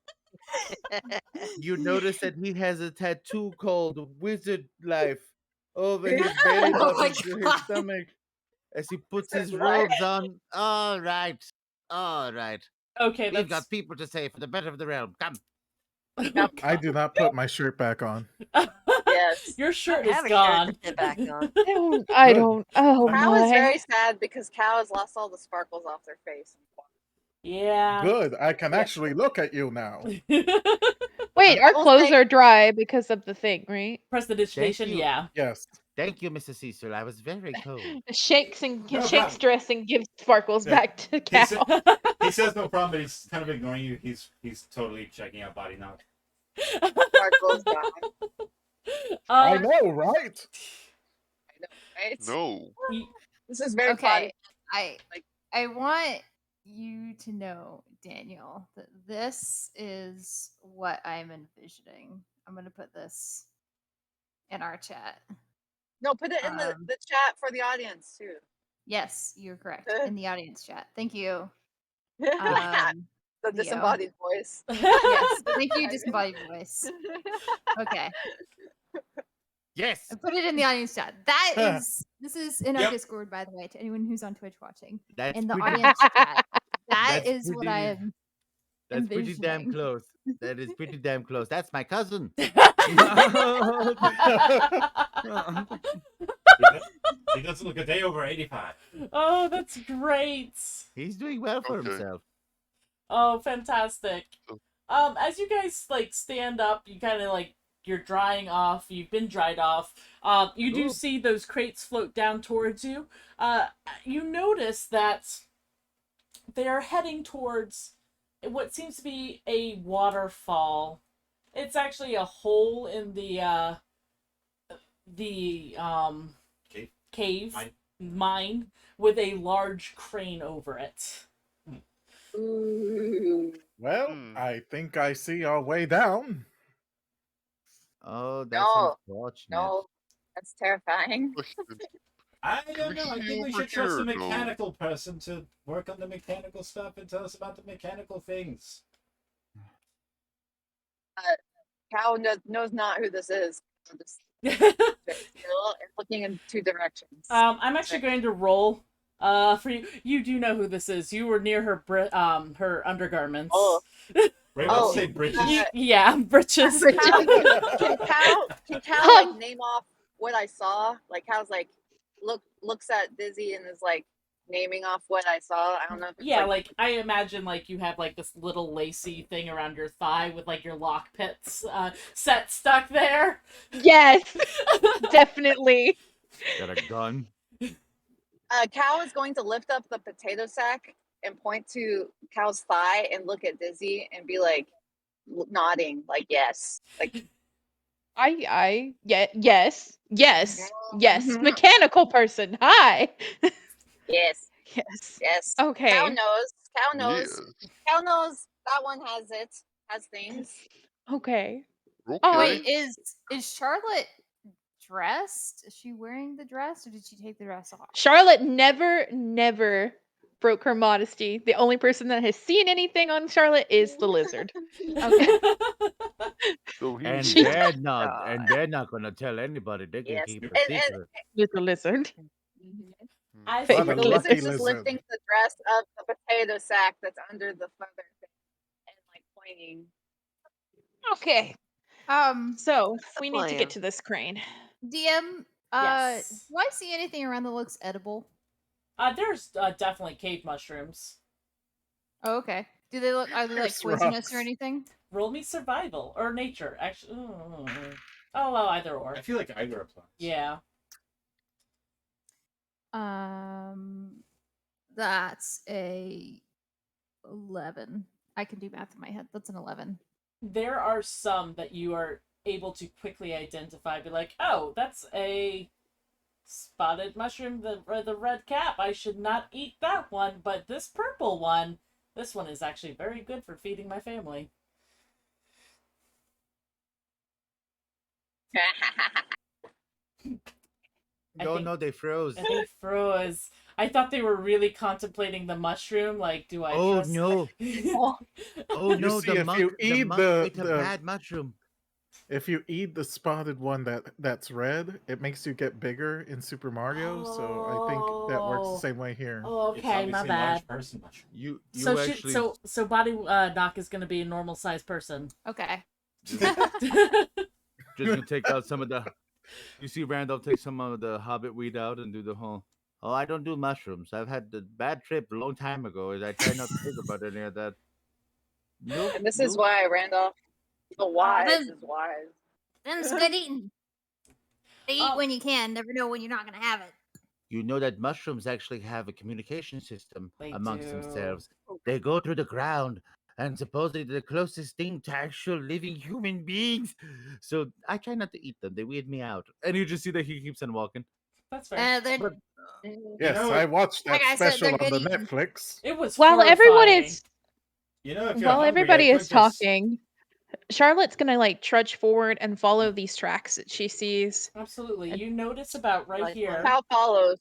S3: you notice that he has a tattoo called Wizard Life over his belly
S14: Oh my
S3: button through his
S14: God.
S3: stomach as he puts his
S10: What?
S3: robes on. All right.
S2: Okay,
S3: We've got people to save for the better of the realm. Come.
S11: I do not put my shirt back on.
S10: Yes.
S2: Your shirt is
S12: Have a shirt
S2: gone.
S12: to put back on.
S6: I don't. Oh
S10: Cal is
S6: my.
S10: very sad because Cal has lost all the sparkles off their face.
S2: Yeah.
S11: Good, I can actually look at you now.
S6: Wait, our
S10: will
S6: clothes
S10: say-
S6: are dry because of the thing, right?
S2: Prestidigitation,
S3: you.
S2: yeah.
S11: Yes.
S3: Thank you, Mrs. Cecil. I was very cold.
S6: Shakes
S4: No
S6: shakes
S4: problem.
S6: dress and gives sparkles
S4: Yeah.
S6: back to Cal.
S4: He says no problem, but he's kind of ignoring you. He's totally checking out Body Knock.
S10: Sparkles gone.
S11: I know, right?
S10: Right?
S13: No.
S10: This is very
S14: Okay,
S10: body.
S14: I want you to know, Daniel, that this is what I'm envisioning. I'm gonna put this in our chat.
S10: No, put it in the chat for the audience too.
S14: Yes, you're correct. In the audience chat. Thank you.
S10: The
S14: Leo.
S10: disembodied voice.
S14: Yes, thank you, disembodied voice. Okay.
S3: Yes.
S14: I put it in the audience chat. This is in our
S4: Yep.
S14: Discord, by the way, to anyone who's on Twitch watching.
S3: That's
S14: In the
S3: pretty-
S14: audience chat. That
S3: That's
S14: is what I
S3: pretty-
S14: am
S3: That's pretty damn
S14: envisioning.
S3: close. That is pretty damn close. That's my cousin.
S4: He doesn't look a day over 85.
S2: Oh, that's great.
S3: He's doing well for
S13: Okay.
S3: himself.
S2: Oh, fantastic. As you guys like stand up, you kind of like you're drying off. You've been dried off. You do
S3: Ooh.
S2: see those crates float down towards you. You notice that they are heading towards what seems to be a waterfall. It's actually a hole in the cave
S4: Mine.
S2: mine with a large crane over it.
S10: Ooh.
S11: Well, I think I see our way down.
S3: Oh, that's
S10: No,
S3: unfortunate.
S10: no, that's terrifying.
S4: I don't know. I
S13: see
S4: think we
S13: over
S4: should trust a
S13: here, no.
S4: mechanical person to work on the mechanical stuff and tell us about the mechanical things.
S10: Cow knows not who this is. Just still and looking in two directions.
S2: I'm actually going to roll for you. You do know who this is. You were near her her undergarments.
S10: Oh.
S4: Wait, let's say britches.
S2: Yeah, britches.
S10: Can Cow like name off what I saw? Like Cow's like looks at Dizzy and is like naming off what I saw. I don't know if it's
S2: Yeah, like I imagine like you have like this little lacy thing around your thigh with like your lock pits set stuck there.
S6: Yes, definitely.
S3: Got a gun.
S10: Cow is going to lift up the potato sack and point to Cow's thigh and look at Dizzy and be like nodding, like yes, like
S6: yes, mechanical person. Hi.
S10: yes,
S6: Yes.
S10: yes.
S6: Okay.
S10: Cow knows. Cow knows.
S13: Yes.
S10: Cow knows that one has it. Has things.
S6: Okay.
S14: Oh wait, is Charlotte dressed? Is she wearing the dress, or did she take the dress off?
S6: Charlotte never broke her modesty. The only person that has seen anything on Charlotte is the lizard.
S14: Okay.
S13: So
S3: And
S13: he
S3: they're not gonna tell anybody. They can
S10: Yes.
S3: keep it
S10: And
S3: secret.
S6: With the lizard.
S2: I
S10: the
S6: Favorite
S10: lizard's
S6: lizard.
S10: just lifting the dress of the potato sack that's under the feather thing and like pointing.
S6: Okay. So we need to
S12: plan.
S6: get to this crane.
S14: DM,
S2: Yes.
S14: do I see anything around that looks edible?
S2: There's definitely cave mushrooms.
S14: Oh, okay. Do they look? Are they like
S11: There's
S14: poisonous
S11: rocks.
S14: or anything?
S2: Roll me survival or nature. Actually, oh well, either or.
S4: I feel like either applies.
S2: Yeah.
S14: That's a 11. I can do math in my head. That's an 11.
S2: There are some that you are able to quickly identify. Be like, oh, that's a spotted mushroom, the red cap. I should not eat that one, but this purple one, this one is actually very good for feeding my family.
S3: Oh no, they froze.
S2: And they froze. I thought they were really contemplating the mushroom. Like, do I
S3: Oh
S2: trust?
S3: no! Oh
S11: You
S3: no!
S11: see,
S3: The
S11: if
S3: monk,
S11: you
S3: the
S11: eat
S3: monk ate a bad mushroom.
S11: If you eat the spotted one that's red, it makes you get bigger in Super Mario. So I think that works the same way here.
S2: Oh, okay, my bad.
S3: You
S2: So
S3: actually
S2: so body knock is gonna be a normal sized person.
S14: Okay.
S3: just gonna take out some of the. You see Randolph take some of the hobbit weed out and do the whole. Oh, I don't do mushrooms. I've had the bad trip a long time ago. I try not to think about any of that. Nope.
S10: And this is why Randolph, the wise is wise.
S8: Them's good eating. They eat
S2: Oh.
S8: when you can. Never know when you're not gonna have it.
S3: You know that mushrooms actually have a communication system
S2: They
S3: amongst
S2: do.
S3: themselves. They go through the ground, and supposedly the closest thing to actual living human beings. So I try not to eat them. They weird me out. And you just see that he keeps on walking.
S2: That's fair.
S14: They're,
S11: Yes, I watched that
S14: Like I said,
S11: special
S14: they're
S11: on the
S14: good eating.
S11: Netflix.
S2: It was
S6: While everyone
S2: horrifying.
S6: is
S4: You know, if you're
S6: while
S4: hungry,
S6: everybody
S4: I could
S6: is
S4: just-
S6: talking, Charlotte's gonna like trudge forward and follow these tracks that she sees.
S2: Absolutely. You notice about right here.
S10: Cow follows.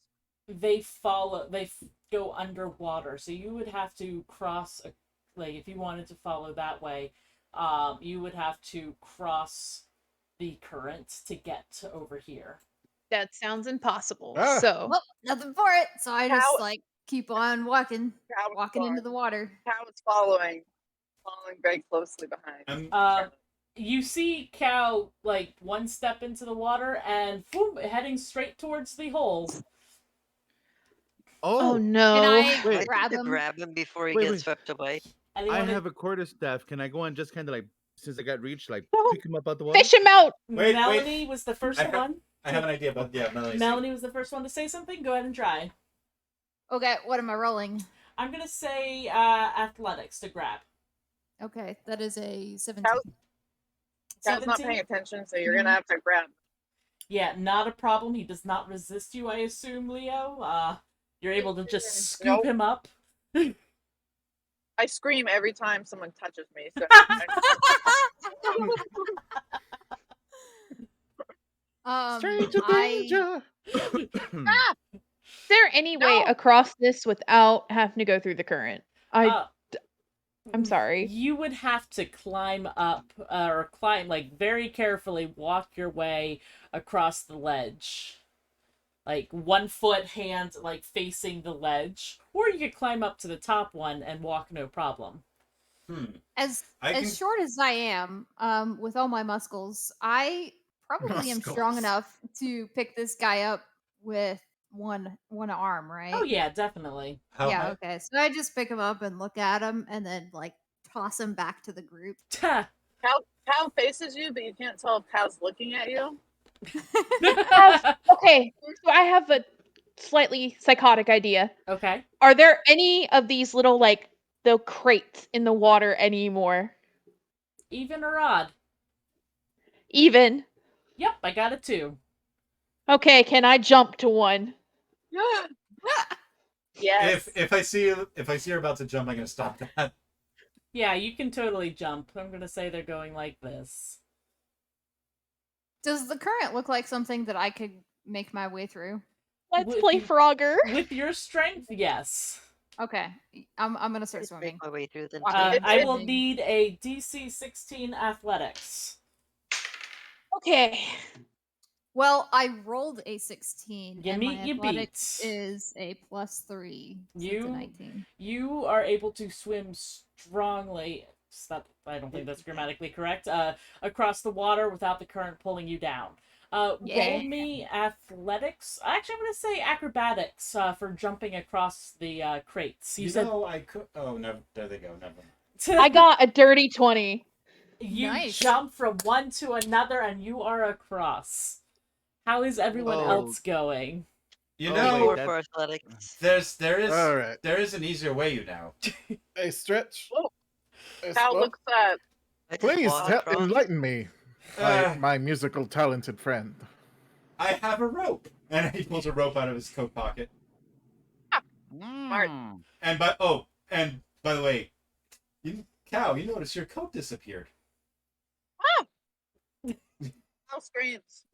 S2: They follow. They go underwater, so you would have to cross. Like if you wanted to follow that way, you would have to cross the current to get to over here.
S6: That sounds impossible.
S11: Ah.
S6: So
S14: well, nothing for it. So I just
S10: Cow-
S14: like keep on walking,
S10: Cow is
S14: walking into
S10: following.
S14: the water.
S10: Cow is following very closely behind.
S2: You see Cow like one step into the water and boom, heading straight towards the hole.
S6: Oh no!
S14: Can I
S3: Wait.
S14: grab
S12: To
S14: him?
S12: grab him before he
S3: Wait,
S12: gets
S3: wait.
S12: swept away.
S2: Anyone
S3: I
S2: in-
S3: have a quarter staff. Can I go and just kind of like, since I got reached, like
S6: Oh,
S3: pick him up out the water?
S6: Fish him out.
S4: Wait,
S2: Melanie was the first
S4: I have-
S2: one.
S4: I have an idea, but yeah, Melanie.
S2: Melanie was the first one to say something. Go ahead and try.
S14: Okay, what am I rolling?
S2: I'm gonna say athletics to grab.
S14: Okay, that is a 17.
S10: Cow's not
S2: 17?
S10: paying attention, so you're gonna have to grab.
S2: Yeah, not a problem. He does not resist you, I assume, Leo. You're able to just scoop
S10: Nope.
S2: him up.
S10: I scream every time someone touches me. So
S11: Stranger danger.
S6: Is there any way across this without having to go through the current? I'm sorry.
S2: You would have to climb up, or climb, like, very carefully walk your way across the ledge. Like, 1 foot, hand, like, facing the ledge. Or you could climb up to the top one and walk no problem.
S14: As short as I am, with all my muscles, I probably am strong enough to pick this guy up with one arm, right?
S2: Oh, yeah, definitely.
S14: Yeah, okay. So I just pick him up and look at him and then, like, toss him back to the group.
S10: Cow faces you, but you can't tell if Cow's looking at you.
S6: Okay, so I have a slightly psychotic idea.
S2: Okay.
S6: Are there any of these little, like, the crates in the water anymore?
S2: Even or odd?
S6: Even.
S2: Yep, I got it too.
S6: Okay, can I jump to one?
S10: Yes.
S4: If I see her about to jump, I'm gonna stop that.
S2: Yeah, you can totally jump. I'm gonna say they're going like this.
S14: Does the current look like something that I could make my way through?
S6: Let's play Frogger.
S2: With your strength, yes.
S14: Okay, I'm gonna start swimming.
S12: My way through the
S2: I will need a DC 16 athletics.
S6: Okay.
S14: Well, I rolled a 16,
S2: You
S14: and
S2: meet,
S14: my
S2: you
S14: athletics
S2: beat.
S14: is a +3. So it's a 19.
S2: You are able to swim strongly. I don't think that's grammatically correct. Across the water without the current pulling you down. Roll me athletics. Actually, I'm going to say acrobatics for jumping across the crates.
S4: You know, I could. Oh no! There they go. Never mind.
S6: I got a dirty 20.
S2: You jump from one to another, and you are across. How is everyone else going?
S4: You know,
S12: for athletics.
S4: there is
S11: All right.
S4: there is an easier way. You know.
S11: A stretch.
S10: Cow looks up.
S11: Please
S12: walk across.
S11: enlighten me, my musical talented friend.
S4: I have a rope, and he pulls a rope out of his coat pocket.
S10: Smart.
S4: And by the way, Cow, you notice your coat disappeared.
S10: Cow screams.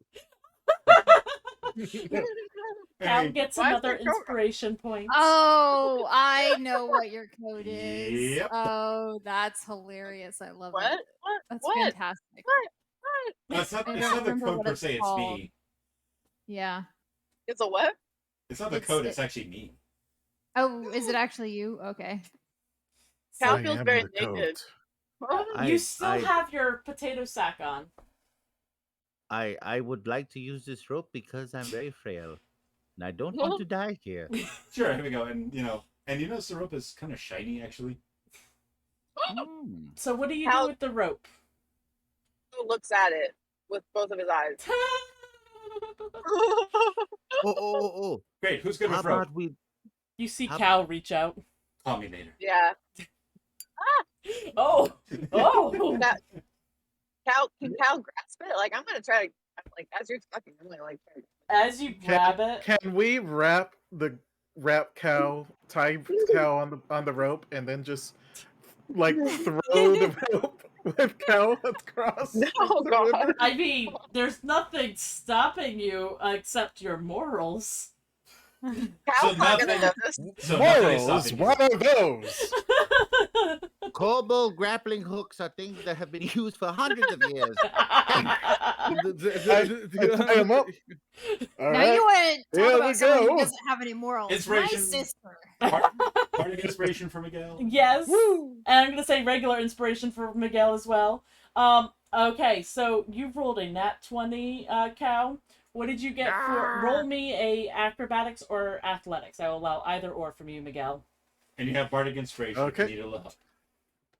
S2: Cal gets another inspiration point.
S14: Oh, I know what your code is.
S4: Yep.
S14: Oh, that's hilarious. I love
S10: What?
S14: it.
S10: What?
S14: That's
S10: What?
S14: fantastic.
S10: What?
S4: It's not
S14: I
S4: the
S14: don't remember
S4: code
S14: what
S4: per
S14: it's
S4: se. It's
S14: called.
S4: me.
S14: Yeah.
S10: It's a what?
S4: It's not the code. It's actually me.
S14: Oh, is it actually you? Okay.
S10: Cow
S11: I
S10: feels
S11: am
S10: very
S11: the
S10: naked.
S2: You still have your potato sack on.
S3: I would like to use this rope because I'm very frail. And I don't want to die here.
S4: Sure, here we go. And you notice the rope is kind of shiny, actually.
S2: So what do you do with the rope?
S10: Who looks at it with both of his eyes?
S3: Oh.
S4: Great, who's good
S3: How
S4: with rope?
S3: about we...
S2: You see Cal reach out.
S4: Call me later.
S10: Yeah.
S2: Oh.
S10: Can Cow grasp it? Like, I'm gonna try to, like, as you're talking, I'm gonna, like, try to...
S2: As you grab it.
S11: Can we tie cow on the rope and then just like throw the rope with cow across?
S10: No, God.
S2: I mean, there's nothing stopping you except your morals.
S10: Cow's not gonna know this.
S4: So
S11: morals? What are those?
S3: Kobold grappling hooks are things that have been used for hundreds of years.
S11: I tie him up. All
S14: Now
S11: right.
S14: you want to
S11: Here
S14: talk
S11: we
S14: about someone
S11: go.
S14: who doesn't have any morals.
S4: Inspiration.
S14: My sister.
S4: Part of inspiration for Miguel.
S2: Yes. And I'm going to say regular inspiration for Miguel as well. Okay, so you've rolled a nat 20, Cow. What did you get for... Roll me a acrobatics or athletics. I will allow either or from you, Miguel.
S4: And you have bardic inspiration.
S11: Okay.
S4: If you need a little help.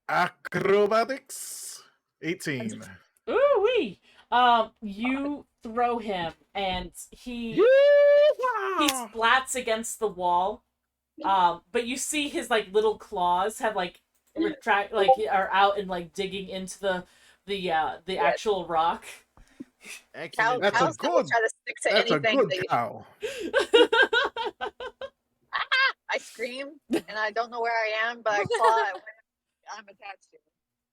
S11: Acrobatics 18.
S2: Ooh-wee! You throw him, and he splats against the wall. But you see his, like, little claws have, like, retract, like, are out and, like, digging into the actual rock.
S3: Excellent.
S11: That's
S10: Cow's
S11: a
S10: gonna
S11: good.
S10: try to stick to
S11: That's a
S10: anything
S11: good
S10: that you...
S11: cow.
S10: I scream, and I don't know where I am, but I claw at where I'm attached to.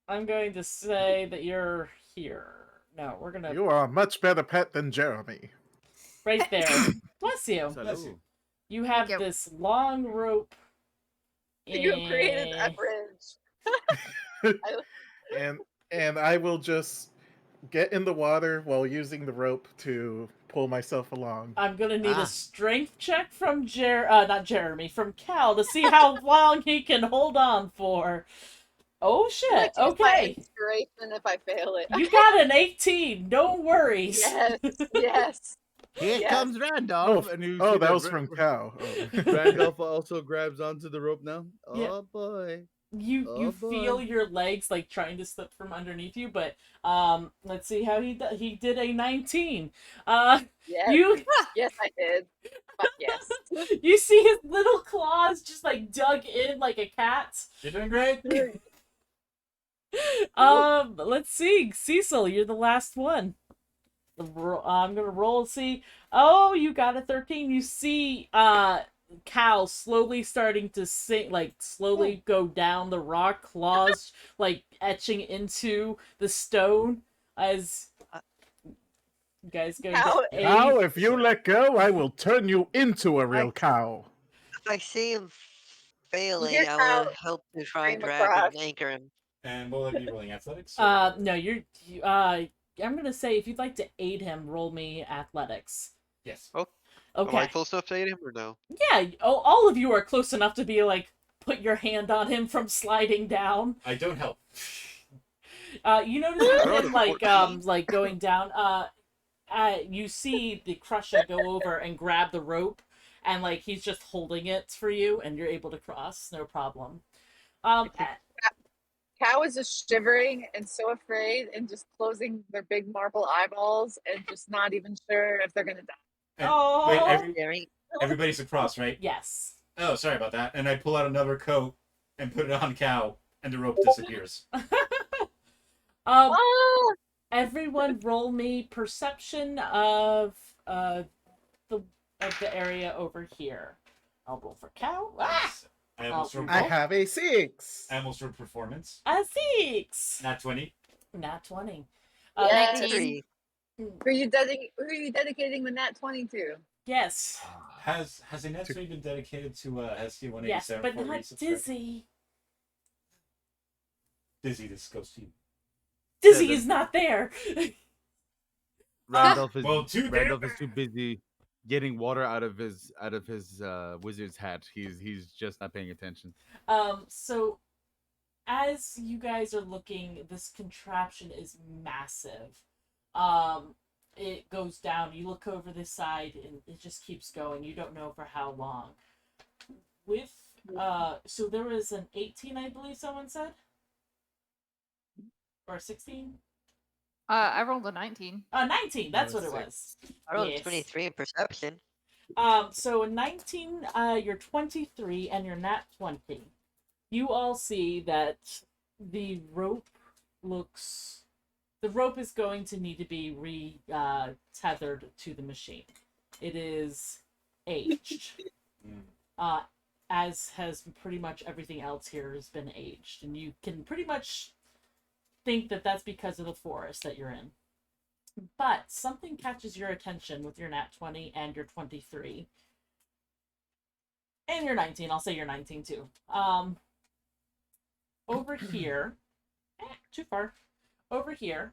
S2: I'm going to say that you're here. No, we're gonna
S11: You are a much better pet than Jeremy.
S2: right there. Bless you.
S3: Salud.
S2: You have
S14: you.
S2: this long rope.
S10: You have created a bridge.
S11: and I will just get in the water while using the rope to pull myself along.
S2: I'm gonna need a strength check from not Jeremy, from Cal to see how long he can hold on for. Oh shit!
S10: Which is my
S2: Okay,
S10: inspiration if I fail it.
S2: you got an 18. No worries.
S10: Yes, yes.
S3: Here
S10: Yes.
S3: comes Randolph, and you see
S11: that was from Cow.
S3: Randolph also grabs onto the rope now.
S2: Yeah.
S3: Oh boy.
S2: You
S3: Oh,
S2: feel
S3: boy.
S2: your legs like trying to slip from underneath you, but let's see how he did a 19.
S10: Yes.
S2: You
S10: Yes, I did. But yes.
S2: you see his little claws just like dug in like a cat.
S4: You're doing great.
S2: Let's see, Cecil, you're the last one. I'm gonna roll. See, oh, you got a 13. You see, Cal slowly starting to sink, like slowly go down the rock, claws like etching into the stone as you guys go.
S11: Cow, if you let go, I will turn you into a real cow.
S12: If I see him failing,
S10: Here's
S12: I
S10: how
S12: will help to try and
S10: scream
S12: grab
S10: across.
S12: and anchor him.
S4: And will I be rolling athletics?
S2: No, I'm gonna say if you'd like to aid him, roll me athletics.
S4: Yes.
S9: Oh,
S2: Okay.
S9: am I close enough to aid him or no?
S2: Yeah, all of you are close enough to be like put your hand on him from sliding down.
S4: I don't help.
S2: You notice with him like going down. You see the Crusher go over and grab the rope, and like he's just holding it for you, and you're able to cross, no problem.
S10: Cow is just shivering and so afraid and just closing their big marble eyeballs and just not even sure if they're gonna die.
S4: And
S2: Oh,
S4: everybody's across, right?
S2: Yes.
S4: Oh, sorry about that. And I pull out another coat and put it on Cow, and the rope disappears.
S2: Everyone, roll me perception of the area over here. I'll roll for Cow.
S11: I have a 6.
S4: I almost rolled performance.
S2: A 6.
S4: Nat 20.
S2: Nat 20.
S10: Yes.
S2: 19.
S10: Who are you dedicating the Nat 20 to?
S2: Yes.
S4: Has a Nat 20 been dedicated to ST-187?
S2: Yes, but
S4: for
S2: not
S4: recent
S2: Dizzy.
S4: Dizzy, this goes to you.
S2: Dizzy is not there.
S3: Randolph is
S4: Well,
S3: Randolph is too busy getting water out of his wizard's hat. He's just not paying attention.
S2: So as you guys are looking, this contraption is massive. It goes down. You look over this side, and it just keeps going. You don't know for how long. With so there was an 18, I believe someone said, or 16.
S14: I rolled a 19.
S2: 19. That's what it was.
S12: I rolled
S2: Yes.
S12: 23 in perception.
S2: So a 19, you're 23, and you're nat 20. You all see that the rope is going to need to be tethered to the machine. It is aged. As has pretty much everything else here has been aged. And you can pretty much think that that's because of the forest that you're in. But something catches your attention with your nat 20 and your 23. And your 19. I'll say you're 19 too. Over here, too far. Over here,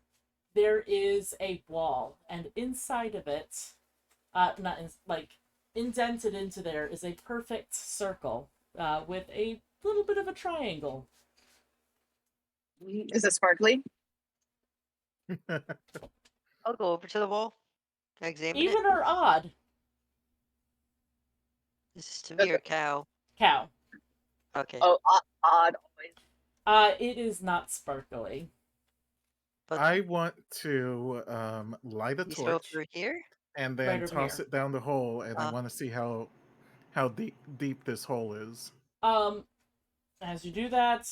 S2: there is a wall, and inside of it, indented into there is a perfect circle with a little bit of a triangle.
S10: Is it sparkly?
S12: I'll go over to the wall. Examine it.
S2: Even or odd?
S12: This is to me or Cow?
S2: Cow.
S12: Okay.
S10: Oh, odd always.
S2: It is not sparkly.
S12: But
S11: I want to light a
S12: you
S11: torch
S12: over here?
S11: and then
S2: Right over
S11: toss
S2: here.
S11: it down the hole, and I want to see how deep this hole is.
S2: As you do that,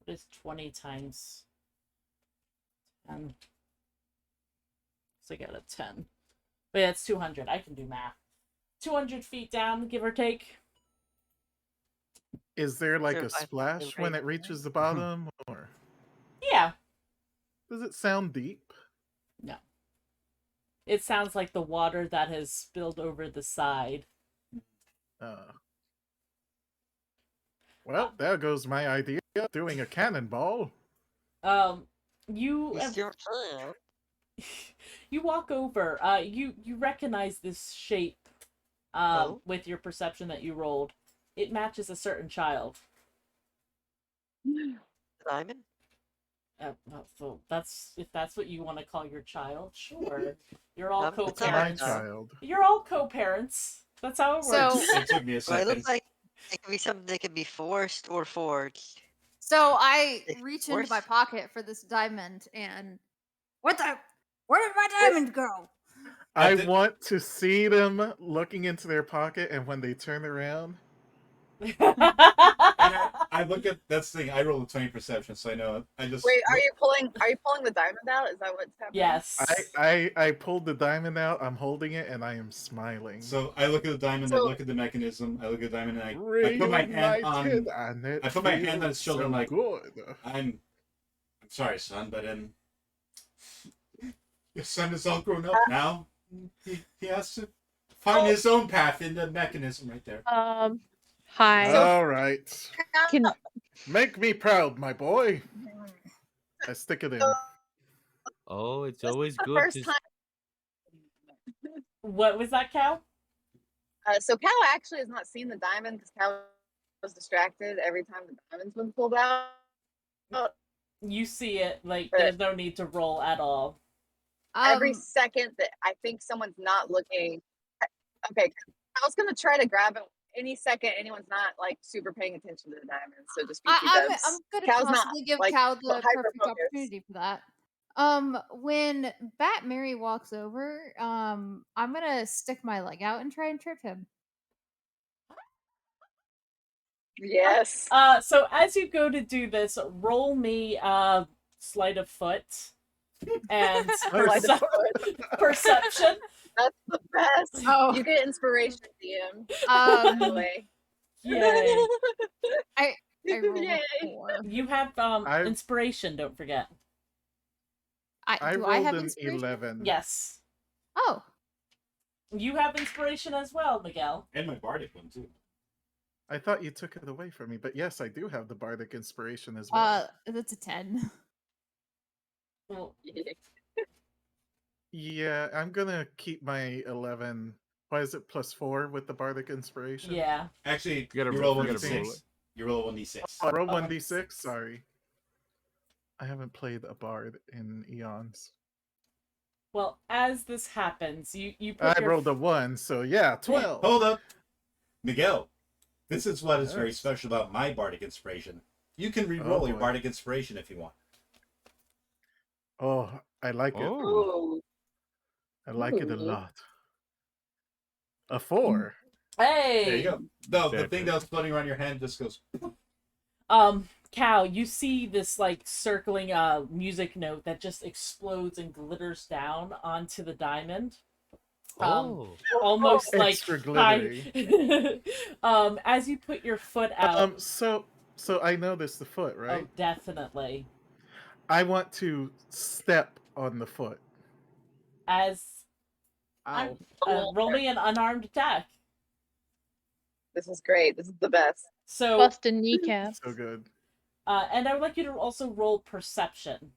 S2: it's 20 times 10. So I got a 10. But yeah, it's 200. I can do math. 200 feet down, give or take.
S11: Is there like a
S12: Survive the
S11: splash when
S12: rain.
S11: it reaches the bottom, or
S2: Yeah.
S11: does it sound deep?
S2: No. It sounds like the water that has spilled over the side.
S11: Well, there goes my idea of doing a cannonball.
S2: You
S12: It's your turn.
S2: you walk over. You recognize this shape.
S12: Oh?
S2: With your perception that you rolled, it matches a certain child.
S12: Diamond?
S2: So that's if that's what you want to call your child, sure. You're all
S12: It's my
S2: co-parents.
S11: child.
S2: You're all co-parents. That's how it
S14: So-
S2: works.
S4: It took me a
S12: So I
S4: second.
S12: look like it could be something that could be forced or forged.
S14: So I
S12: It's
S14: reach into my
S12: worse.
S14: pocket for this diamond and
S8: What the? Where did my diamond go?
S11: I want to see them looking into their pocket, and when they turn around,
S4: I look at that's the thing. I roll a 20 perception, so I know. I just
S10: Wait, are you pulling the diamond out? Is that what's happening?
S2: Yes.
S11: I pulled the diamond out. I'm holding it, and I am smiling.
S4: So I look at the diamond. I
S10: So-
S4: look at the mechanism. I look at the diamond, and I put my hand on.
S11: Reunited, and
S4: I put my hand on his
S11: feels
S4: shoulder.
S11: so
S4: I'm like,
S11: good.
S4: I'm sorry, son, but your son is all grown up now. He has to find his own path in the mechanism right there.
S6: Hi.
S11: All right.
S6: Can
S11: Make me proud, my boy. I stick it in.
S3: Oh, it's
S10: This
S3: always
S10: is the
S3: good
S10: first
S3: to.
S10: time.
S2: What was that, Cal?
S10: So Cal actually has not seen the diamond because Cal was distracted every time the diamond's been pulled out.
S2: You see it, like, there's no need to roll at all.
S10: Every second that I think someone's not looking. Okay, I was gonna try to grab it any second anyone's not like super paying attention to the diamond. So just be
S14: I'm gonna
S10: Cal's
S14: possibly give
S10: like,
S14: Cal the perfect
S10: hyper-focused.
S14: opportunity for that. When Bat Mary walks over, I'm gonna stick my leg out and try and trip him.
S10: Yes.
S2: So as you go to do this, roll me sleight of foot and perception.
S10: That's the best.
S14: Oh.
S10: You get inspiration, DM.
S14: Um,
S10: By the way.
S2: Yay.
S14: I rolled
S10: Yay.
S14: a 4.
S2: You have inspiration, don't forget.
S11: I
S14: Do
S11: rolled
S14: I have
S11: an
S14: inspiration?
S11: 11.
S2: Yes.
S14: Oh.
S2: You have inspiration as well, Miguel.
S4: And my bardic one too.
S11: I thought you took it away from me, but yes, I do have the bardic inspiration as well.
S14: That's a 10.
S2: Well,
S11: Yeah, I'm gonna keep my 11. Why is it +4 with the bardic inspiration?
S2: yeah.
S4: Actually,
S3: You gotta
S4: you
S3: roll-
S4: roll
S3: you
S4: one
S3: gotta roll
S4: d6.
S3: it.
S4: You roll 1d6.
S11: Oh, I roll 1d6. Sorry, I haven't played a bard in eons.
S2: Well, as this happens, you put
S11: I
S2: your
S11: rolled a 1, so yeah, 12.
S4: Hold up, Miguel. This is what is very
S11: Yes.
S4: special about my bardic inspiration. You can re-roll
S11: Oh,
S4: your
S11: boy.
S4: bardic inspiration if you want.
S11: Oh, I like it.
S3: Oh,
S11: I like it a
S10: Ooh.
S11: lot. A 4.
S2: Hey.
S4: There you go. No, the
S11: Very
S4: thing
S11: good.
S4: that was floating around your hand just goes.
S2: Cal, you see this like circling music note that just explodes and glitters down onto the diamond. Almost like
S11: Extra glittery.
S2: as you put your foot out.
S11: So I noticed the foot, right?
S2: Oh, definitely.
S11: I want to step on the foot.
S2: As
S11: Ow.
S2: roll me an unarmed attack.
S10: This is great. This is the best.
S2: So
S6: Bust a kneecap.
S11: So good.
S2: and I would like you to also roll perception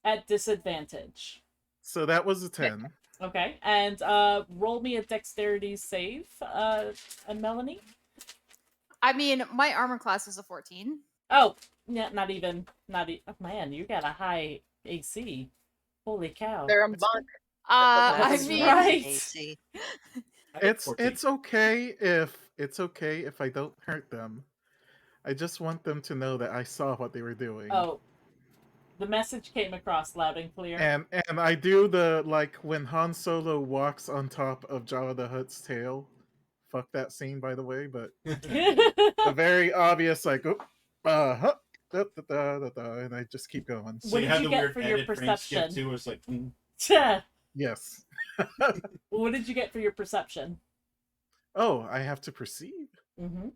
S2: at disadvantage.
S11: So that was a 10.
S2: Okay, and roll me a dexterity save, and Melanie.
S14: I mean, my armor class is a 14.
S2: Oh, yeah, man, you got a high AC. Holy cow.
S10: They're a monk.
S14: I
S2: That's
S14: mean,
S2: right.
S12: AC.
S11: It's okay if I don't hurt them. I just want them to know that I saw what they were doing.
S2: Oh, the message came across loud and clear.
S11: And I do the like when Han Solo walks on top of Jabba the Hutt's tail. Fuck that scene, by the way, but a very obvious like, oh, da, da, da, da, da, and I just keep going.
S4: So
S2: What
S4: you
S2: did
S4: have
S2: you
S4: the
S2: get
S4: weird
S2: for your
S4: edit frame skip
S2: perception?
S4: too, where it's like.
S11: Yes.
S2: What did you get for your perception?
S11: Oh, I have to perceive.
S2: Mm-hmm.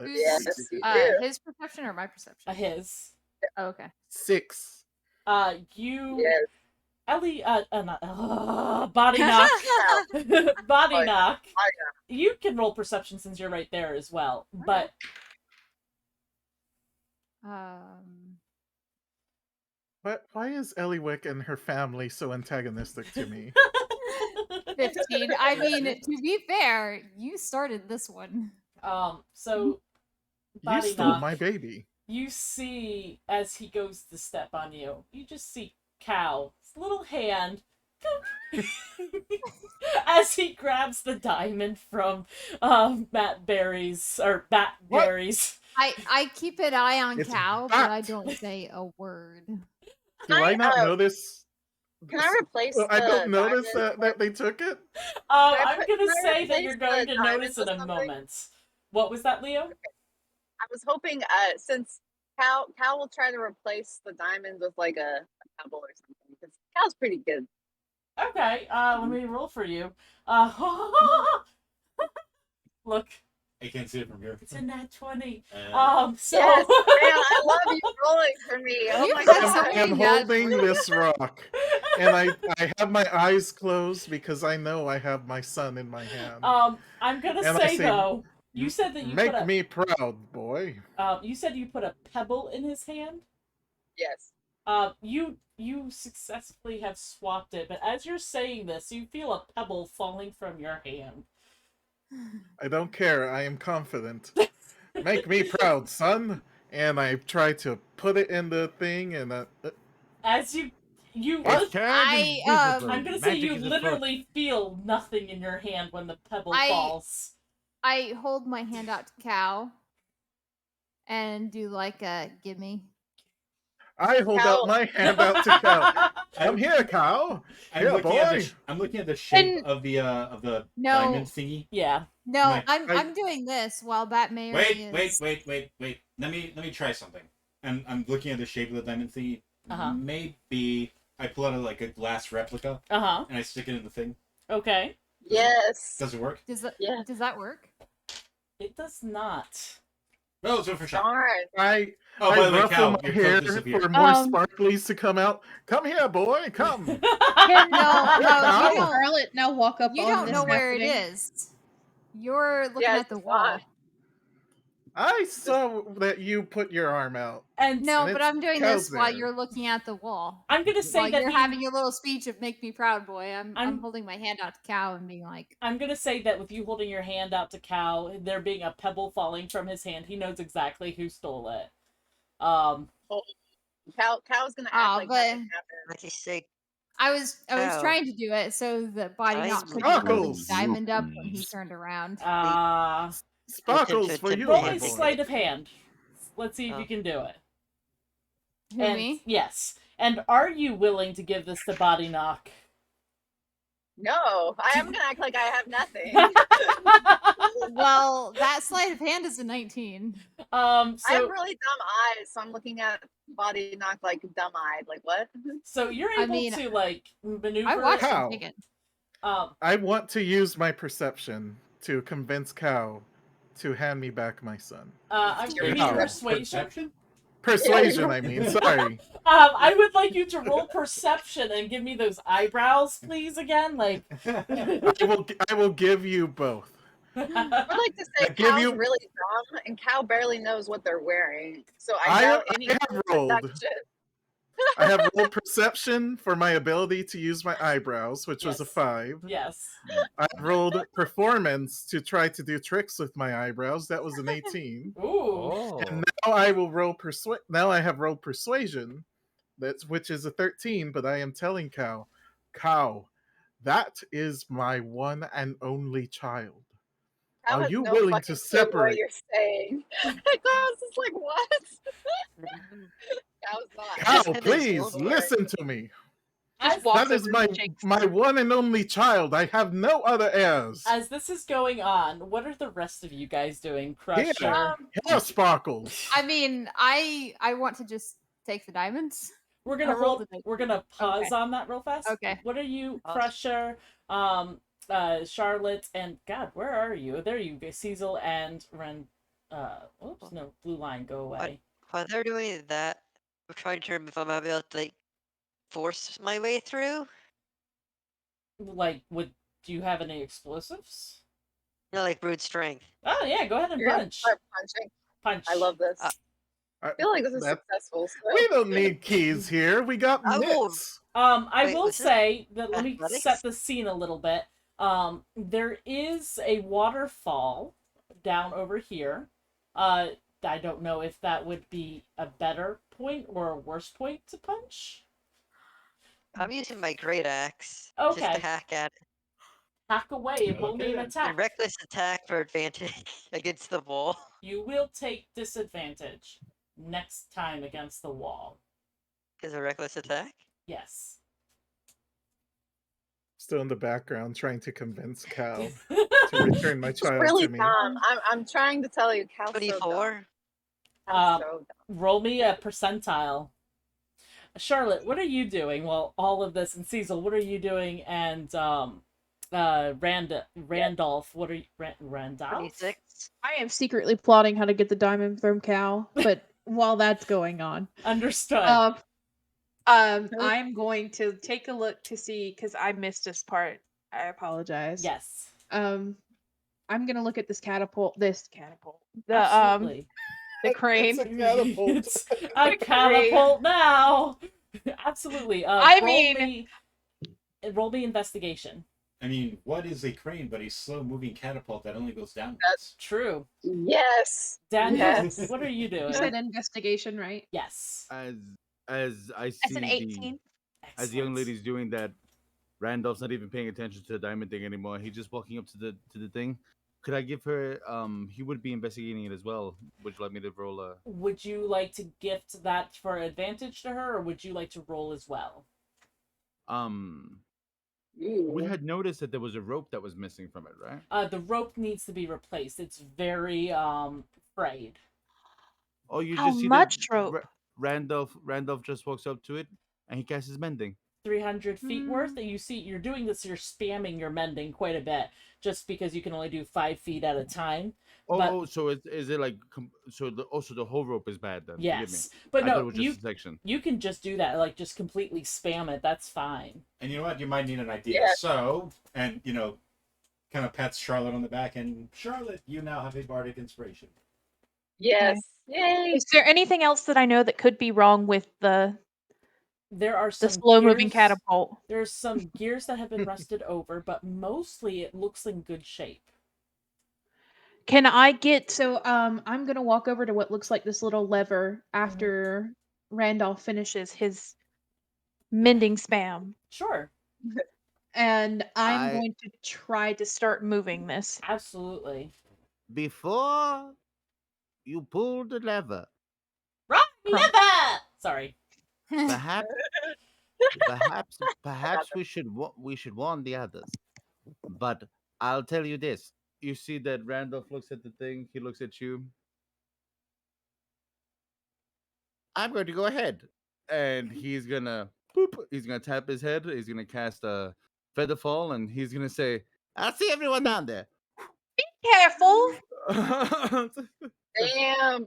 S11: Let's
S14: Who's
S11: see.
S14: his perception or my perception?
S2: His.
S14: Oh, okay.
S11: 6.
S2: You.
S10: Yes.
S2: Ellie, body knock. Body knock. You can roll perception since you're right there as well. But
S11: Why is Eliwick and her family so antagonistic to me?
S14: 15. I mean, to be fair, you started this one.
S2: So
S11: You
S2: body
S11: stole
S2: knock.
S11: my baby.
S2: You see as he goes to step on you, you just see Cow, his little hand, as he grabs the diamond from Matt Berry's or Bat Berry's.
S14: I keep an eye on
S11: It's
S14: Cow,
S11: Bat.
S14: but I don't say a word.
S11: Do I not notice?
S10: Can I replace
S11: Well, I don't
S10: the
S11: notice
S10: diamond
S11: that they took it.
S2: I'm gonna
S10: can I
S2: say that
S10: replace
S2: you're going
S10: the
S2: to notice
S10: diamonds
S2: in
S10: with
S2: a
S10: something?
S2: moment. What was that, Leo?
S10: I was hoping, since Cal will try to replace the diamond with like a pebble or something, because Cal's pretty good.
S2: Okay, let me roll for you. Look.
S4: I can't see it from here.
S2: It's a nat 20. So
S10: Yes, man, I love you rolling for me. Oh my god.
S11: I am holding this rock, and I have my eyes closed because I know I have my son in my hand.
S2: I'm gonna
S11: And I
S2: say though, you said that you
S11: make
S2: put a,
S11: me proud, boy.
S2: you said you put a pebble in his hand.
S10: Yes.
S2: You successfully have swapped it, but as you're saying this, you feel a pebble falling from your hand.
S11: I don't care. I am confident. Make me proud, son. And I try to put it in the thing, and
S2: As you
S3: His hand is visible.
S2: I'm gonna say
S3: Magic
S2: you
S3: is afoot.
S2: literally feel nothing in your hand when the pebble falls.
S14: I hold my hand out to Cow and do like a gimme.
S11: I hold out my hand out to Cow. Come here, Cow. Here, boy.
S4: I'm looking at the shape
S14: And-
S4: of the
S14: No.
S4: diamond thingy.
S2: Yeah.
S14: No,
S4: Right.
S14: I'm doing this while Batman is.
S4: Wait. Let me try something. I'm looking at the shape of the diamond thingy.
S2: Uh-huh.
S4: Maybe I pull out a glass replica.
S2: Uh-huh.
S4: And I stick it in the thing.
S2: Okay.
S10: Yes.
S4: Does it work?
S14: Does that work?
S2: It does not.
S4: Oh, it's for shot.
S10: Darn.
S11: I
S4: by the way,
S11: ruffle
S4: Cal,
S11: my
S4: your
S11: hair
S4: coat disappeared.
S11: for more sparklies to come out. Come here, boy. Come.
S6: No,
S11: Cow.
S6: you Charlotte now walk up
S14: You
S6: on
S14: don't
S6: this
S14: know where it
S6: happening.
S14: is. You're looking
S10: Yeah,
S14: at the
S10: it's
S14: wall.
S10: fine.
S11: I saw that you put your arm out.
S2: And
S14: No,
S11: And
S14: but
S11: it's
S14: I'm doing
S11: Cow's
S14: this while
S11: there.
S14: you're looking at the wall.
S2: I'm gonna say
S14: While
S2: that
S14: you're
S2: he-
S14: having your little speech of "Make me proud, boy." I'm
S2: I'm-
S14: holding my hand out to Cow and being like,
S2: I'm gonna say that with you holding your hand out to Cow, there being a pebble falling from his hand, he knows exactly who stole it.
S10: Cow's gonna act like
S14: but
S10: nothing happened.
S12: I just say,
S14: I was
S12: Cow.
S14: trying to do it so that Body
S12: I
S14: Knock could hold the
S11: Sparkles.
S14: diamond up when he turned around.
S11: Sparkles for you,
S2: roll
S11: my
S2: a
S11: boy.
S2: sleight of hand. Let's see if you can do it.
S14: Who,
S2: And
S14: me?
S2: yes. And are you willing to give this to Body Knock?
S10: No, I am gonna act like I have nothing.
S14: Well, that sleight of hand is a 19.
S10: I have really dumb eyes, so I'm looking at Body Knock like dumb-eyed. Like what?
S2: So you're
S14: I
S2: able
S14: mean,
S2: to like maneuver.
S14: I watched
S11: Cow.
S14: him take it.
S11: I want to use my perception to convince Cow to hand me back my son.
S2: I'm giving you
S11: Cow.
S2: persuasion.
S11: Persuasion, I mean. Sorry.
S2: I would like you to roll perception and give me those eyebrows, please, again. Like,
S11: I will give you both.
S10: I'd like to say
S11: I give
S10: Cow's
S11: you-
S10: really dumb, and Cow barely knows what they're wearing. So
S11: I-
S10: I doubt
S11: I
S10: any
S11: have rolled.
S10: perception.
S11: I have rolled perception for my ability to use my eyebrows, which was a 5.
S2: yes.
S11: I rolled performance to try to do tricks with my eyebrows. That was an 18.
S2: Ooh.
S11: And now I will roll Now I have rolled persuasion, which is a 13. But I am telling Cow, that is my one and only child.
S10: Cow
S11: Are
S10: has
S11: you
S10: no
S11: willing
S10: fucking
S11: to
S10: clue
S11: separate?
S10: what you're saying? Cow's just like what? Cow's not.
S11: Cow, please listen to me. That is my one and only child. I have no other heirs.
S2: As this is going on, what are the rest of you guys doing? Crusher.
S11: Here, Sparkles.
S14: I mean, I want to just take the diamonds.
S2: We're gonna
S14: I rolled
S2: roll.
S14: a-
S2: We're gonna pause
S14: Okay.
S2: on that real fast.
S14: Okay.
S2: What are you, Crusher? Charlotte, and God, where are you? There you go, Cecil and Oops, no, blue line, go away.
S12: While they're doing that, I'm trying to remember if I'm able to like force my way through.
S2: Like, do you have any explosives?
S12: No, like brute strength.
S2: Oh yeah, go ahead and
S10: You're gonna
S2: punch.
S10: start punching.
S2: Punch.
S10: I love this. I feel like this is successful. So.
S11: We don't need keys here. We got
S12: I will-
S11: mitts.
S2: I
S12: Wait,
S2: will
S12: was it
S2: say that let me
S12: athletics?
S2: set the scene a little bit. There is a waterfall down over here. I don't know if that would be a better point or a worse point to punch.
S12: I'm using my great axe just
S2: Okay.
S12: to hack at it.
S2: Hack away and roll me an
S12: And
S2: attack.
S12: reckless attack for advantage against the wall.
S2: You will take disadvantage next time against the wall.
S12: Is a reckless attack?
S2: Yes.
S11: Still in the background trying to convince Cal to return my
S10: It's
S11: child
S10: really
S11: to me.
S10: dumb. I'm trying to tell you, Cal's
S12: 24.
S10: So dumb.
S2: Roll me a percentile. Charlotte, what are you doing? Well, all of this, and Cecil, what are you doing? And Randolph, what are you? Randolph?
S12: 26.
S6: I am secretly plotting how to get the diamond from Cal, but while that's going on,
S2: understood.
S6: I'm going to take a look to see because I missed this part. I apologize.
S2: Yes.
S6: I'm gonna look at this catapult.
S2: Absolutely.
S6: The crane.
S11: It's a catapult.
S2: It's a catapult now. Absolutely. Roll me investigation.
S4: I mean, what is a crane but a slow-moving catapult that only goes downwards?
S2: That's true.
S10: Yes.
S2: Daniel,
S10: Yes.
S2: what are you doing?
S6: You said investigation, right?
S2: Yes.
S3: As I see
S6: That's an 18.
S3: as the young lady's doing that, Randolph's not even paying attention to the diamond thing anymore. He's just walking up to the thing. Could I give her? He would be investigating it as well. Would you like me to roll a?
S2: Would you like to gift that for advantage to her, or would you like to roll as well?
S3: We had noticed that there was a rope that was missing from it, right?
S2: The rope needs to be replaced. It's very frayed.
S3: Oh, you
S6: How
S3: just see
S6: much
S3: that
S6: rope?
S3: Randolph just walks up to it and he casts his mending.
S2: 300 feet worth. That you see, you're doing this. You're spamming your mending quite a bit, just because you can only do 5 feet at a time.
S3: So is it like so? The whole rope is bad then?
S2: Yes,
S3: Forgive me.
S2: but
S3: I thought
S2: no,
S3: it was just a section.
S2: you can just do that. Like just completely spam it. That's fine.
S4: And you know what? You might need an idea.
S10: Yeah.
S4: So, and kind of pats Charlotte on the back, and Charlotte, you now have a bardic inspiration.
S10: Yes. Yay.
S6: Is there anything else that I know that could be wrong with the
S2: There are some
S6: slow-moving
S2: gears-
S6: catapult?
S2: There's some gears that have been rusted over, but mostly it looks in good shape.
S6: Can I get I'm gonna walk over to what looks like this little lever after Randolph finishes his mending spam.
S2: Sure.
S6: And I'm going to try to start moving this.
S2: Absolutely.
S3: Before you pull the lever,
S2: Right, lever! Sorry.
S3: perhaps we should warn the others. But I'll tell you this: you see that Randolph looks at the thing. He looks at you. I'm going to go ahead, and he's gonna boop. He's gonna tap his head. He's gonna cast a feather fall, and he's gonna say, "I'll see everyone down there."
S6: Be careful.
S10: Damn.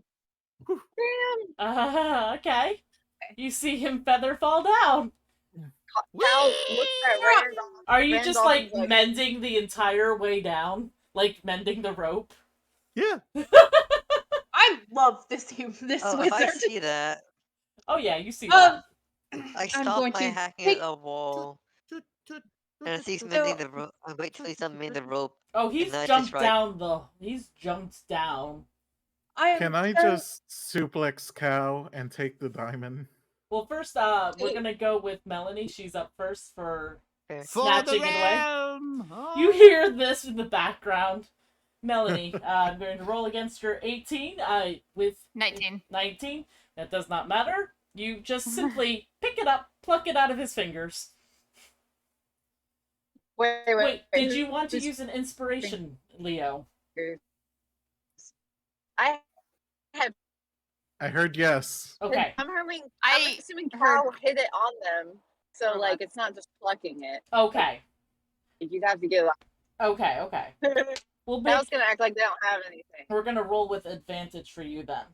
S2: Okay. You see him feather fall down.
S10: Cal looks at Randolph.
S2: Are you just
S10: Randolph
S2: like
S10: is like,
S2: mending the entire way down? Like mending the rope?
S3: Yeah.
S6: I love this
S12: If I
S6: wizard.
S12: see that,
S2: Oh yeah, you see that.
S12: I
S6: I'm
S12: stop
S6: going
S12: by
S6: to
S12: hacking
S6: take-
S12: at the wall. And as he's mending the rope, I wait till he's unmade the rope.
S2: Oh, he's
S12: and I
S2: jumped
S12: just
S2: down He's jumped down.
S11: Can I just suplex Cal and take the diamond?
S2: Well, first, we're gonna go with Melanie. She's up first for
S3: For
S2: snatching
S3: the
S2: it away.
S3: realm!
S2: You hear this in the background. Melanie, I'm going to roll against your 18 with
S8: 19.
S2: 19. That does not matter. You just simply pick it up, pluck it out of his fingers.
S10: Wait.
S2: Did you want to use an inspiration, Leo?
S10: I have.
S11: I heard yes.
S2: Okay.
S10: I'm assuming Cal hit it on them, so like it's not just plucking it.
S2: Okay.
S10: You'd have to get.
S2: Okay. We'll
S10: I
S2: make.
S10: was gonna act like they don't have anything.
S2: We're gonna roll with advantage for you then.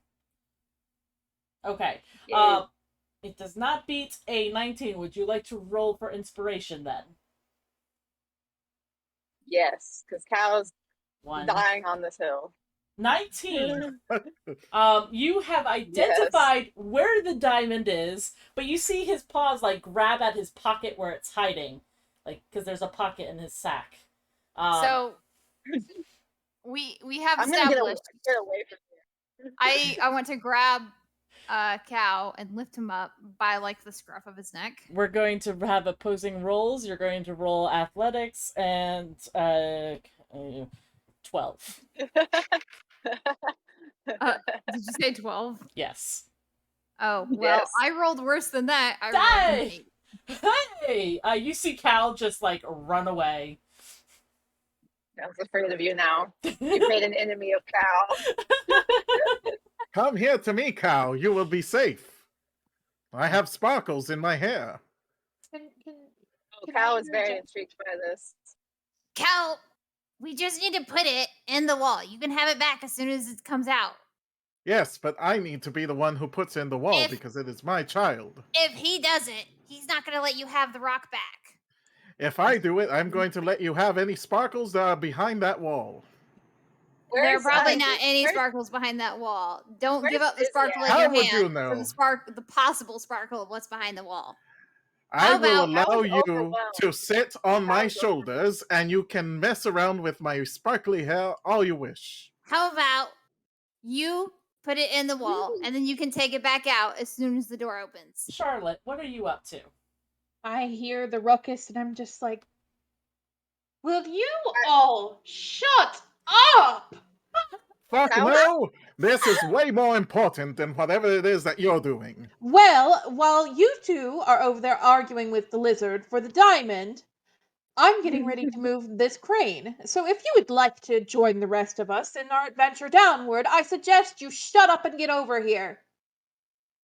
S2: Okay.
S10: Yay.
S2: It does not beat a 19. Would you like to roll for inspiration then?
S10: Yes, because Cow's
S2: One.
S10: dying on this hill.
S2: 19. You have identified where the diamond is, but you see his paws like grab at his pocket where it's hiding, like because there's a pocket in his sack.
S14: So we have
S10: I'm gonna
S14: established.
S10: get away from here.
S14: I want to grab Cow and lift him up by like the scruff of his neck.
S2: We're going to have opposing rolls. You're going to roll athletics and 12.
S14: Did you say 12?
S2: Yes.
S14: Oh, well,
S10: Yes.
S14: I rolled worse than that. I rolled an
S2: Hey!
S14: 8.
S2: Hey! You see Cal just like run away.
S10: I was afraid of you now. You've made an enemy of Cow.
S11: Come here to me, Cow. You will be safe. I have sparkles in my hair.
S10: Cow is very intrigued by this.
S8: Cal, we just need to put it in the wall. You can have it back as soon as it comes out.
S11: Yes, but I need to be the one who puts in the wall because it is my child.
S8: If he does it, he's not going to let you have the rock back.
S11: If I do it, I'm going to let you have any sparkles that are behind that wall.
S8: There are probably not any sparkles behind that wall. Don't give up the sparkle in
S11: How
S8: your
S11: would you
S8: hand for
S11: know?
S8: the possible sparkle of what's behind the wall.
S11: I will
S8: about-
S11: allow you to sit on my shoulders and you can mess around with my sparkly hair all you wish.
S8: How about you put it in the wall and then you can take it back out as soon as the door opens?
S2: Charlotte, what are you up to?
S6: I hear the ruckus and I'm just like, will you all shut up?
S11: Fuck no! This is way more important than whatever it is that you're doing.
S6: Well, while you two are over there arguing with the lizard for the diamond, I'm getting ready to move this crane. So if you would like to join the rest of us in our adventure downward, I suggest you shut up and get over here.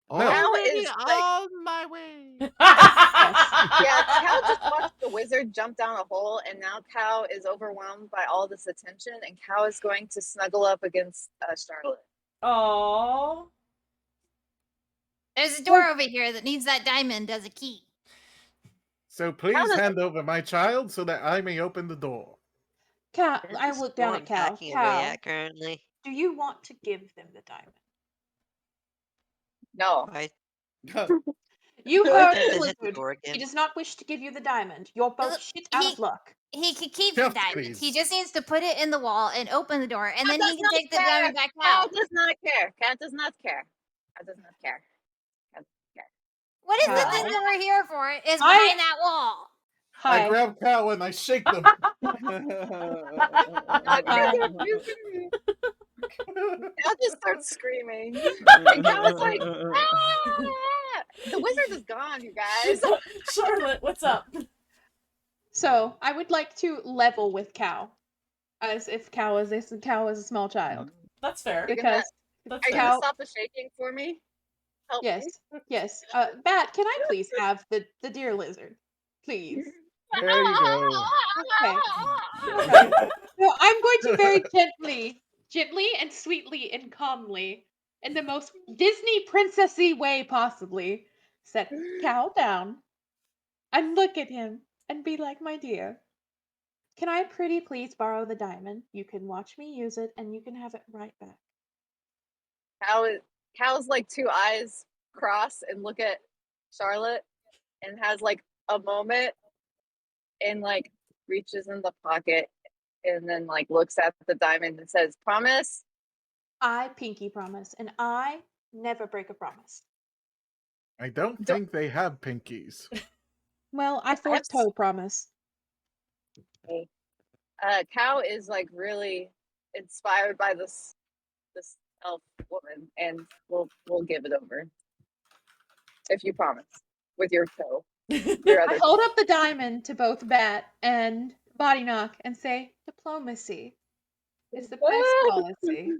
S10: Cow is like,
S11: on my way.
S10: yeah, Cow just watched the wizard jump down a hole, and now Cow is overwhelmed by all this attention, and Cow is going to snuggle up against Charlotte.
S2: Aww.
S8: There's a door over here that needs that diamond as a key.
S11: So please hand over my child so that I may open the door.
S6: Cal, I look down at Cal.
S12: Away
S6: Cal,
S12: at currently.
S6: do you want to give them the diamond?
S10: No.
S6: You
S12: I
S6: heard
S12: think
S6: the
S12: they hit the
S6: lizard.
S12: door again.
S6: He does not wish to give you the diamond. You're both shit out of luck.
S8: He could keep
S11: Yes,
S8: the diamond.
S11: please.
S8: He just needs to put it in the wall and open the door, and
S10: Cow
S8: then
S10: does
S8: he can
S10: not
S8: take the
S10: care.
S8: diamond back
S10: Cow
S8: out.
S10: does not care. Cow does not care. Cow does not care. Cow doesn't care.
S8: What is the
S6: Cow.
S8: thing that we're here for? Is
S6: I-
S8: behind that wall.
S11: I
S6: Hi.
S11: grab Cow and I shake them.
S10: Cow just starts screaming. And Cow is like, "Ah!" The wizard is gone, you guys.
S2: Charlotte, what's up?
S6: So I would like to level with Cal, as if Cal is a small child.
S2: That's fair.
S6: Because
S2: That's
S10: Are you
S2: fair.
S10: gonna stop the shaking for me? Help me.
S6: yes. Bat, can I please have the deer lizard, please?
S11: There you go.
S6: Okay. Alright. So I'm going to very gently and sweetly and calmly, in the most Disney princessy way possibly, set Cal down and look at him and be like, my dear, can I pretty please borrow the diamond? You can watch me use it and you can have it right back.
S10: Cal's like two eyes cross and look at Charlotte and has like a moment and like reaches in the pocket and then like looks at the diamond and says, "Promise?"
S6: I pinky promise, and I never break a promise.
S11: I don't think they have pinkies.
S6: Well, I fourth toe promise.
S10: Okay. Cow is like really inspired by this elf woman, and we'll give it over if you promise with your toe. Your other
S6: I hold up the diamond to both Bat and Body Knock and say, diplomacy is the best policy.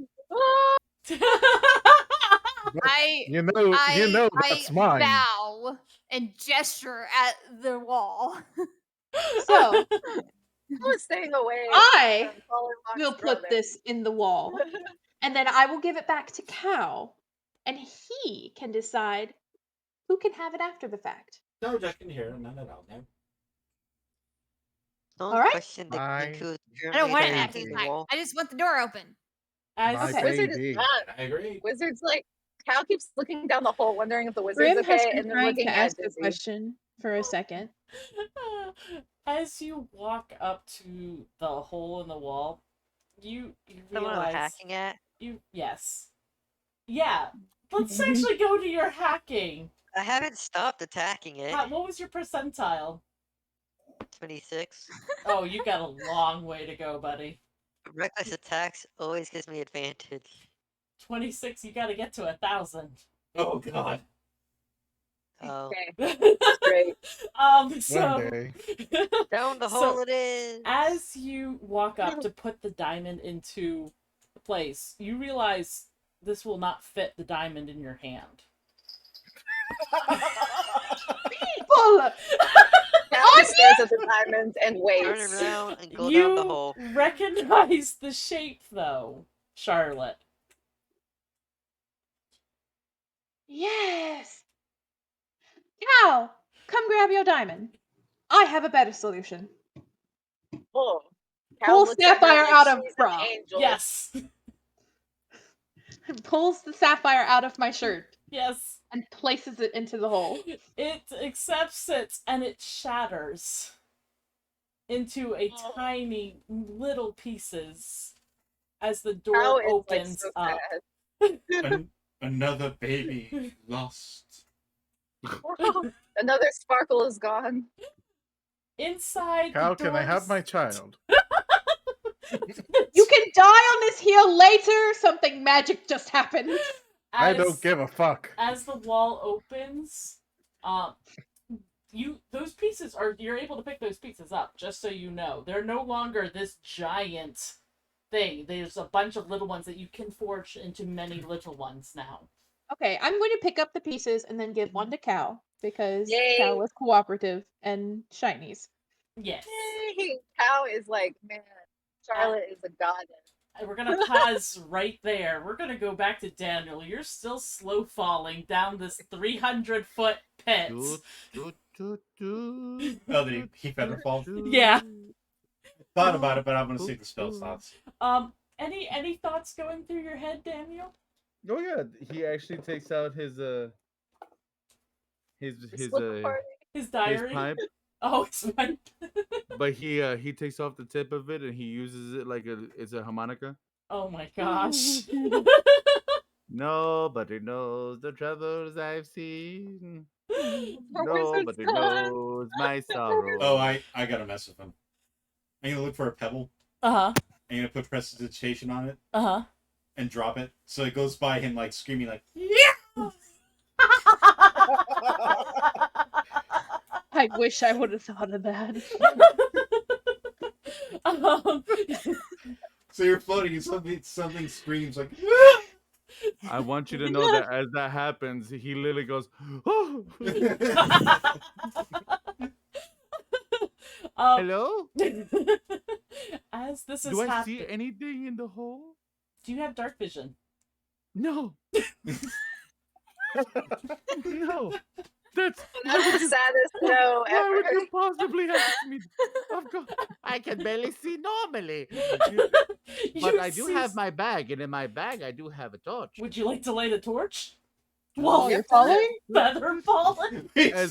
S11: You know that's mine.
S14: Bow and gesture at the wall.
S6: So,
S10: I was staying away.
S6: I
S10: from Fallen Rock's
S6: will put
S10: brother.
S6: this in the wall, and then I will give it back to Cal, and he can decide who can have it after the fact.
S4: No, Jack can hear. None at all. No.
S12: Don't
S6: All right.
S12: question the
S11: My
S12: king who's
S8: I don't want it
S12: currently
S8: after
S12: attacking
S8: the
S12: the
S8: fact.
S12: wall.
S8: I just want the door open.
S6: Okay.
S10: Wizard is
S11: baby.
S10: not.
S4: I agree.
S10: Wizard's like, Cal keeps looking down the hole, wondering if the wizard's
S6: Grim has
S10: okay,
S6: been
S10: and then
S6: trying
S10: looking
S6: to
S10: at
S6: ask a
S10: Dizzy.
S6: question for a second.
S2: As you walk up to the hole in the wall, you
S12: The one I'm
S2: realize
S12: hacking at?
S2: yes. Yeah. Let's actually go to your hacking.
S12: I haven't stopped attacking it.
S2: What was your percentile?
S12: 26.
S2: Oh, you got a long way to go, buddy.
S12: Reckless attacks always gives me advantage.
S2: 26, you gotta get to 1,000.
S4: Oh God.
S12: Oh.
S10: Okay. Great.
S2: So
S11: One day.
S12: Down the
S2: So,
S12: hole it is.
S2: as you walk up to put the diamond into place, you realize this will not fit the diamond in your hand.
S6: People!
S10: Cal just stares at the diamonds and
S12: Turn
S10: waits.
S12: around and go
S2: You
S12: down the hole.
S2: recognize the shape, though, Charlotte.
S6: Yes! Cal, come grab your diamond. I have a better solution.
S10: Oh.
S6: Pull
S10: looks at her
S6: Sapphire
S10: like
S6: out of
S10: she's an
S6: bra.
S10: angel.
S2: Yes.
S6: Pulls the sapphire out of my shirt
S2: Yes.
S6: and places it into the hole.
S2: It accepts it and it shatters into a tiny little pieces as the door
S10: Cal is, like,
S2: opens
S10: so
S2: up.
S10: sad.
S4: Another baby lost.
S10: Another sparkle is gone.
S2: Inside
S11: Cal,
S2: the
S11: can I have
S2: doors-
S11: my child?
S6: You can die on this hill later. Something magic just happened.
S11: I don't give a fuck.
S2: As the wall opens, you're able to pick those pieces up, just so you know. They're no longer this giant thing. There's a bunch of little ones that you can forge into many little ones now.
S6: Okay, I'm going to pick up the pieces and then give one to Cal because
S10: Yay.
S6: Cal was cooperative and shinies.
S2: Yes.
S10: Yay! Cal is like, man, Charlotte is a goddess.
S2: We're gonna pause right there. We're gonna go back to Daniel. You're still slow falling down this 300-foot pit.
S4: Oh, did he feather fall?
S2: Yeah.
S4: Thought about it, but I'm gonna see if the spell stops.
S2: Any thoughts going through your head, Daniel?
S3: Oh yeah, he actually takes out his
S2: His diary.
S3: pipe,
S2: Oh, it's fine.
S3: but he takes off the tip of it and he uses it like it's a harmonica.
S2: Oh my gosh.
S3: Nobody knows the troubles I've seen.
S10: wizard's
S3: Nobody
S10: gone.
S3: knows my sorrow.
S4: Oh, I gotta mess with him. I'm gonna look for a pebble.
S2: Uh-huh.
S4: I'm gonna put prestidigitation on it
S2: Uh-huh.
S4: and drop it, so it goes by him like screaming like,
S2: Yeah.
S6: I wish I would have thought of that.
S4: so you're floating and something screams like.
S3: I want you to know that as that happens, he literally goes, "Oh, hello?
S2: As this is
S3: Do I
S2: happening,
S3: see anything in the hole?
S2: do you have dark vision?
S3: No. No. That's
S10: the saddest no
S3: why would
S10: ever.
S3: you possibly ask me? Of course, I can barely see normally. But I do have my bag, and in my bag I do have a torch.
S2: Would you like to light a torch?
S6: While you're falling?
S2: Feather falling?
S4: We
S3: As-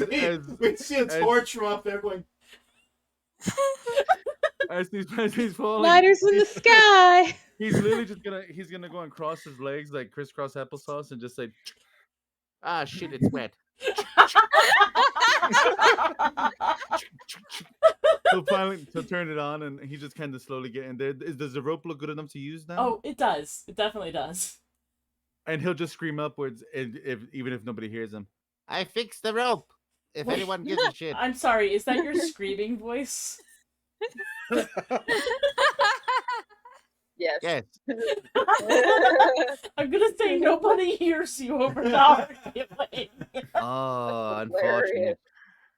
S4: see a torch from up there going.
S3: As he's falling,
S6: Lighters in the sky.
S3: he's literally just gonna go and cross his legs like crisscross applesauce and just say, "Ah, shit, it's wet." He'll turn it on and he just kind of slowly get in there. Does the rope look good enough to use now?
S2: Oh, it does. It definitely does.
S3: And he'll just scream upwards, even if nobody hears him. I fixed the rope. If anyone gives a shit.
S2: I'm sorry, is that your screaming voice?
S10: Yes.
S3: Yes.
S2: I'm gonna say nobody hears you over the arguing.
S3: Oh, unfortunate.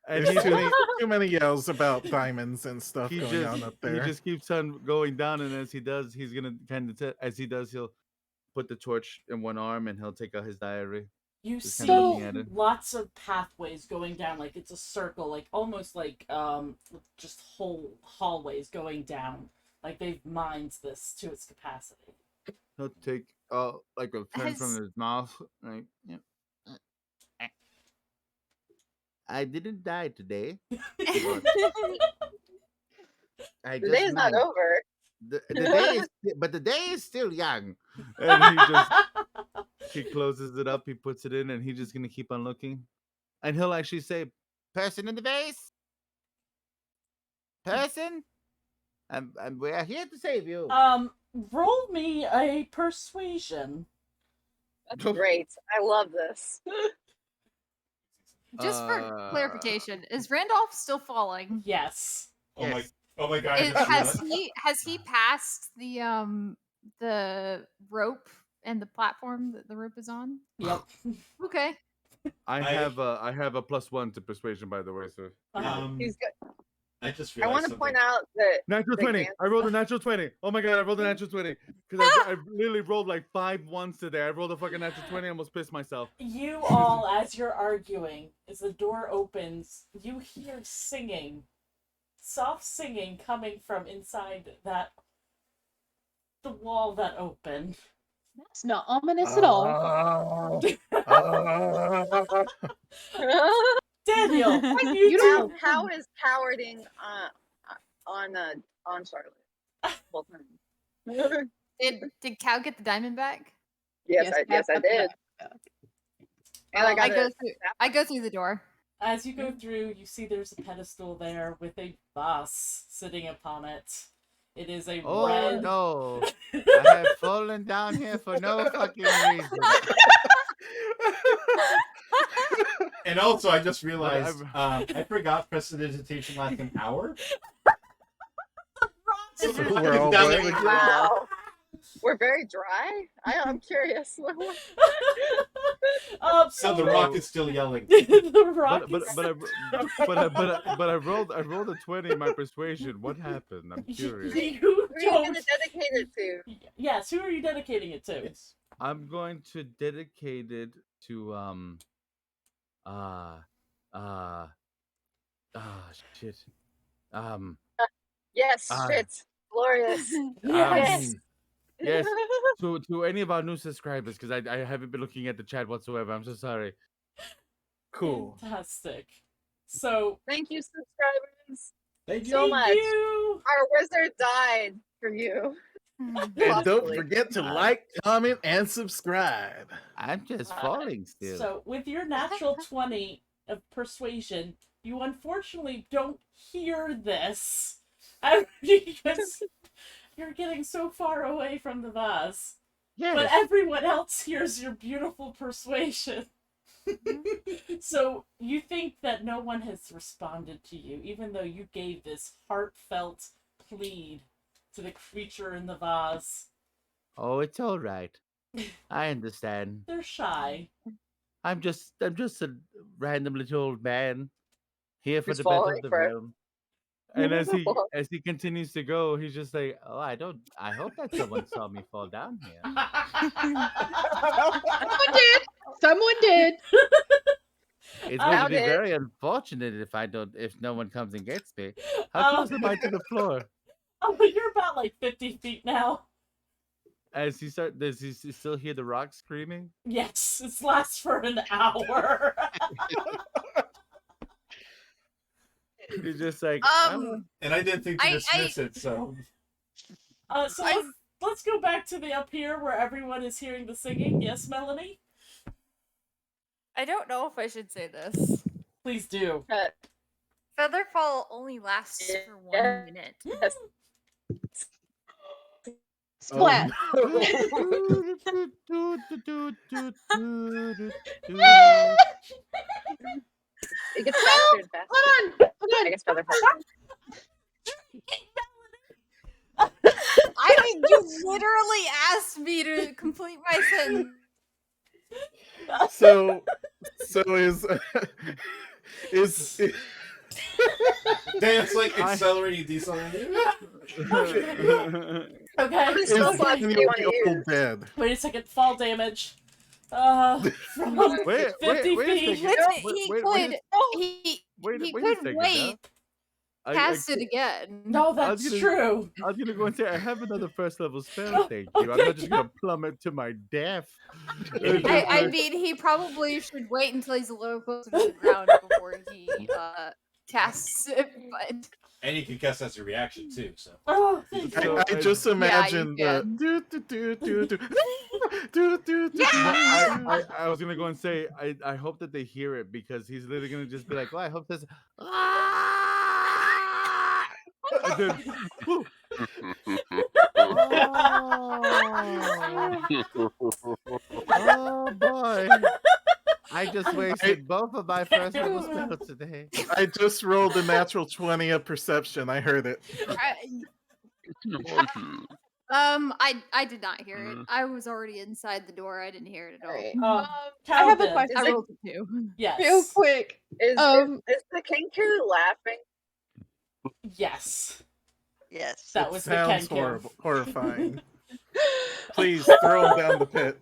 S3: And
S11: There's too many yells about diamonds and stuff
S3: he
S11: going on
S3: just
S11: up
S3: he
S11: there.
S3: just keeps on going down, and as he does, he's gonna as he does, he'll put the torch in one arm and he'll take out his diary.
S2: You
S3: Just
S2: see
S3: kind of looking at it.
S2: lots of pathways going down, like it's a circle, like almost like just whole hallways going down. Like they've mined this to its capacity.
S3: He'll take like a pen from his mouth. Like, yeah. I didn't die today. But I
S10: The
S3: just
S10: day is not
S3: mined.
S10: over.
S3: The day is, but the day is still young. And he closes it up, he puts it in, and he's just gonna keep on looking. And he'll actually say, "Person in the vase, person, we are here to save you."
S2: Roll me a persuasion.
S10: That's great. I love this.
S14: Just for clarification, is Randolph still falling?
S2: Yes.
S4: Oh my god!
S14: Has he passed the rope and the platform that the rope is on?
S2: Yep.
S14: Okay.
S3: I have a +1 to persuasion, by the way, so
S10: He's good.
S4: I just
S10: I want to point out that
S3: natural
S10: the
S3: 20.
S10: grand-
S3: I rolled a natural 20. Oh my god, I rolled a natural 20 because I literally rolled like 5 ones today. I rolled a fucking natural 20. I almost pissed myself.
S2: You all, as you're arguing, as the door opens, you hear singing, soft singing coming from inside the wall that opened.
S6: That's not ominous at all.
S2: Daniel, what do
S6: You
S2: you
S6: don't-
S2: do?
S10: How is cowarding on Charlotte? Both times.
S14: Did Cow get the diamond back?
S10: Yes, I did. And
S14: I go through the door.
S2: As you go through, you see there's a pedestal there with a vase sitting upon it. It is a
S3: Oh
S2: red.
S3: no! I have fallen down here for no fucking reason.
S4: And also, I just realized I forgot prestidigitation lasts an hour.
S11: We're all
S4: Down
S11: wet
S4: there.
S11: again.
S10: Wow. We're very dry. I'm curious.
S4: So the rock is still yelling.
S2: The rock
S3: But I rolled a 20 in my persuasion. What happened? I'm curious.
S2: You
S10: Who are you
S2: don't.
S10: going to dedicate it to?
S2: Yes, who are you dedicating it to?
S3: I'm going to dedicate it to shit.
S10: Yes, shit. Glorious.
S2: Yes.
S3: Yes. To any of our new subscribers, because I haven't been looking at the chat whatsoever. I'm so sorry.
S11: Cool.
S2: Fantastic. So
S10: Thank you, subscribers.
S4: Thank you.
S10: So much.
S2: you.
S10: Our wizard died for you.
S11: And don't
S10: Possibly.
S11: forget to like, comment, and subscribe.
S3: I'm just falling still.
S2: So with your natural 20 of persuasion, you unfortunately don't hear this because you're getting so far away from the vase.
S3: Yes.
S2: But everyone else hears your beautiful persuasion. So you think that no one has responded to you, even though you gave this heartfelt plead to the creature in the vase.
S3: Oh, it's all right. I understand.
S2: They're shy.
S3: I'm just a random little old man here for
S10: Who's
S3: the better
S10: falling
S3: of the
S10: for-
S3: realm. And as he continues to go, he's just like, "Oh, I hope that someone saw me fall down here."
S6: Someone did.
S3: It's going to
S10: Found
S3: be
S10: it.
S3: very unfortunate if no one comes and gets me. How close am I to the floor?
S2: Oh, but you're about like 50 feet now.
S3: Does he still hear the rock screaming?
S2: Yes, it lasts for an hour.
S3: He's just like,
S4: And I didn't think to dismiss it, so.
S2: So let's go back to the up here where everyone is hearing the singing. Yes, Melanie?
S14: I don't know if I should say this.
S2: Please do.
S14: Featherfall only lasts for 1 minute.
S10: Yes.
S6: Splat.
S10: It gets faster and faster.
S6: Hold on.
S10: I guess feather.
S14: You literally asked me to complete my sentence.
S11: So Is
S4: Then it's like accelerating, decelerating.
S2: Okay.
S11: is
S10: spell slots do you want
S11: the
S10: to
S11: old
S10: use?
S11: dead?
S2: Wait a second. Fall damage. From
S3: Wait,
S2: 50
S3: wait a
S2: feet.
S3: second.
S14: Listen,
S3: Wait,
S14: he
S3: wait,
S14: could
S3: wait,
S14: he
S3: wait,
S14: he
S3: wait a
S14: could
S3: second
S14: wait,
S3: now. I
S14: cast it
S3: can't-
S14: again.
S2: No,
S3: I was
S2: that's
S3: gonna-
S2: true.
S3: I was gonna go and say I have another first level spell.
S2: Oh,
S3: Thank you. I'm
S2: okay,
S3: not just gonna plummet to my death.
S14: I mean, he probably should wait until he's a little closer to the ground before he casts it. But
S4: And you can cast as a reaction too. So.
S2: Oh, thank you.
S3: So
S11: I just imagine
S14: Yeah,
S11: the
S14: you
S3: I was gonna go and say I hope that they hear it because he's literally gonna just be like, oh, I hope this. And then, whew, oh boy! I just wasted both of my first level spells today.
S11: I just rolled a natural 20 of perception. I heard it.
S14: I did not hear it. I was already inside the door. I didn't hear it at all.
S6: Alright.
S2: I
S6: have a question.
S14: I
S10: Is it-
S14: rolled a 2.
S2: Yes.
S6: Real quick.
S10: Is the Kenku laughing?
S2: Yes.
S12: Yes.
S2: That
S11: It
S2: was
S11: sounds
S2: the Kenku.
S11: horrible, horrifying. Please throw him down the pit.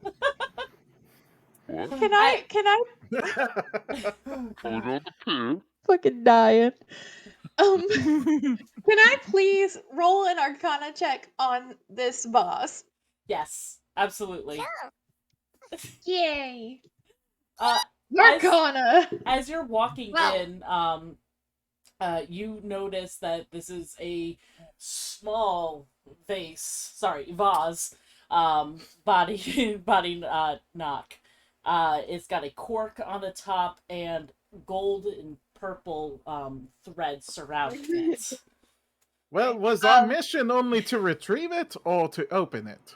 S6: Can I
S13: Hold on the pin.
S6: fucking dying? Can I please roll an Arcana check on this boss?
S2: Yes, absolutely.
S6: Yay!
S2: As,
S6: Arcana.
S2: as you're walking
S14: Well-
S2: in, you notice that this is a small vase, body knock. It's got a cork on the top and gold and purple thread surrounding it.
S11: Well, was our mission only to retrieve it or to open it?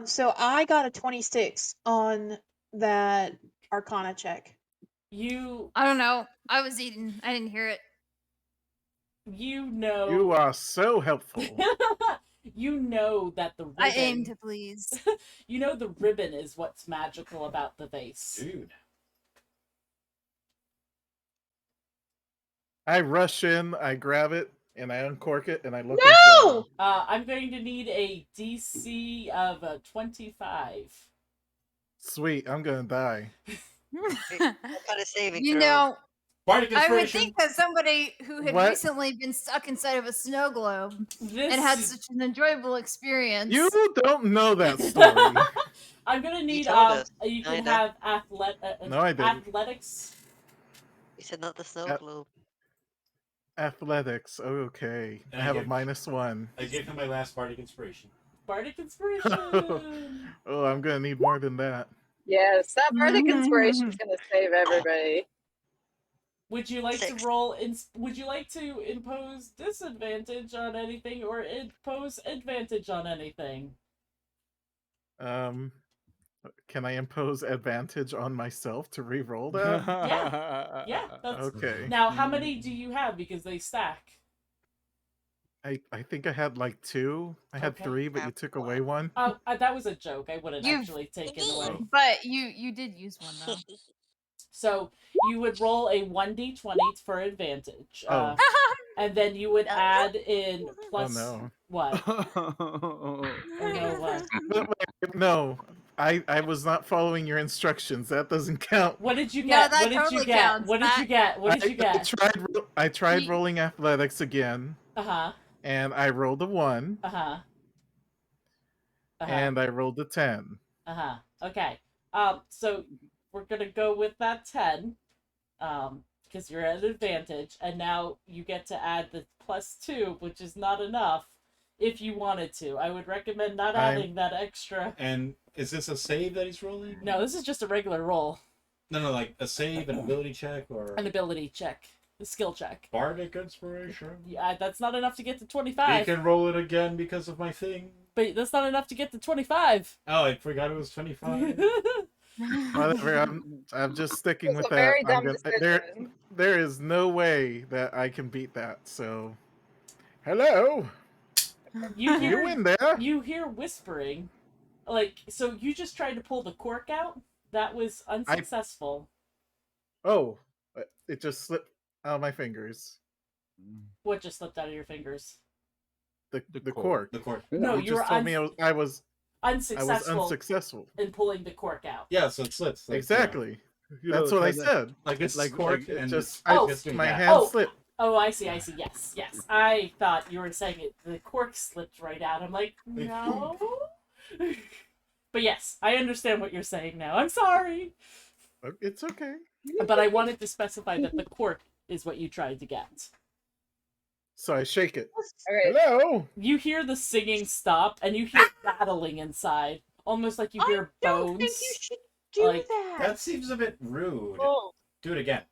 S6: So I got a 26 on that Arcana check.
S14: I don't know. I was eating. I didn't hear it.
S2: You know.
S11: You are so helpful.
S2: You know that the ribbon.
S14: I aim to please.
S2: You know the ribbon is what's magical about the vase.
S4: Dude.
S11: I rush in, I grab it, and I uncork it, and I look
S6: No!
S11: inside.
S2: I'm going to need a DC of 25.
S11: Sweet, I'm gonna die.
S12: What kind of saving
S14: You
S12: throw?
S14: know,
S4: Bardic
S14: I would
S4: inspiration.
S14: think that somebody who had
S11: What?
S14: recently been stuck inside of a snow globe
S2: This...
S14: and had such an enjoyable experience.
S11: You don't know that story.
S2: I'm gonna need
S12: told us.
S2: you
S12: No, I
S2: can
S12: don't.
S2: have
S11: No, I didn't.
S2: athletics.
S12: You said not the snow
S11: At-
S12: globe.
S11: Athletics, okay. I
S4: And
S11: have a
S4: give-
S11: -1.
S4: I gave him my last bardic inspiration.
S2: Bardic inspiration.
S11: Oh, I'm gonna need more than that.
S10: Yes, that bardic inspiration is gonna save everybody.
S2: Would you like
S12: Six.
S2: to roll? Would you like to impose disadvantage on anything or impose advantage on anything?
S11: Can I impose advantage on myself to re-roll that?
S2: Yeah, that's
S11: Okay.
S2: Now, how many do you have? Because they stack.
S11: I think I had like 2. I had
S2: Okay.
S11: 3, but you took away one.
S2: Oh, that was a joke. I wouldn't
S14: You've-
S2: actually take it away.
S14: But you did use one though.
S2: So you would roll a 1d20 for advantage.
S11: Oh.
S2: And then you would add in plus
S11: no.
S2: what?
S3: Oh,
S2: no, what?
S11: Wait, no, I was not following your instructions. That doesn't count.
S2: What did you
S14: No,
S2: get?
S14: that
S2: What did
S14: totally
S2: you get?
S14: counts.
S2: What did you get? What did you get?
S11: I tried
S14: Ye-
S11: rolling athletics again,
S2: Uh-huh.
S11: and I rolled a 1,
S2: Uh-huh. Uh-huh.
S11: and I rolled a 10.
S2: Uh-huh. Okay. So we're gonna go with that 10. Because you're at an advantage, and now you get to add the +2, which is not enough if you wanted to. I would recommend not adding that extra.
S4: And is this a save that he's rolling?
S2: No, this is just a regular roll.
S4: No, like a save, an ability check, or
S2: An ability check. A skill check.
S4: bardic inspiration.
S2: Yeah, that's not enough to get to
S4: You
S2: 25.
S4: can roll it again because of my thing.
S2: But that's not enough to get to 25.
S4: Oh, I forgot it was 25.
S11: Whatever, I'm just sticking
S10: It's
S11: with
S10: a
S11: that.
S10: very
S11: I'm
S10: dumb
S11: there,
S10: decision.
S11: there is no way that I can beat that. So, hello,
S2: You hear
S11: you in there?
S2: You hear whispering. Like, so you just tried to pull the cork out? That was unsuccessful.
S11: Oh, it just slipped out of my fingers.
S2: What just slipped out of your fingers?
S11: The cork.
S4: The cork.
S2: No,
S11: You
S2: you were
S11: just told me I was
S2: unsuccessful
S11: unsuccessful.
S2: in pulling the cork out.
S4: Yeah, so it slips. Like,
S11: Exactly.
S3: You
S11: That's
S3: know,
S11: what I
S3: kinda-
S11: said.
S4: Like this
S3: Like-
S4: cork
S3: like,
S4: and
S11: just
S2: Oh,
S11: my
S4: that.
S11: hand slipped.
S2: Oh, I see. Yes. I thought you were saying it. The cork slipped right out. I'm like, no. But yes, I understand what you're saying now. I'm sorry.
S11: It's okay.
S2: But I wanted to specify that the cork is what you tried to get.
S11: So I shake it.
S10: All right.
S11: Hello.
S2: You hear the singing stop, and you hear rattling inside, almost like you hear
S6: I
S2: bones.
S6: don't think you should do
S2: like-
S6: that.
S4: That seems a bit rude.
S10: Oh,
S4: Do it again.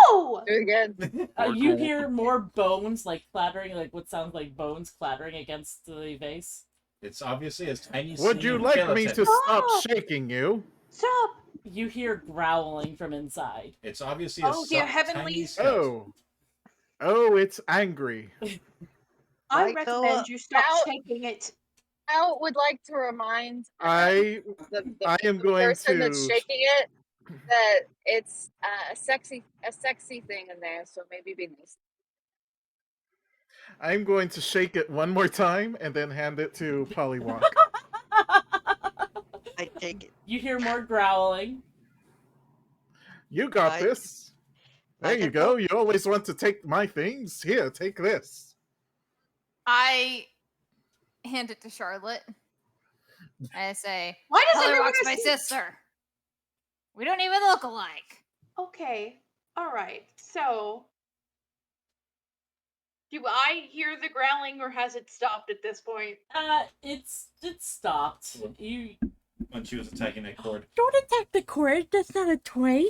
S6: No!
S10: do it again.
S2: You hear more bones, like clattering, like what sounds like bones clattering against the vase.
S4: It's obviously as tiny.
S11: Would you like me to stop shaking you?
S6: Stop!
S2: You hear growling from inside.
S4: It's obviously
S6: Oh, dear heavenly-
S4: tiny skeleton.
S11: Oh, it's angry.
S6: I
S12: Michael,
S6: recommend you stop
S10: Ow.
S6: shaking it.
S10: Al would like to remind
S11: I
S10: the
S11: am going
S10: person that's
S11: to.
S10: shaking it that it's a sexy thing in there. So maybe be nice.
S11: I'm going to shake it one more time and then hand it to Polywalk.
S12: I take it.
S2: You hear more growling.
S11: You got
S12: I-
S11: this. There
S12: I
S11: you
S12: can
S11: go. You always want to take my things. Here, take this.
S14: I hand it to Charlotte. I say,
S6: Why does everyone
S14: Pollyrock's my
S6: assume-
S14: sister. We don't even look alike.
S6: Okay, alright, so. Do I hear the growling or has it stopped at this point?
S2: It's stopped. You
S4: When she was attacking that cord.
S15: Don't attack the cord. That's not a toy.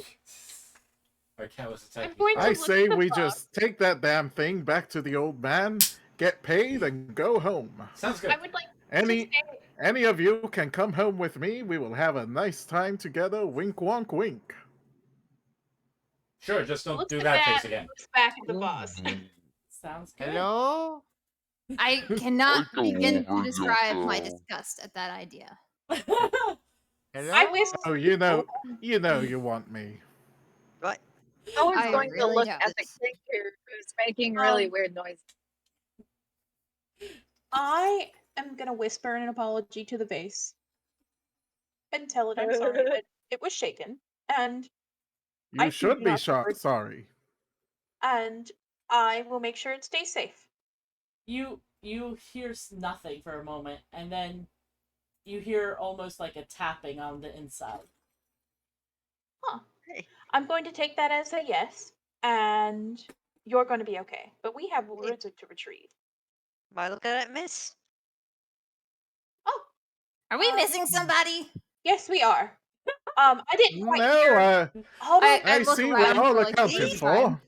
S4: Our cat was attacking.
S6: going to
S11: I
S6: look
S11: say
S6: at the
S11: we
S6: box.
S11: just take that damn thing back to the old man, get paid, and go home.
S4: Sounds good.
S6: I would like
S11: Any
S6: to say,
S11: any of you can come home with me. We will have a nice time together. Wink, wonk, wink.
S4: Sure, just don't
S6: looks
S4: do
S6: at
S4: that
S6: that,
S4: face again.
S6: looks back at the boss.
S2: sounds good.
S12: Hello?
S14: I cannot
S13: I don't
S14: begin to
S13: want
S14: describe
S13: your
S14: my
S13: girl.
S14: disgust at that idea.
S12: Hello?
S6: I wish
S11: Oh, you know you want me.
S12: What?
S10: I was
S14: I
S10: going
S14: really
S10: to look
S14: don't.
S10: at the kid who's making really weird noises.
S6: I am gonna whisper an apology to the vase and tell it I'm sorry that it was shaken, and
S11: You
S6: I
S11: should
S6: do
S11: be
S6: not remember-
S11: sorry.
S6: and I will make sure it stays safe.
S2: You hear nothing for a moment, and then you hear almost like a tapping on the inside.
S6: Huh.
S12: Hey.
S6: I'm going to take that as a yes, and you're going to be okay. But we have words to retrieve.
S12: Am I looking at Miss?
S6: Oh,
S14: Are we missing somebody?
S6: yes, we are. I didn't quite
S11: No,
S6: hear. Hold on.
S11: I
S14: look
S11: see
S14: around
S11: we're all
S14: for, like, the
S11: accounted
S14: first
S11: for.
S14: time.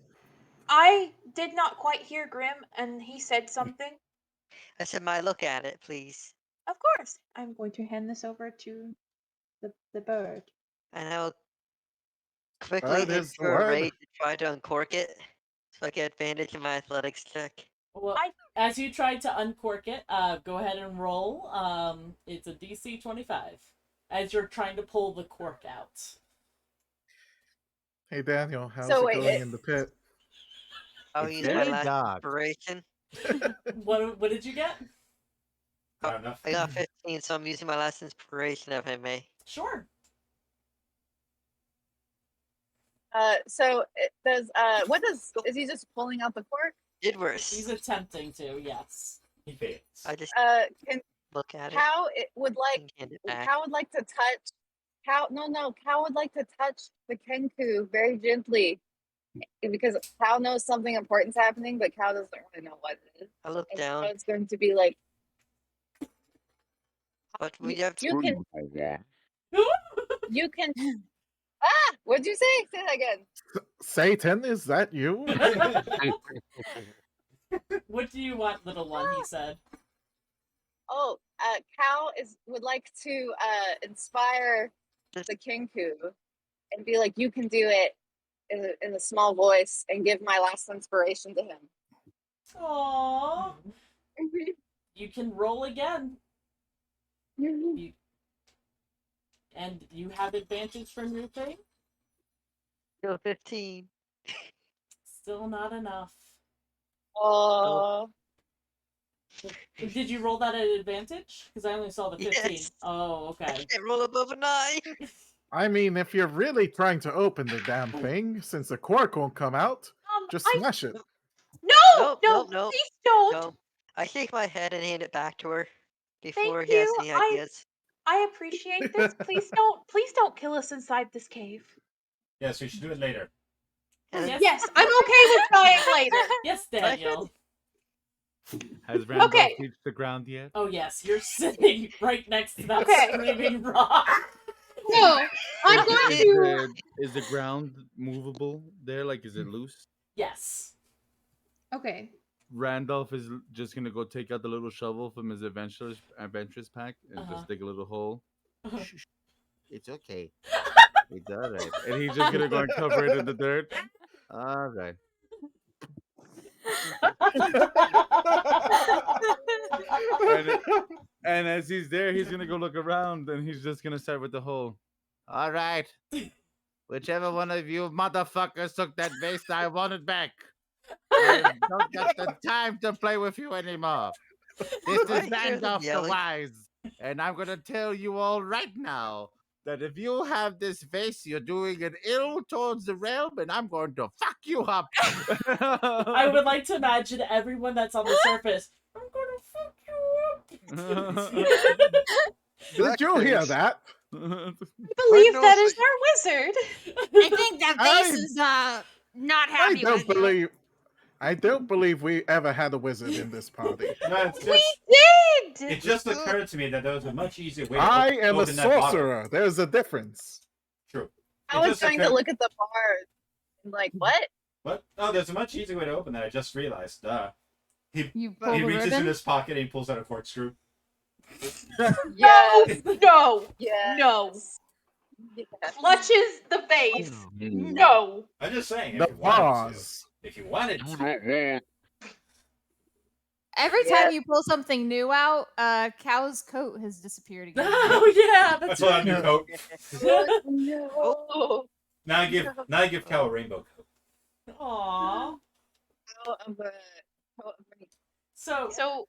S6: I did not quite hear Grim, and he said something.
S12: I said, "My look at it, please."
S6: Of course, I'm going to hand this over to the bird.
S12: And I will quickly
S11: That
S12: enter
S11: is the
S12: a
S11: word.
S12: raid to try to uncork it, so I get advantage in my athletics check.
S2: Well, as you try to uncork it, go ahead and roll. It's a DC 25. As you're trying to pull the cork out.
S11: Hey Daniel, how's
S10: So
S11: it
S10: wait,
S11: going
S10: it-
S11: in the pit?
S12: I'll
S3: It's
S12: use my
S3: very
S12: last
S3: dark.
S12: inspiration.
S2: What did you get?
S4: Not enough.
S12: I got 15, so I'm using my last inspiration if I may.
S2: Sure.
S10: So what is he just pulling out the cork?
S12: Did worse.
S2: He's attempting to, yes.
S4: He fails.
S12: I just
S10: Can
S12: look at it
S10: Cow would like
S12: and hand it back.
S10: Cow would like to touch Cow would like to touch the Kenku very gently because Cow knows something important's happening, but Cow doesn't really know what it is.
S12: I look
S10: And
S12: down,
S10: Cow's going to be like,
S12: but we have to.
S10: you can
S13: Oh my God.
S10: you can what'd you say? Say that again.
S11: Satan, is that you?
S2: What do you want, little one? He said.
S10: Oh, Cow would like to inspire the Kenku and be like, you can do it in a small voice and give my last inspiration to him.
S2: Aww. You can roll again. And you have advantage from your thing?
S12: Still 15.
S2: Still not enough.
S10: Oh.
S2: Did you roll that at advantage? Because I only saw the 15.
S12: Yes.
S2: Oh, okay.
S12: I can't roll above a 9.
S11: I mean, if you're really trying to open the damn thing, since the cork won't come out, just smash it.
S6: No,
S12: Nope,
S6: no,
S12: nope, nope.
S6: please don't.
S12: No. I shake my head and hand it back to her before
S6: Thank
S12: he has
S6: you.
S12: any ideas.
S6: I appreciate this. Please don't kill us inside this cave.
S4: Yes, we should do it later.
S6: Yes, I'm okay with dying later.
S2: Yes, Daniel.
S3: Has Randolph
S6: Okay.
S3: reached the ground yet?
S2: Oh yes, you're sitting right next to that
S6: Okay.
S2: screaming rock.
S6: No, I'm going to.
S3: Is the ground movable there? Like, is it loose?
S2: Yes.
S6: Okay.
S3: Randolph is just gonna go take out the little shovel from his adventurers pack and just dig a little hole. Shh, it's okay. It's all right. And he's just gonna go and cover it in the dirt. All right. And as he's there, he's gonna go look around, and he's just gonna start with the hole. All right. Whichever one of you motherfuckers took that vase, I want it back. I don't got the time to play with you anymore. This
S12: I
S3: is
S12: hear them
S3: Randolph the
S12: yelling.
S3: Wise, and I'm gonna tell you all right now that if you have this vase, you're doing an ill towards the realm, and I'm going to fuck you up.
S2: I would like to imagine everyone that's on the surface. I'm gonna fuck you up.
S11: Did you hear that?
S6: I believe that is our wizard.
S8: I think that vase is not happy with you.
S11: I don't believe we ever had a wizard in this party.
S6: We did.
S4: It just occurred to me that there was a much easier way.
S11: I am a
S4: open that bottle.
S11: sorcerer. There's a difference.
S4: True.
S10: I was trying to look at the bars. I'm like, what?
S4: What? Oh, there's a much easier way to open that. I just realized. He
S14: pull the
S4: reaches in
S14: ribbon?
S4: his pocket and he pulls out a corkscrew.
S6: Yes. No.
S10: Yes.
S6: No.
S10: Yes.
S6: Clutches the vase. No.
S4: I'm just saying.
S11: The
S4: If you wanted
S11: pause.
S4: to. If you wanted to.
S14: Every time you pull something new out, Cow's coat has disappeared again.
S2: Oh yeah,
S4: That's why I'm new coat.
S10: No.
S4: Now I give Cal a rainbow coat.
S2: Aww. So,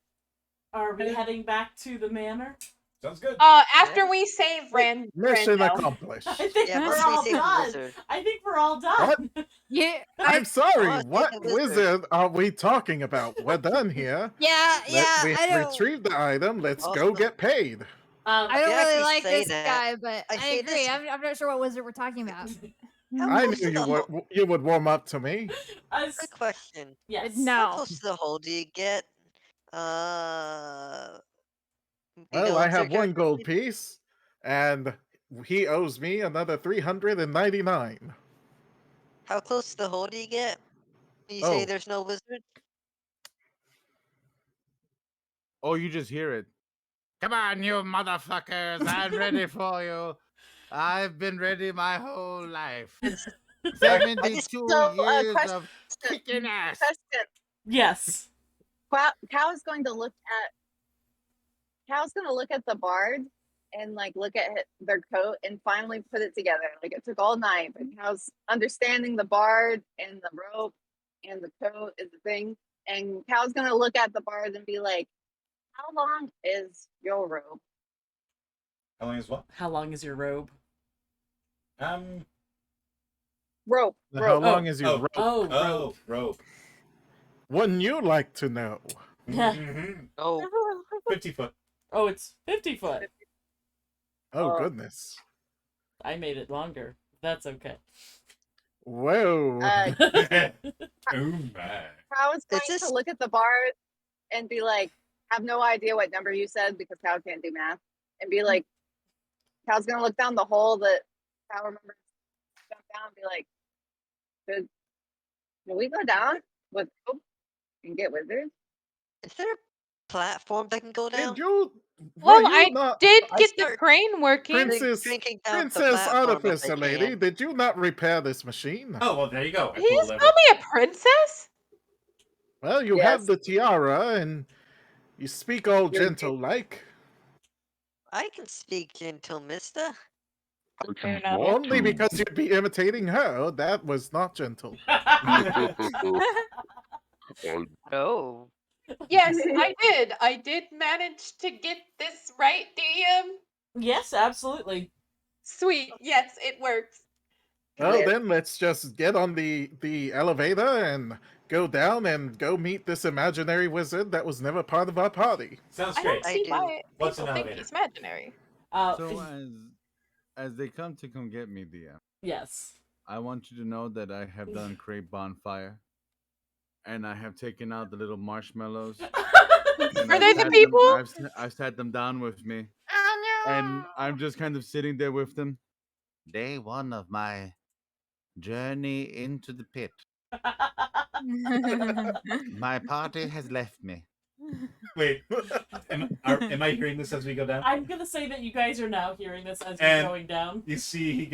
S2: are we heading back to the manor?
S4: Sounds good.
S6: After we save
S11: Mission
S6: Randall.
S11: accomplished.
S2: I think
S12: Yeah,
S2: we're
S12: once we
S2: all
S12: save the
S2: done.
S12: wizard.
S2: I think we're all done.
S14: Yeah.
S11: I'm sorry.
S12: Oh,
S11: What
S12: take the wizard.
S11: wizard are we talking about? We're done here.
S14: Yeah,
S11: We
S14: I don't.
S11: retrieved the item. Let's go
S12: Also-
S11: get paid.
S14: I don't
S12: Yeah,
S14: really
S12: you
S14: like
S12: say
S14: this
S12: that.
S14: guy, but
S12: I
S14: I
S12: say
S14: agree.
S12: this-
S14: I'm not sure what wizard we're talking about.
S11: I
S12: close
S11: knew
S12: to the
S11: you would warm up to me.
S12: Quick question.
S2: Yes.
S12: How
S14: No.
S12: close to the hole do you get?
S11: Well, I have one gold piece, and he owes me another 399.
S12: How close to the hole do you get? When you
S11: Oh.
S12: say there's no wizard?
S3: Oh, you just hear it. Come on, you motherfuckers! I'm ready for you. I've been ready my whole life. 72 years of kicking ass.
S10: Question.
S2: Yes.
S10: Cow's going to look at the bard and like look at their coat and finally put it together. Like it took all night, but Cow's understanding the bard and the rope and the coat is the thing. And Cow's gonna look at the bard and be like, "How long is your rope?"
S4: How long is what?
S2: How long is your robe?
S10: Rope.
S11: How long is your rope?
S2: Oh,
S4: rope.
S11: Wouldn't you like to know?
S4: Mm-hmm.
S12: Oh,
S4: 50 foot.
S2: Oh, it's 50 foot.
S11: Oh, goodness.
S2: I made it longer. That's okay.
S11: Whoa.
S10: Uh,
S4: Oh my.
S10: Cow's going to look at the bard and be like, "Have no idea what number you said because Cow can't do math," and be like, Cow's gonna look down the hole that Cow remembers, jump down and be like, "Should we go down with rope and get wizards?"
S12: is there a platform that can go down?
S11: Did you?
S6: Well,
S11: were you
S6: I
S11: not-
S6: did
S11: I
S6: get the
S11: start-
S6: crane working.
S11: Princess,
S12: drinking down the
S11: Princess
S12: platform if
S11: Artificer
S12: I
S11: Lady,
S12: can.
S11: did you not repair this machine?
S4: Oh, well, there you go. I
S6: Did you
S4: pull
S6: just
S4: the
S6: call me a princess?
S11: Well, you have the tiara, and you speak all gentle like.
S12: I can speak gentle, mister.
S15: Fair enough.
S11: Only because you'd be imitating her. That was not gentle.
S12: No.
S6: Yes, I did. I did manage to get this right, DM.
S2: Yes, absolutely.
S6: Sweet. Yes, it works.
S11: Well, then let's just get on the elevator and go down and go meet this imaginary wizard that was never part of our party.
S4: Sounds
S6: I
S4: great.
S6: don't see why
S4: What's an
S6: people think
S4: elevator?
S6: he's imaginary.
S3: So as they come get me, DM.
S2: Yes.
S3: I want you to know that I have done create bonfire, and I have taken out the little marshmallows. And
S6: Are they the people?
S3: I've sat them down with me, and I'm just kind of sitting there with them. Day one of my journey into the pit. My party has left me.
S4: Wait, am I hearing this as we go down?
S2: I'm gonna say that you guys are now hearing this as
S4: And
S2: you're going down.
S4: You see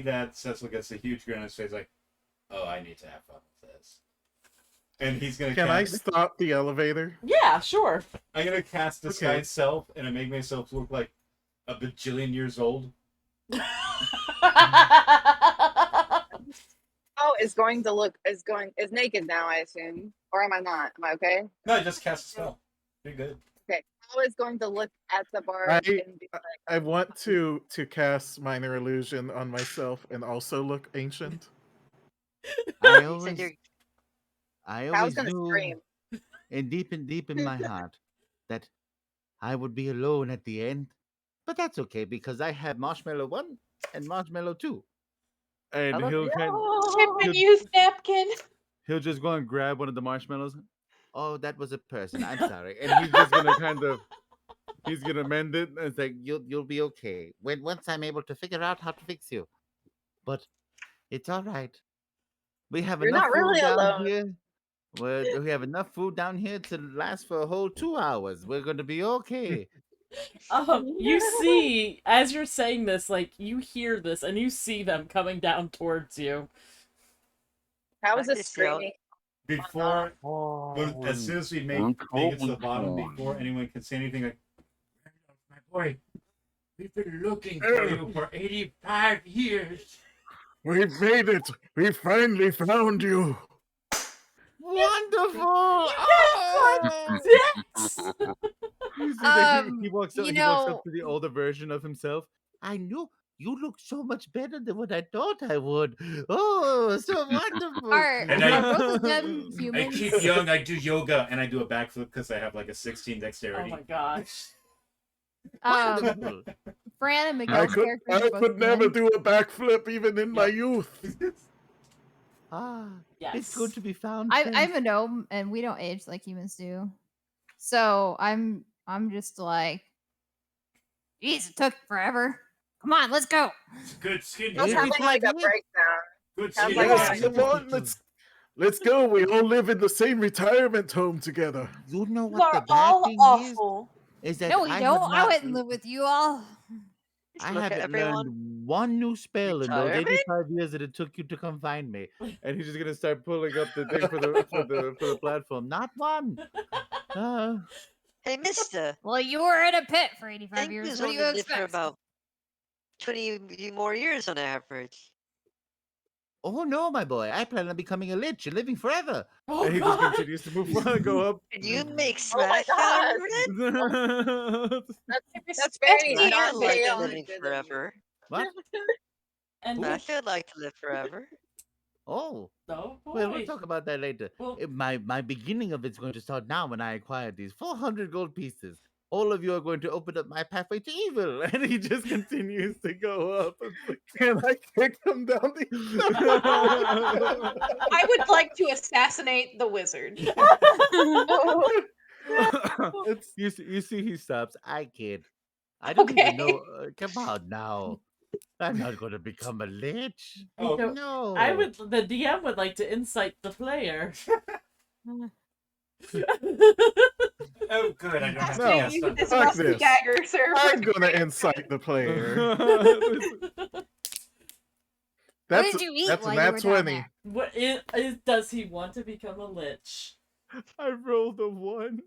S4: that Cecil gets a huge grin on his face, like, oh, I need to have fun with this. And he's gonna.
S11: Can I stop the elevator?
S2: Yeah, sure.
S4: I'm gonna cast Disguise Self and make myself look like a bajillion years old.
S10: Oh, is naked now, I assume. Or am I not? Am I okay?
S4: No, just cast a spell. You're good.
S10: Okay. How is going to look at the bar
S11: I
S10: and be like,
S11: I want to cast minor illusion on myself and also look ancient.
S3: I
S10: You said
S3: always
S10: gonna
S3: knew,
S10: scream.
S3: and deep in my heart, that I would be alone at the end. But that's okay because I have Marshmallow 1 and Marshmallow 2. And he'll
S6: Chip and use napkin.
S3: he'll just go and grab one of the marshmallows. Oh, that was a person. I'm sorry. And he's just gonna he's gonna mend it. And it's like you'll be okay. Once I'm able to figure out how to fix you. But it's all right. We have
S10: You're
S3: enough
S10: not
S3: food
S10: really
S3: down
S10: alone.
S3: here. We have enough food down here to last for a whole 2 hours. We're gonna be okay.
S2: You see, as you're saying this, like, you hear this and you see them coming down towards you.
S10: How is this screaming?
S4: Before, as soon as we make it to the bottom, before anyone can say anything, like, my boy, we've been looking for you for 85 years.
S11: We've made it. We finally found you.
S3: Wonderful! You see that he walks up. He walks up to the older version of himself. I knew you look so much better than what I thought I would. Oh, so wonderful!
S14: Are both of them
S4: I
S14: humans?
S4: keep young. I do yoga and I do a backflip because I have like a 16 dexterity.
S2: Oh my gosh!
S14: Fran and
S11: I
S14: Miguel's
S11: could,
S14: characters
S11: I
S14: are both
S11: could never
S14: humans.
S11: do a backflip even in my youth.
S3: It's good to be found.
S14: I'm a gnome, and we don't age like humans do. So I'm just like, geez, it took forever. Come on, let's go.
S4: Good skin.
S10: That's having like a breakdown.
S4: Good
S10: Sounds
S4: skin.
S10: like
S11: Yes, come on, let's go. We all live in the same retirement home together.
S3: You know
S6: You
S3: what the
S6: are
S3: bad
S6: all
S3: thing
S6: awful.
S3: is that
S14: No, we
S3: I
S14: don't.
S3: have
S14: I
S3: not-
S14: wouldn't live with you all.
S3: I
S12: Look at
S3: haven't
S12: everyone.
S3: learned one new spell in those
S12: Retirement?
S3: 85 years that it took you to come find me. And he's just gonna start pulling up the thing for the platform. Not one.
S12: Hey, mister.
S14: Well, you were in a pit for 85
S12: Think
S14: years.
S12: you's
S14: What do
S12: only
S14: you
S12: live
S14: expect?
S12: for about 20 more years on average.
S3: Oh no, my boy! I plan on becoming a lich and living forever.
S2: Oh,
S3: and he just continues to move on, go up.
S12: Can you make
S10: Oh my
S12: smash out
S10: god!
S12: of it?
S10: That's very
S12: I
S10: not
S12: feel like
S10: Leon
S12: living
S10: good of
S12: forever.
S3: What?
S2: And
S12: I feel like to live forever.
S3: Oh.
S2: Oh boy.
S3: Well, we'll talk about that later.
S2: Well-
S3: My beginning of it's going to start now when I acquire these 400 gold pieces. All of you are going to open up my pathway to evil. And he just continues to go up.
S11: Can I kick him down
S6: I would like to assassinate the wizard.
S3: You see he stops. I kid. I don't even know. Come on now. I'm not going to become a lich.
S2: Oh,
S3: no.
S2: The DM would like to incite the player.
S4: Oh, good. I don't have to
S11: No,
S4: cast on
S6: This
S11: fuck
S6: must be
S11: this.
S6: Gagger, sir.
S11: I'm gonna incite the player.
S14: What did you eat
S11: That's
S14: while
S11: a
S14: you
S11: nat
S14: were down
S11: 20.
S14: there?
S2: What does he want to become a lich?
S3: I rolled a 1.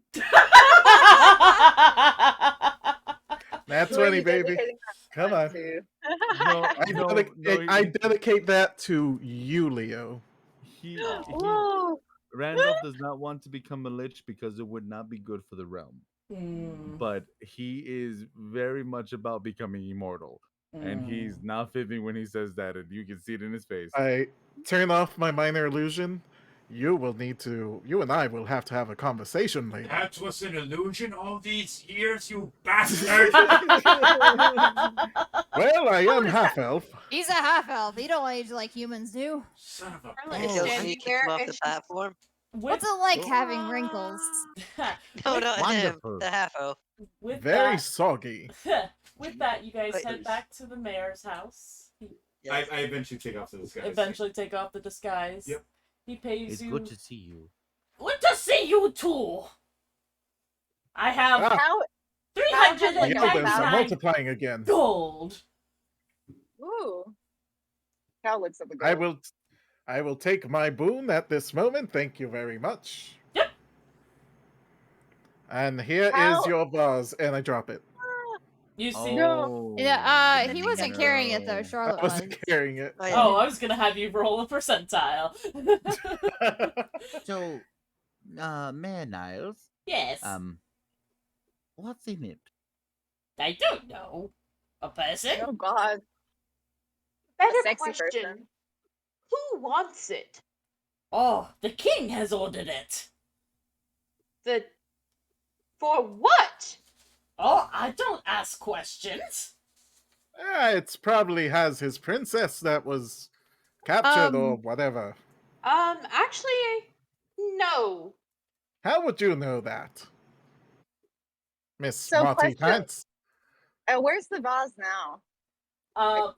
S11: Nat
S10: Who are
S11: 20,
S10: you
S11: baby.
S10: dedicating that
S11: Come
S10: one
S11: on.
S10: to?
S3: No, no, no.
S11: I dedicate that to you, Leo.
S3: He
S10: Whoa.
S3: Randolph does not want to become a lich because it would not be good for the realm.
S2: Mm.
S3: But he is very much about becoming immortal. And he's not fibbing when he says that, and you can see it in his face.
S11: I turn off my minor illusion. You and I will have to have a conversation later.
S4: That was an illusion all these years, you bastard!
S11: Well, I am half elf.
S14: He's a half elf. He don't age like humans do.
S4: Son of a
S6: Carla is
S12: Yo, can
S6: standing
S12: you kick
S6: there
S12: him off
S6: and
S12: the
S6: she's
S12: platform?
S14: What's it like having wrinkles?
S12: No, not him.
S3: Wonderful.
S12: The half elf.
S2: With
S11: Very
S2: that,
S11: soggy.
S2: with that, you guys
S12: Wait.
S2: head back to the mayor's house. He
S4: I eventually take off the disguise.
S2: eventually take off the disguise.
S4: Yep.
S2: He pays
S3: It's
S2: you.
S3: good to see you.
S2: Good to see you too. I have
S10: How?
S11: The elders are
S2: 399
S11: multiplying again.
S2: gold.
S10: Ooh. Cal looks at the gold.
S11: I will take my boon at this moment. Thank you very much.
S2: Yep.
S11: And here
S10: How-
S11: is your vase, and I drop it.
S2: You see?
S3: Oh,
S14: Yeah, he wasn't carrying it though.
S3: no.
S14: Charlotte
S11: I
S14: was.
S11: wasn't carrying it.
S2: Oh, I was gonna have you roll a percentile.
S3: So, Mayor Niles,
S2: Yes.
S3: what's in it?
S2: I don't know. A person?
S10: Oh God.
S6: better
S10: sexy
S6: question.
S10: person.
S6: Who wants it?
S2: Oh, the king has ordered it.
S6: For what?
S2: Oh, I don't ask questions.
S11: It probably has his princess that was captured or whatever.
S6: Actually, no.
S11: How would you know that, Miss
S10: So,
S11: Smarty
S10: question.
S11: Pants?
S10: Where's the vase now?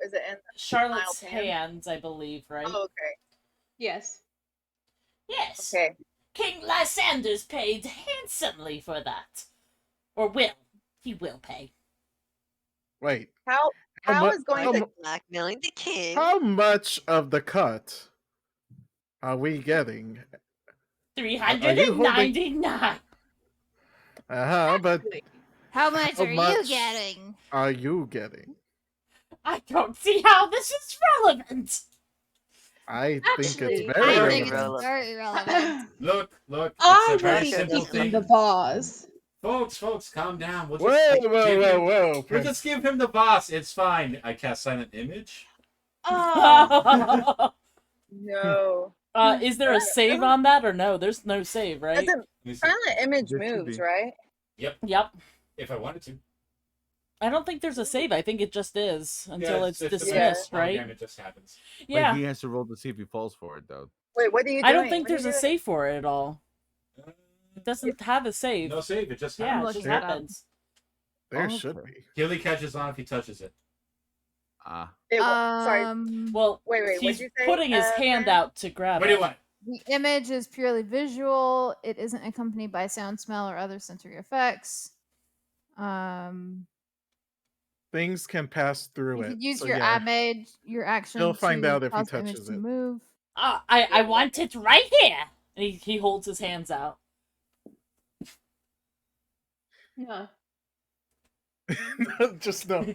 S10: Is it in
S2: Charlotte's
S10: Niall's hand?
S2: hands, I believe, right?
S10: Oh, okay.
S6: Yes.
S2: Yes.
S10: Okay.
S2: King Lysander's paid handsomely for that. Or will. He will pay.
S11: Wait.
S10: How is going to
S12: blackmailing the king?
S11: How much of the cut are we getting?
S2: 399.
S11: But
S14: How much
S11: how
S14: are you
S11: much
S14: getting?
S11: are you getting?
S2: I don't see how this is relevant.
S11: I think
S6: Actually,
S11: it's very
S14: I think
S11: relevant.
S14: it's very relevant.
S4: Look,
S6: I
S4: it's a very
S6: will be
S4: simple
S6: keeping
S4: thing.
S6: the vase.
S4: Folks, calm down. We'll
S11: Whoa,
S4: just
S11: whoa,
S4: give
S11: whoa,
S4: him-
S11: whoa,
S4: We'll
S11: Prince.
S4: just give him the boss. It's fine. I cast silent image.
S6: Oh.
S10: No.
S2: Is there a save on that or no? There's no save, right?
S10: Silent image
S3: There should
S10: moves,
S3: be.
S10: right?
S2: Yep.
S4: If I wanted to.
S2: I don't think there's a save. I think it just is until it's
S4: the
S2: dismissed,
S4: program,
S2: right?
S4: It just happens.
S2: Yeah.
S3: But he has to roll to see if he falls for it, though.
S10: Wait, what are you doing?
S2: I don't think
S10: What are you
S2: there's a
S10: doing?
S2: save for it at all. It doesn't have a save.
S4: No save. It just
S2: Yeah,
S4: happens.
S2: it just
S14: looking it up.
S2: happens.
S11: There should
S3: Okay.
S11: be.
S4: Healy catches on if he touches it.
S3: Ah.
S10: Sorry.
S2: Well,
S10: Wait,
S2: he's
S10: what'd you say?
S2: putting his hand
S10: Karen?
S2: out to grab
S4: What do
S2: it.
S4: you want?
S14: The image is purely visual. It isn't accompanied by sound, smell, or other sensory effects.
S11: Things can pass through
S14: You
S11: it.
S14: could use
S11: so
S14: your
S11: yeah.
S14: image, your action.
S11: He'll find
S14: to
S11: out if he
S14: cause the image
S11: touches
S14: to
S11: it.
S14: move.
S2: I want it right here. And he holds his hands out.
S6: No.
S11: Just no.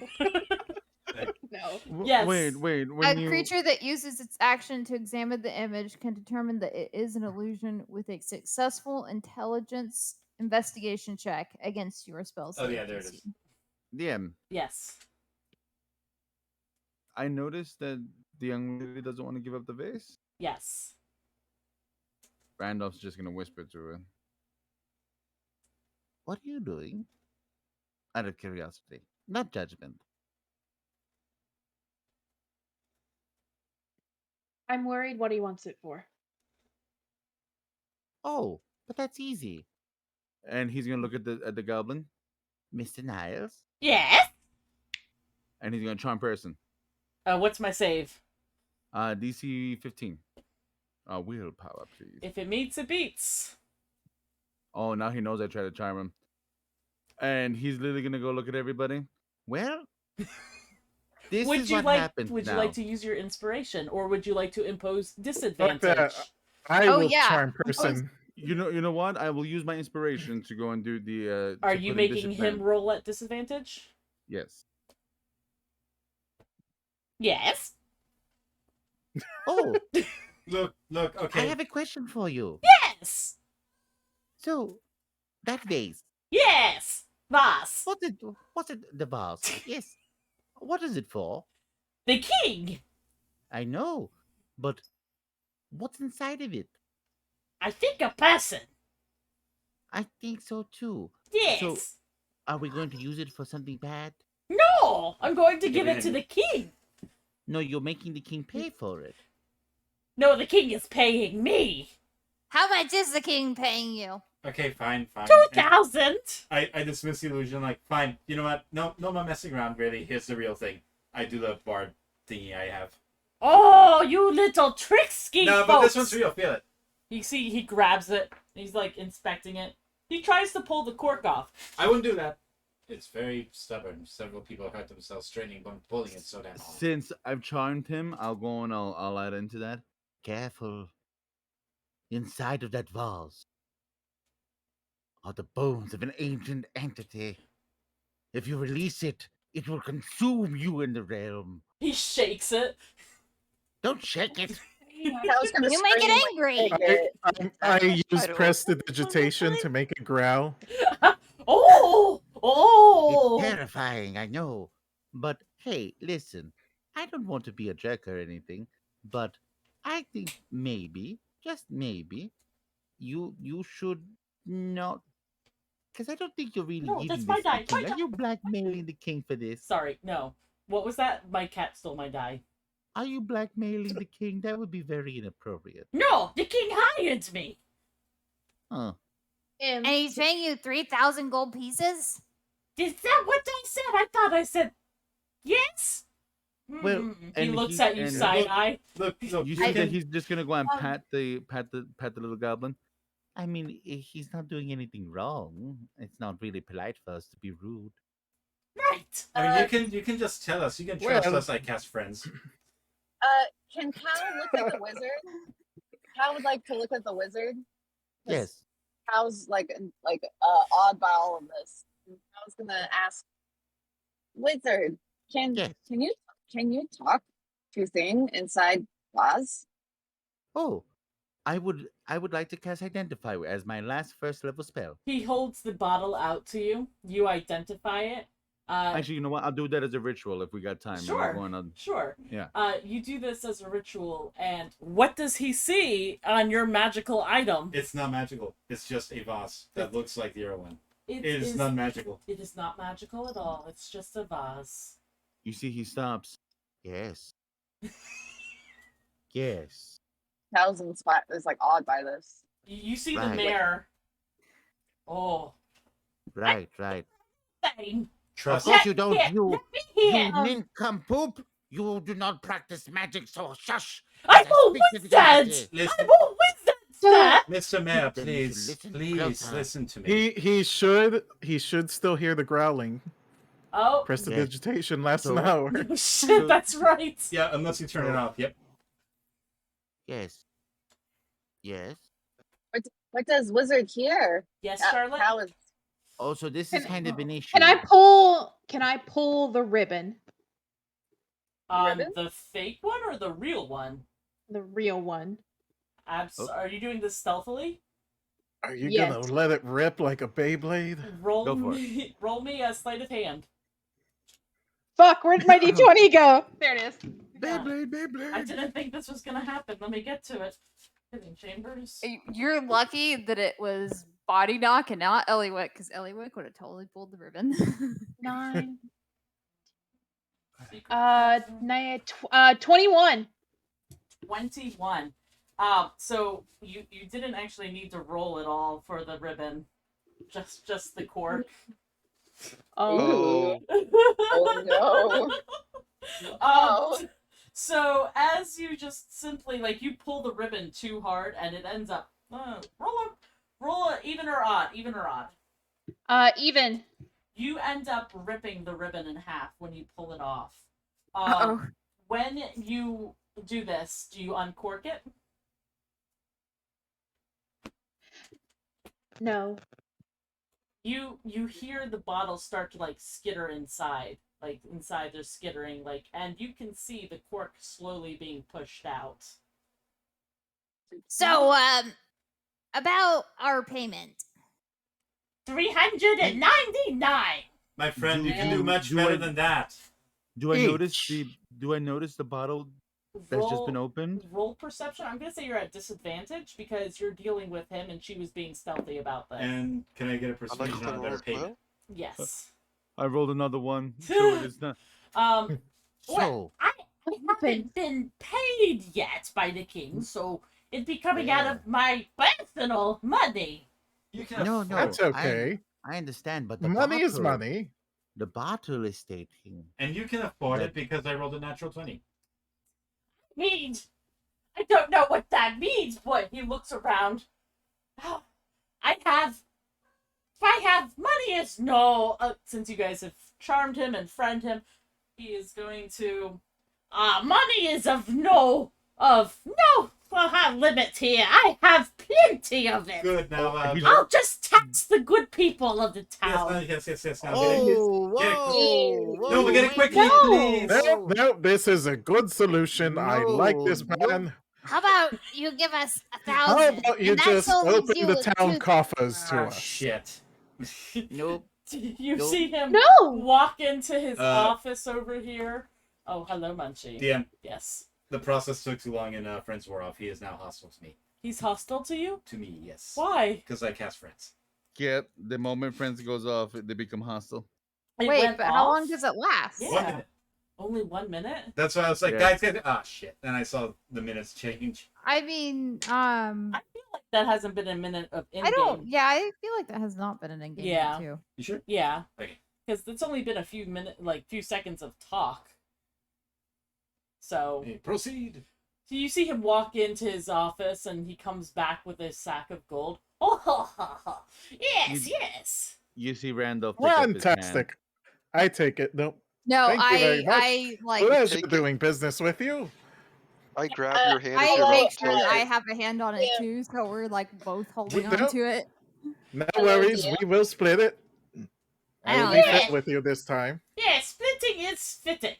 S6: No.
S2: Yes.
S3: Wait.
S14: A
S3: When you
S14: creature that uses its action to examine the image can determine that it is an illusion with a successful intelligence investigation check against your spell
S4: Oh
S14: save
S4: yeah, there it
S14: DC.
S4: is.
S3: DM,
S2: Yes.
S3: I noticed that the young lady doesn't want to give up the vase.
S2: Yes.
S3: Randolph's just gonna whisper to her. What are you doing? Out of curiosity, not judgment.
S6: I'm worried what he wants it for.
S3: Oh, but that's easy. And he's gonna look at the goblin, Mr. Niles,
S2: Yes.
S3: and he's gonna charm person.
S2: What's my save?
S3: DC 15. Willpower, please.
S2: If it meets, it beats.
S3: Oh, now he knows I tried to charm him. And he's literally gonna go look at everybody. Well, this
S2: Would
S3: is
S2: you
S3: what
S2: like?
S3: happens
S2: Would you
S3: now.
S2: like to use your inspiration, or would you like to impose
S11: Fuck
S2: disadvantage?
S11: that. I
S14: Oh,
S11: will
S14: yeah.
S11: charm person.
S3: You know what? I will use my inspiration to go and do the.
S2: Are
S3: to
S2: you
S3: put in
S2: making him
S3: disadvantage.
S2: roll at disadvantage?
S3: Yes.
S2: Yes.
S3: Oh,
S4: Look,
S3: I
S4: okay.
S3: have a question for you.
S2: Yes.
S3: So, that vase,
S2: Yes. Vase.
S3: what's it, the vase? Yes. What is it for?
S2: The king.
S3: I know, but what's inside of it?
S2: I think a person.
S3: I think so too. So,
S2: Yes.
S3: are we going to use it for something bad?
S2: No, I'm going to give
S4: we
S2: it to
S4: didn't-
S2: the king.
S3: No, you're making the king pay for it.
S2: No, the king is paying me.
S8: How much is the king paying you?
S4: Okay, fine.
S2: 2,000.
S4: I dismiss the illusion. Like, fine. You know what? No more messing around. Really, here's the real thing. I do the bard thingy I have.
S2: Oh, you little tricksky
S4: No,
S2: folks.
S4: but this one's real. Feel it.
S2: You see, he grabs it. He's like inspecting it. He tries to pull the cork off.
S4: I wouldn't do that. It's very stubborn. Several people hurt themselves straining when pulling it so damn hard.
S3: Since I've charmed him, I'll go and I'll add into that. Careful. Inside of that vase are the bones of an ancient entity. If you release it, it will consume you in the realm.
S2: He shakes it.
S3: Don't shake it.
S10: I was gonna
S8: You make
S10: scream,
S8: it
S10: like,
S8: angry.
S10: take it.
S11: I use
S12: Title.
S11: prestidigitation to make it growl.
S2: Oh! Oh!
S3: It's terrifying, I know. But hey, listen, I don't want to be a jerk or anything, but I think maybe, just maybe, you should not, because I don't think you're really
S2: No,
S3: giving
S2: that's
S3: this
S2: my
S3: to the
S2: die.
S3: king. Are you blackmailing the king for this?
S2: Sorry, no. What was that? My cat stole my die.
S3: Are you blackmailing the king? That would be very inappropriate.
S2: No, the king hired me.
S3: Huh.
S8: And he's paying you 3,000 gold pieces?
S2: Is that what I said? I thought I said yes.
S3: Well,
S2: He
S3: and
S2: looks
S3: he-
S2: at you
S3: and-
S2: side eye.
S4: Look,
S3: You see that he's just gonna go and pat the little goblin. I mean, he's not doing anything wrong. It's not really polite for us to be rude.
S2: Right.
S4: I mean, you can just tell us. You can trust
S11: Well-
S4: us like cast friends.
S10: Can Cal look at the wizard? Cal would like to look at the wizard. 'Cause
S3: Yes.
S10: Cal's like awed by all of this. I was gonna ask, wizard, can you talk to thing inside Oz?
S3: Oh, I would like to cast Identify as my last first level spell.
S2: He holds the bottle out to you. You identify it.
S3: Actually, you know what? I'll do that as a ritual if we got time. and we're
S2: Sure.
S3: going on-
S2: Sure.
S3: Yeah.
S2: You do this as a ritual, and what does he see on your magical item?
S4: It's not magical. It's just a vase that looks like the other one.
S2: It
S4: It is not magical.
S2: It is not magical at all. It's just a vase.
S3: You see, he stops. Yes. Yes.
S10: Cal's is like awed by this.
S2: You see the
S3: Right.
S2: mayor. Oh.
S3: Right. Right.
S2: Thing.
S3: Of course you don't.
S2: Let
S3: You
S2: hear.
S3: nincompoop. You do not practice magic, so shush.
S2: I'm
S3: as I
S2: a
S3: speak to the
S2: wizard!
S3: entity.
S4: Listen,
S2: I'm a wizard, sir!
S4: Mr. Mayor,
S3: Then you should
S4: please,
S3: listen
S4: please
S3: closer.
S4: listen to me.
S11: He should still hear the growling.
S2: Oh.
S11: Prestidigitation lasts an
S3: So-
S11: hour.
S2: Oh, shit, that's right.
S4: Yeah, unless you turn it off. Yep.
S3: Yes. Yes.
S10: What does wizard hear?
S2: Yes, Charlotte?
S10: Cal is
S3: Oh, so this is kind of an issue.
S6: Can I pull the ribbon?
S10: Ribbon?
S2: The fake one or the real one?
S6: The real one.
S3: Oh.
S2: Are you doing this stealthily?
S11: Are you
S6: Yes.
S11: gonna let it rip like a Beyblade?
S2: Roll
S3: Go for
S2: me. Roll me a sleight of hand.
S6: Fuck, where'd my D20 go? There it is.
S11: Beyblade, Beyblade.
S2: I didn't think this was gonna happen. Let me get to it. Hidden chambers.
S14: You're lucky that it was Body Knock and not Eliwick, because Eliwick would have totally pulled the ribbon.
S6: 9.
S2: Secret
S6: 21.
S2: 21. So you didn't actually need to roll at all for the ribbon. Just the cork.
S10: Oh.
S2: Oh
S10: no.
S2: So as you just simply you pull the ribbon too hard and it ends up roll a even or odd.
S6: Even.
S2: You end up ripping the ribbon in half when you pull it off.
S14: Uh-oh.
S2: When you do this, do you uncork it?
S6: No.
S2: You hear the bottle start to skitter inside. like inside they're skittering, like, and you can see the cork slowly being pushed out.
S8: So, about our payment.
S2: 399.
S4: My friend, you can do
S3: do-
S4: much
S3: do
S4: better
S3: I-
S4: than that.
S3: Do I notice the bottle that's just been opened?
S2: Roll perception. I'm gonna say you're at disadvantage because you're dealing with him, and she was being stealthy about this.
S4: And can I get a persuasion on a better payment?
S2: Yes.
S3: I rolled another one, so it is not.
S2: Well,
S3: So
S2: I haven't been paid yet by the king, so it'd be coming out of my personal money.
S4: You can
S3: no,
S11: That's okay.
S3: I understand, but the
S11: Money is
S3: bottle-
S11: money.
S3: The bottle is stating.
S4: And you can afford it because I rolled a natural 20.
S2: Means I don't know what that means, but he looks around. I have money is no. Since you guys have charmed him and friend him, he is going to. Money is of no limit here. I have plenty of it.
S4: Good, now,
S2: I'll just tax the good people of the town.
S4: Yes. Now,
S3: Oh,
S4: get it.
S3: whoa,
S4: No, get it quickly,
S2: No.
S4: please.
S11: No, this is a good solution. I like this plan.
S8: How about you give us 1,000?
S11: How about you
S8: and that
S11: just
S8: solely
S11: open
S8: you
S11: the
S8: with
S11: town
S8: two-
S11: coffers to us?
S4: Shit.
S3: Nope.
S2: You
S3: Nope.
S2: see him
S6: No!
S2: walk into his
S4: Uh,
S2: office over here. Oh, hello, Munchie.
S4: DM.
S2: Yes.
S4: The process took too long and friends wore off. He is now hostile to me.
S2: He's hostile to you?
S4: To me, yes.
S2: Why?
S4: Because I cast friends.
S3: Yep. The moment friends goes off, they become hostile.
S2: It
S14: Wait,
S2: went
S14: but how
S2: off?
S14: long does it last?
S2: Yeah.
S4: 1 minute.
S2: Only 1 minute?
S4: That's why I was like,
S3: Yeah.
S4: guys, ah, shit. Then I saw the minutes change.
S14: I mean,
S2: I feel like that hasn't been a minute of in-game.
S14: I don't. Yeah, I feel like that has not been an in-game
S2: Yeah.
S14: too.
S4: You sure?
S2: Yeah.
S4: Okay.
S2: Because it's only been a few minutes, like few seconds of talk. So.
S4: Hey, proceed.
S2: So you see him walk into his office, and he comes back with a sack of gold. Oh, yes, yes.
S3: You see Randolph pick up his
S11: Fantastic. I take it. No.
S14: No,
S11: Thank you very much.
S14: I like.
S11: Pleasure
S9: Take it.
S11: doing business with you.
S9: I grab your hand
S14: I
S9: as you're
S14: make
S9: about to
S14: sure
S9: take
S14: I
S9: it.
S14: have a hand on it too, so we're like both holding
S11: don't-
S14: on to it.
S11: No worries. We will split it. I will be
S2: Yeah.
S11: fit with you this time.
S2: Yeah, splitting is fitting.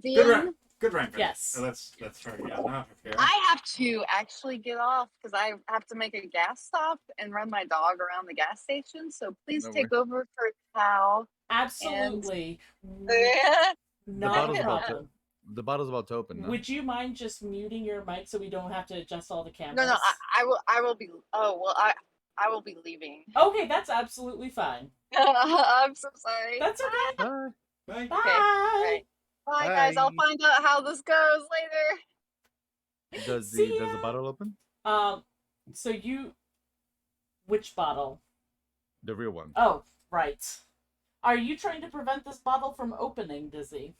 S4: Good run. Good run.
S2: Yes.
S4: So let's turn it out now. Prepare.
S10: I have to actually get off because I have to make a gas stop and run my dog around the gas station. So please
S3: No
S10: take over for Cal.
S2: Absolutely.
S10: Yeah.
S2: Not a problem.
S3: The bottle's about to open. No?
S2: Would you mind just muting your mic so we don't have to adjust all the cameras?
S10: No, I will be. Oh well, I will be leaving.
S2: Okay, that's absolutely fine.
S10: I'm so sorry.
S2: That's okay.
S3: Bye.
S4: Bye.
S2: Bye.
S10: Okay, all right. Bye, guys. I'll
S11: Bye.
S10: find out how this goes later.
S3: Does
S2: See
S3: the
S2: ya.
S3: bottle open?
S2: So you, which bottle?
S3: The real one.
S2: Oh, right. Are you trying to prevent this bottle from opening, Dizzy?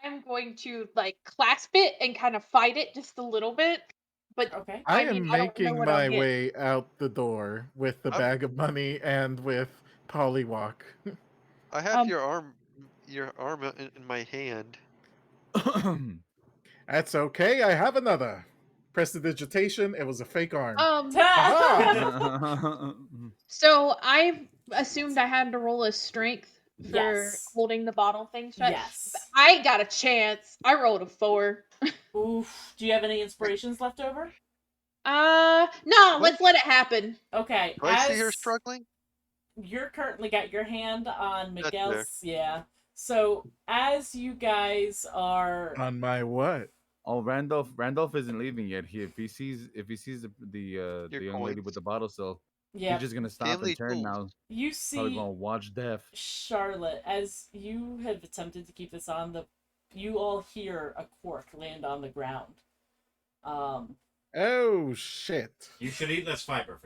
S6: I'm going to like clasp it and kind of fight it just a little bit. But
S2: Okay.
S11: I
S6: mean,
S11: am
S6: I don't know
S11: making
S6: what I'll
S11: my
S6: get.
S11: way out the door with the bag of money and with Pollywalk.
S9: I have your arm in my hand.
S11: That's okay. I have another. Prestidigitation. It was a fake arm. Aha!
S6: So I assumed I had to roll a strength for
S2: Yes.
S6: holding the bottle thing shut.
S2: Yes.
S6: But I got a chance. I rolled a 4.
S2: Oof. Do you have any inspirations left over?
S6: No, let's let it happen.
S2: Okay.
S9: Do I see her
S2: as
S9: struggling?
S2: You're currently got your hand on
S9: That's
S2: Miguel's. Yeah. So as you guys are.
S11: On my what?
S3: Oh, Randolph isn't leaving yet. If he sees the young lady with the bottle still,
S2: Yeah.
S3: he's just gonna stop
S9: Family
S3: and turn
S9: tools.
S3: now.
S2: You
S3: Probably
S2: see
S3: gonna watch death.
S2: Charlotte, as you have attempted to keep this on, you all hear a cork land on the ground.
S11: Oh shit!
S4: You should eat less fiber.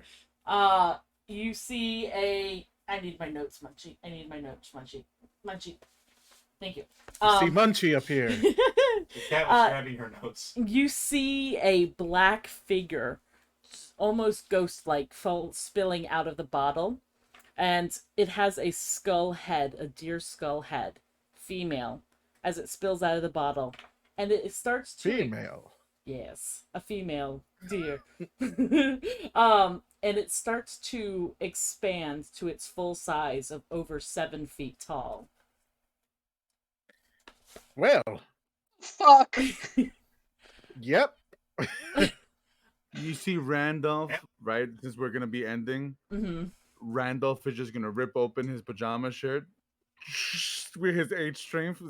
S2: You see a. I need my notes, Munchie. I need my notes, Munchie. Munchie. Thank you.
S11: See Munchie up here.
S4: The cat was grabbing her notes.
S2: You see a black figure, almost ghost-like, spilling out of the bottle, and it has a skull head, a deer skull head, female, as it spills out of the bottle, and it starts to
S11: Female.
S2: Yes, a female deer. And it starts to expand to its full size of over 7 feet tall.
S11: Well,
S6: Fuck.
S11: yep.
S3: You see Randolph, right? Since we're gonna be ending, Randolph is just gonna rip open his pajama shirt with his 8 strength.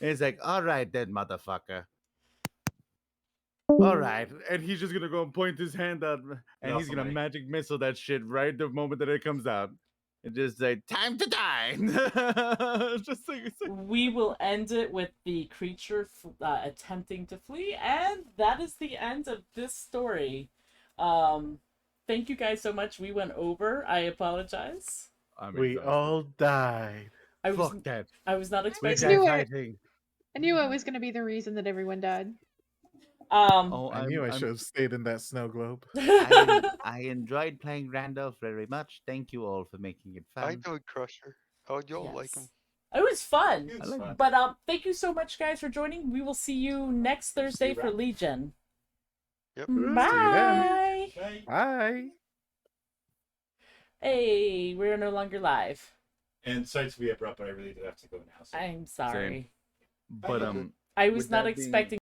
S3: He's like, "All right, then, motherfucker. All right," and he's just gonna go and point his hand out, and he's gonna magic missile that shit right the moment that it comes out, and just say, "Time to die." Just like, it's like...
S2: We will end it with the creature attempting to flee, and that is the end of this story. Thank you guys so much. We went over. I apologize.
S11: We all died.
S3: Fuck that.
S2: I was not
S3: We
S2: expecting.
S3: died fighting.
S6: I knew it was going to be the reason that everyone died.
S11: I knew I should have stayed in that snow globe.
S3: I enjoyed playing Randolph very much. Thank you all for making it
S9: I
S3: fun.
S9: know Crusher. Oh, you'll like him.
S2: It was fun.
S9: It was fun.
S2: But thank you so much, guys, for joining. We will see you next Thursday for Legion.
S9: Yep.
S2: Bye.
S11: Bye.
S2: Hey, we're no longer live.
S4: And sorry to be abrupt, but I really do have to go now. So.
S2: I'm sorry.
S3: But
S2: I was
S3: with
S2: not
S3: that being-
S2: expecting